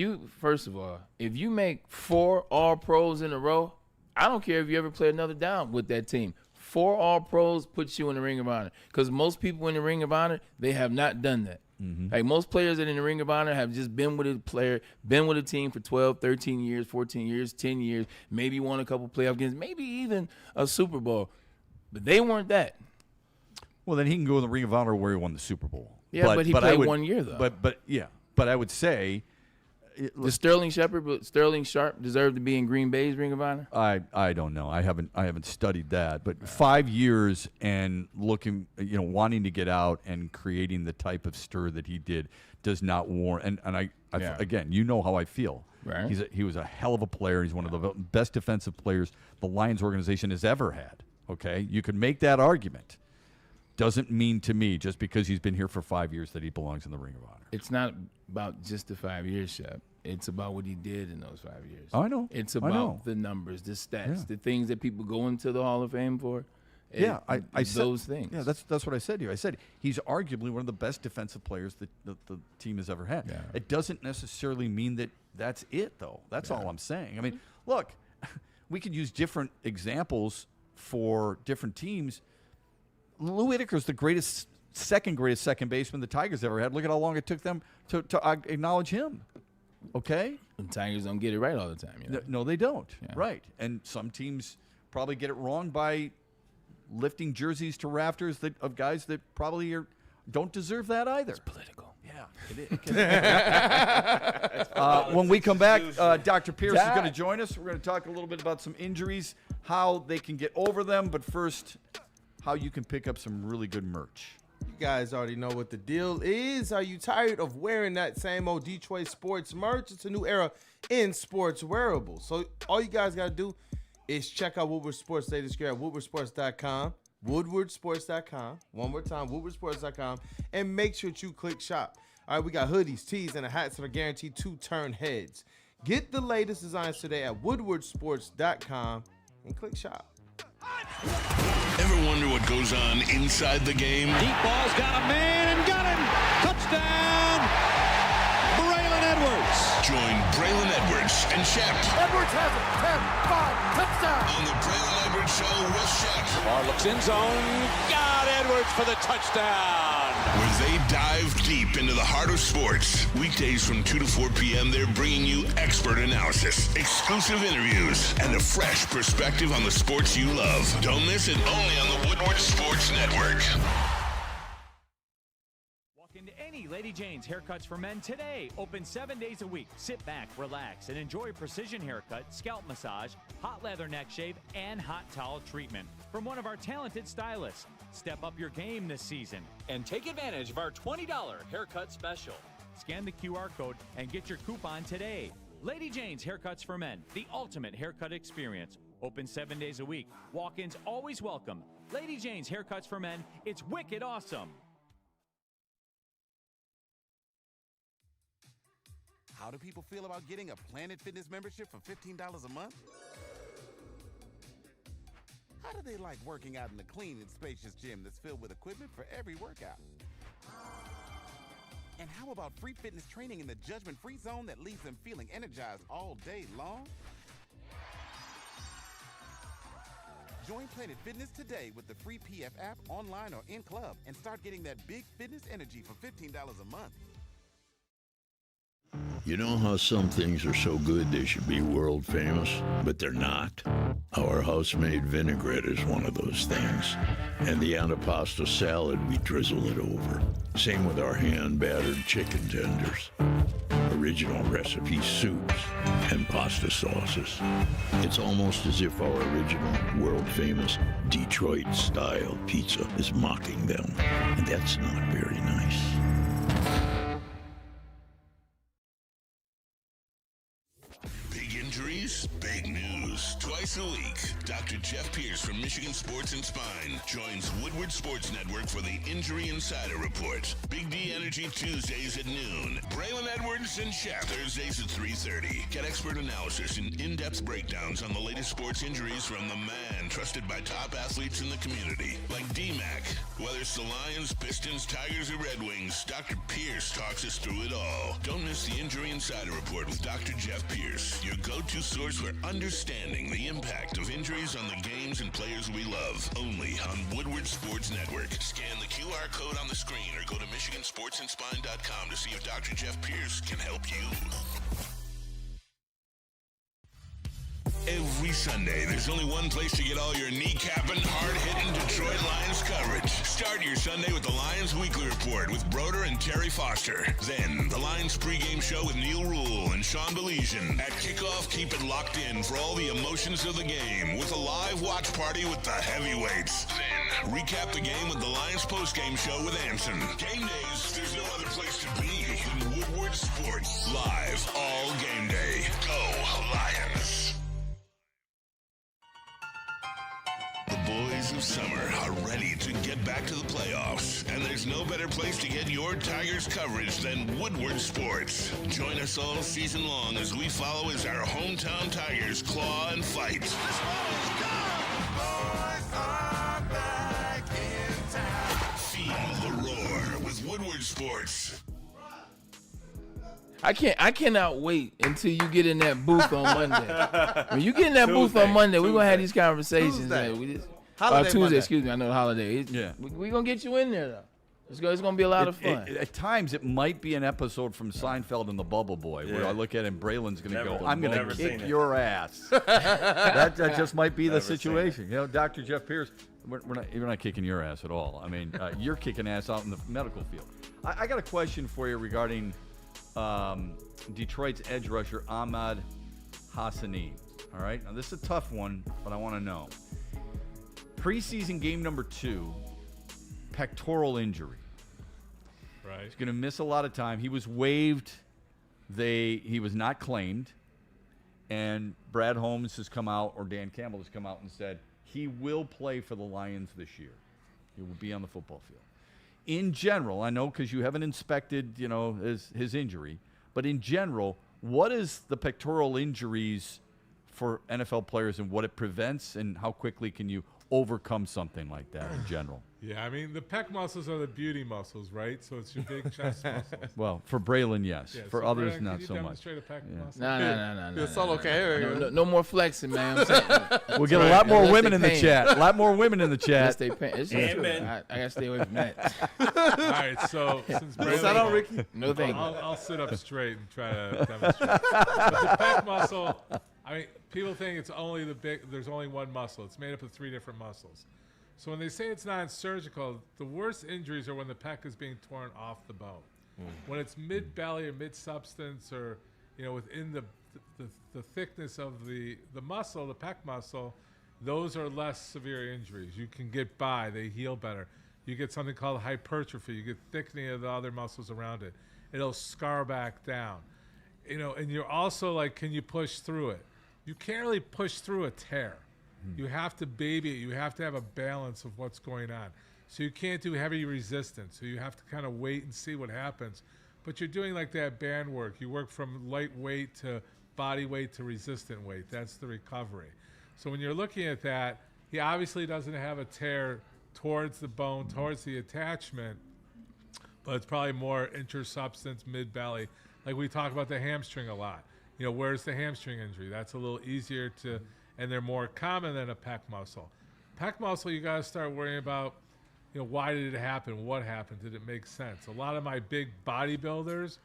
you make 4 All-Pros in a row, I don't care if you ever play another down with that team. 4 All-Pros puts you in the Ring of Honor. Because most people in the Ring of Honor, they have not done that. Like most players that are in the Ring of Honor have just been with a team for 12, 13 years, 14 years, 10 years, maybe won a couple playoff games, maybe even a Super Bowl. But they weren't that. Well, then he can go in the Ring of Honor where he won the Super Bowl. Yeah, but he played 1 year, though. But I would say Does Sterling Sharp deserve to be in Green Bay's Ring of Honor? I don't know. I haven't studied that. But 5 years and looking, wanting to get out and creating the type of stir that he did does not warrant. And again, you know how I feel. Right. He was a hell of a player. He's one of the best defensive players the Lions organization has ever had. Okay, you can make that argument. Doesn't mean to me just because he's been here for 5 years that he belongs in the Ring of Honor. It's not about just the 5 years, Shep. It's about what he did in those 5 years. I know. It's about the numbers, the stats, the things that people go into the Hall of Fame for. I said those things. Yeah, that's what I said to you. I said he's arguably one of the best defensive players that the team has ever had. Yeah. It doesn't necessarily mean that that's it, though. That's all I'm saying. I mean, look, we could use different examples for different teams. Lou Whitaker's the second greatest second baseman the Tigers ever had. Look at how long it took them to acknowledge him. Okay? And Tigers don't get it right all the time. No, they don't. Yeah. Right. And some teams probably get it wrong by lifting jerseys to rafters of guys that probably don't deserve that either. It's political. Yeah, when we come back, Dr. Pierce is going to join us. We're going to talk a little bit about some injuries, how they can get over them, but first, how you can pick up some really good merch. You guys already know what the deal is. Are you tired of wearing that same old Detroit sports merch? It's a new era in sports wearables. So all you guys got to do is check out Woodward Sports latest gear at woodwardsports.com. woodwardsports.com. One more time, woodwardsports.com. And make sure that you click shop. All right, we got hoodies, tees, and hats that are guaranteed to turn heads. Get the latest designs today at woodwardsports.com and click shop. Ever wonder what goes on inside the game? Deep ball's got a man and got him. Touchdown, Braylon Edwards. Join Braylon Edwards and Shep. Edwards has it. 10-5, touchdown. On the Braylon Edwards Show with Shep. Lamar looks in zone. Got Edwards for the touchdown. Where they dive deep into the heart of sports. Weekdays from 2 to 4 p.m., they're bringing you expert analysis, exclusive interviews, and a fresh perspective on the sports you love. Don't miss it, only on the Woodward Sports Network. Walk into any Lady Jane's Haircuts for Men today. Open 7 days a week. Sit back, relax, and enjoy precision haircut, scalp massage, hot leather neck shave, and hot towel treatment from one of our talented stylists. Step up your game this season and take advantage of our $20 haircut special. Scan the QR code and get your coupon today. Lady Jane's Haircuts for Men, the ultimate haircut experience. Open 7 days a week. Walk-ins always welcome. Lady Jane's Haircuts for Men, it's wicked awesome. How do people feel about getting a Planet Fitness membership for $15 a month? How do they like working out in a clean and spacious gym that's filled with equipment for every workout? And how about free fitness training in the judgment-free zone that leaves them feeling energized all day long? Join Planet Fitness today with the free PF app, online or in club, and start getting that big fitness energy for $15 a month. You know how some things are so good they should be world famous, but they're not? Our house-made vinaigrette is one of those things. And the antipasto salad, we drizzle it over. Same with our hand-battered chicken tenders. Original recipe soups and pasta sauces. It's almost as if our original world-famous Detroit-style pizza is mocking them. And that's not very nice. Big news. Twice a week, Dr. Jeff Pierce from Michigan Sports and Spine joins Woodward Sports Network for the Injury Insider Report. Big D Energy Tuesdays at noon. Braylon Edwards and Shep Thursdays at 3:30. Get expert analysis and in-depth breakdowns on the latest sports injuries from the man trusted by top athletes in the community, like D-Mac. Whether it's the Lions, Pistons, Tigers, or Red Wings, Dr. Pierce talks us through it all. Don't miss the Injury Insider Report with Dr. Jeff Pierce, your go-to source for understanding the impact of injuries on the games and players we love. Only on Woodward Sports Network. Scan the QR code on the screen or go to MichiganSportsandSpine.com to see if Dr. Jeff Pierce can help you. Every Sunday, there's only one place to get all your kneecapping, hard-hitting Detroit Lions coverage. Start Start your Sunday with the Lions Weekly Report with Broder and Terry Foster. Then, the Lions pregame show with Neil Rule and Sean Belizean. At kickoff, keep it locked in for all the emotions of the game with a live watch party with the heavyweights. Then, recap the game with the Lions postgame show with Anson. Game days, there's no other place to be than Woodward Sports. Live all game day. Go Lions. The boys of summer are ready to get back to the playoffs, and there's no better place to get your Tigers coverage than Woodward Sports. Join us all season long as we follow as our hometown Tigers claw and fight. This ball is gone. Boys are back in town. Feel the roar with Woodward Sports. I cannot wait until you get in that booth on Monday. When you get in that booth on Monday, we're gonna have these conversations. Tuesday, excuse me. I know the holiday. We're gonna get you in there though. It's gonna be a lot of fun. At times, it might be an episode from Seinfeld and the Bubble Boy, where I look at him, Braylon's gonna go, "I'm gonna kick your ass." that just might be the situation. You know, Dr. Jeff Pierce, you're not kicking your ass at all. I mean, you're kicking ass out in the medical field. I got a question for you regarding Detroit's edge rusher Ahmad Hassani. All right, now this is a tough one, but I want to know. Preseason game number 2, pectoral injury. Right. He's going to miss a lot of time. He was waived. He was not claimed, and Brad Holmes has come out, or Dan Campbell has come out and said he will play for the Lions this year. He will be on the football field. In general, I know because you haven't inspected, his injury, but in general, what is the pectoral injuries for NFL players and what it prevents, and how quickly can you overcome something like that in general? Yeah, I mean, the pec muscles are the beauty muscles, right? So it's your big chest muscles. Well, for Braylon, yes. Yeah, for so others, Braylon, not so much. Demonstrate a pec muscle? No. It's all okay. No more flexing, man. I'm saying, we'll get a lot more women in the chat. A lot more women in the chat. I gotta stay away from that. All right, so since Braylon, Ricky? No thank you. I'll sit up straight and try to demonstrate. But the pec muscle, I mean, people think it's only there's only one muscle. It's made up of 3 different muscles. So when they say it's non-surgical, the worst injuries are when the pec is being torn off the bone. When it's mid-belly or mid-substance, or within the thickness of the muscle, the pec muscle, those are less severe injuries. You can get by; they heal better. You get something called hypertrophy. You get thickening of the other muscles around it. It'll scar back down. And you're also like, can you push through it? You can't really push through a tear. You have to baby it. You have to have a balance of what's going on. So you can't do heavy resistance. So you have to kind of wait and see what happens. But you're doing like that band work. You work from light weight to body weight to resistant weight. That's the recovery. So when you're looking at that, he obviously doesn't have a tear towards the bone, towards the attachment, but it's probably more intersubstance, mid-belly. Like we talk about the hamstring a lot. Where's the hamstring injury? That's a little easier to... and they're more common than a pec muscle. Pec muscle, you got to start worrying about, why did it happen? What happened? Did it make sense? A lot of my big bodybuilders,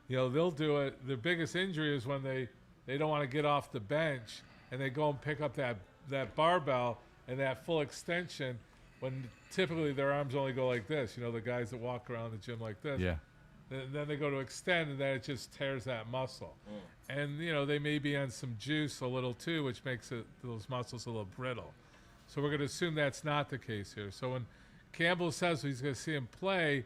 they'll do it. Their biggest injury is when they don't want to get off the bench and they go and pick up that barbell and that full extension when typically their arms only go like this. The guys that walk around the gym like this. Yeah. Then they go to extend, and then it just tears that muscle. And, they may be on some juice a little too, which makes those muscles a little brittle. So we're going to assume that's not the case here. So when Campbell says he's going to see him play,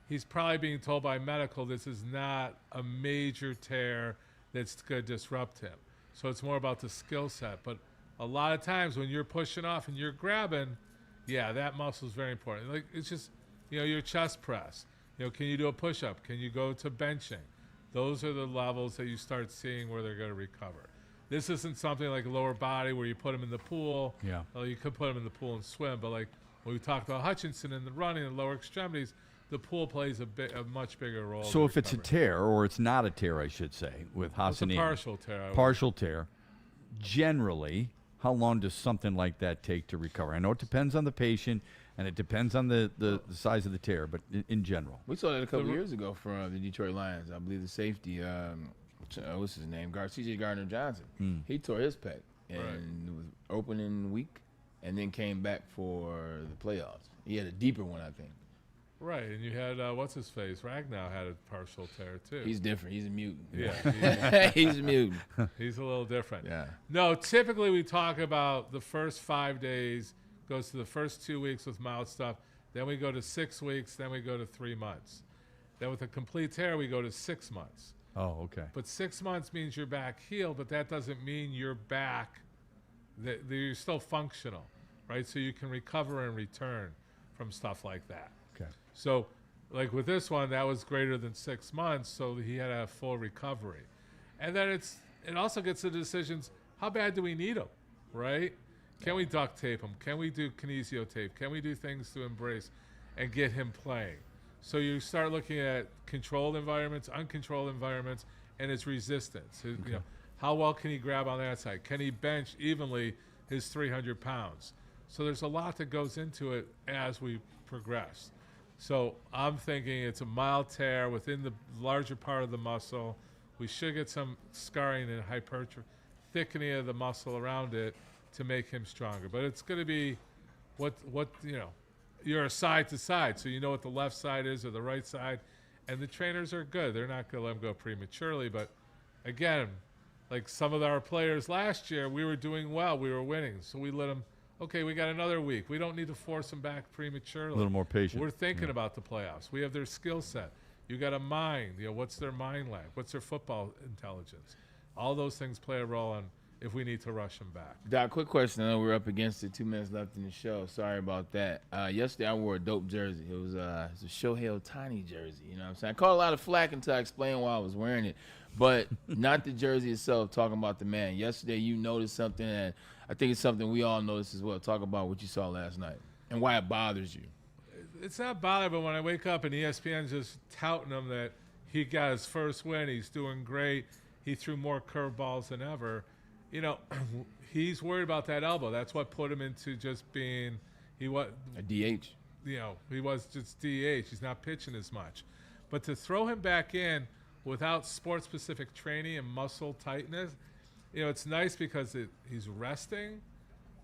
he's probably being told by medical this is not a major tear that's going to disrupt him. So it's more about the skill set. But a lot of times when you're pushing off and you're grabbing, that muscle is very important. Like it's just, your chest press. Can you do a push-up? Can you go to benching? Those are the levels that you start seeing where they're going to recover. This isn't something like lower body where you put them in the pool. Yeah. Well, you could put them in the pool and swim, but like when we talked about Hutchinson and the running and lower extremities, the pool plays a much bigger role. So if it's a tear, or it's not a tear, I should say, with Hassani. It's a partial tear. Partial tear. Generally, how long does something like that take to recover? I know it depends on the patient, and it depends on the size of the tear, but in general. We saw that a couple years ago from the Detroit Lions. I believe the safety, what's his name? C.J. Gardner-Johnson. He tore his pec and it was opening week and then came back for the playoffs. He had a deeper one, I think. Right, and you had, what's his face? Ragnow had a partial tear, too. He's different. He's a mutant. Yeah. He's a mutant. He's a little different. Yeah. No, typically we talk about the first 5 days, goes to the first 2 weeks with mild stuff. Then we go to 6 weeks. Then we go to 3 months. Then with a complete tear, we go to 6 months. Oh, okay. But 6 months means you're back healed, but that doesn't mean you're back, that you're still functional, right? So you can recover and return from stuff like that. Okay. So, like with this one, that was greater than 6 months, so he had a full recovery. And then it also gets to decisions, how bad do we need him, right? Can we duct tape him? Can we do kinesio tape? Can we do things to embrace and get him playing? So you start looking at controlled environments, uncontrolled environments, and his resistance. You know, how well can he grab on that side? Can he bench evenly his 300 pounds? So there's a lot that goes into it as we progress. So I'm thinking it's a mild tear within the larger part of the muscle. We should get some scarring and hypertrophy, thickening of the muscle around it to make him stronger. But it's going to be what you know, you're a side to side, so you know what the left side is or the right side. And the trainers are good. They're not going to let him go prematurely. But again, like some of our players last year, we were doing well. We were winning. So we let them, okay, we got another week. We don't need to force them back prematurely. A little more patient. We're thinking about the playoffs. We have their skill set. You got a mind. You know, what's their mind like? What's their football intelligence? All those things play a role on if we need to rush them back. Doc, quick question. I know we're up against it. 2 minutes left in the show. Sorry about that. Yesterday I wore a dope jersey. It was a Shohei Ohtani jersey. You know what I'm saying? I caught a lot of flack until I explained why I was wearing it. But not the jersey itself, talking about the man. Yesterday you noticed something, and I think it's something we all noticed as well. Talk about what you saw last night and why it bothers you. It's not bothered, but when I wake up and ESPN's just touting him that he got his first win, he's doing great, he threw more curveballs than ever, you know, he's worried about that elbow. That's what put him into just being a DH. You know, he was just DH. He's not pitching as much. But to throw him back in without sport-specific training and muscle tightness, you know, it's nice because he's resting.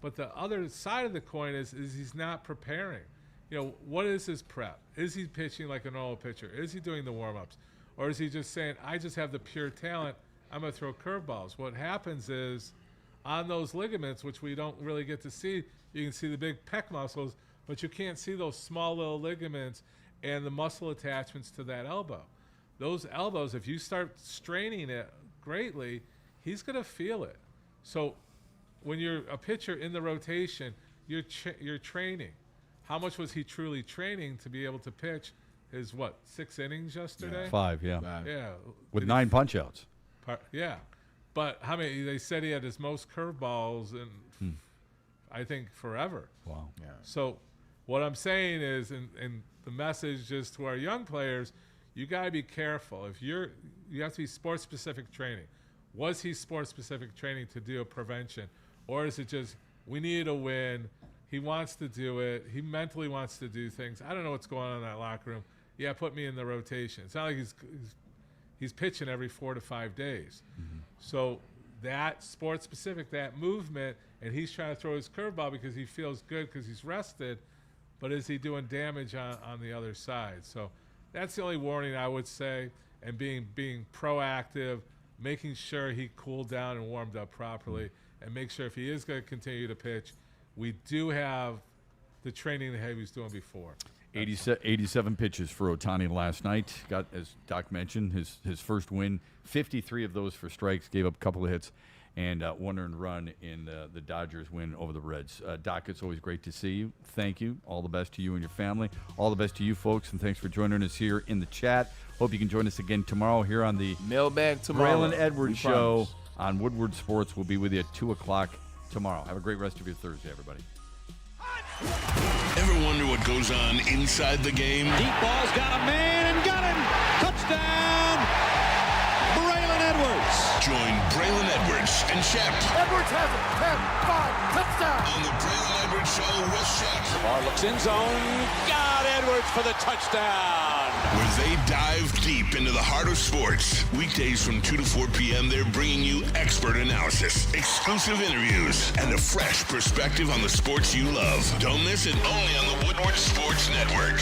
But the other side of the coin is he's not preparing. You know, what is his prep? Is he pitching like a normal pitcher? Is he doing the warm-ups? Or is he just saying, I just have the pure talent, I'm going to throw curveballs? What happens is on those ligaments, which we don't really get to see, you can see the big pec muscles, but you can't see those small little ligaments and the muscle attachments to that elbow. Those elbows, if you start straining it greatly, he's going to feel it. So when you're a pitcher in the rotation, you're training. How much was he truly training to be able to pitch his, 6 innings yesterday? Yeah, 5, yeah. Yeah. With 9 punch-outs. Yeah. But how many? They said he had his most curveballs in, I think, forever. Wow. Yeah. So what I'm saying is, and the message just to our young players, you got to be careful. You have to be sports-specific training. Was he sports-specific training to do a prevention? Or is it just, we need a win, he wants to do it, he mentally wants to do things. I don't know what's going on in that locker room. Yeah, put me in the rotation. It's not like he's pitching every 4 to 5 days. Mm-hmm. So that sports-specific, that movement, and he's trying to throw his curveball because he feels good because he's rested, but is he doing damage on the other side? So that's the only warning I would say, and being proactive, making sure he cooled down and warmed up properly, and make sure if he is going to continue to pitch, we do have the training that he was doing before. 87 pitches for Ohtani last night. Got, as Doc mentioned, his first win. 53 of those for strikes. Gave up a couple of hits, and 1 earned run in the Dodgers win over the Reds. Doc, it's always great to see you. Thank you. All the best to you and your family. All the best to you folks, and thanks for joining us here in the chat. Hope you can join us again tomorrow here on the Mailbag tomorrow. Braylon Edwards Show on Woodward Sports. We'll be with you at 2 o'clock tomorrow. Have a great rest of your Thursday, everybody. Ever wonder what goes on inside the game? Deep ball's got a man and got him. Touchdown, Braylon Edwards. Join Braylon Edwards and Shep. Edwards has it. 10-5, touchdown. On the Braylon Edwards Show with Shep. The ball looks in zone. Got Edwards for the touchdown. where they dive deep into the heart of sports. Weekdays from 2 to 4 p.m., they're bringing you expert analysis, exclusive interviews, and a fresh perspective on the sports you love. Don't miss it, only on the Woodward Sports Network.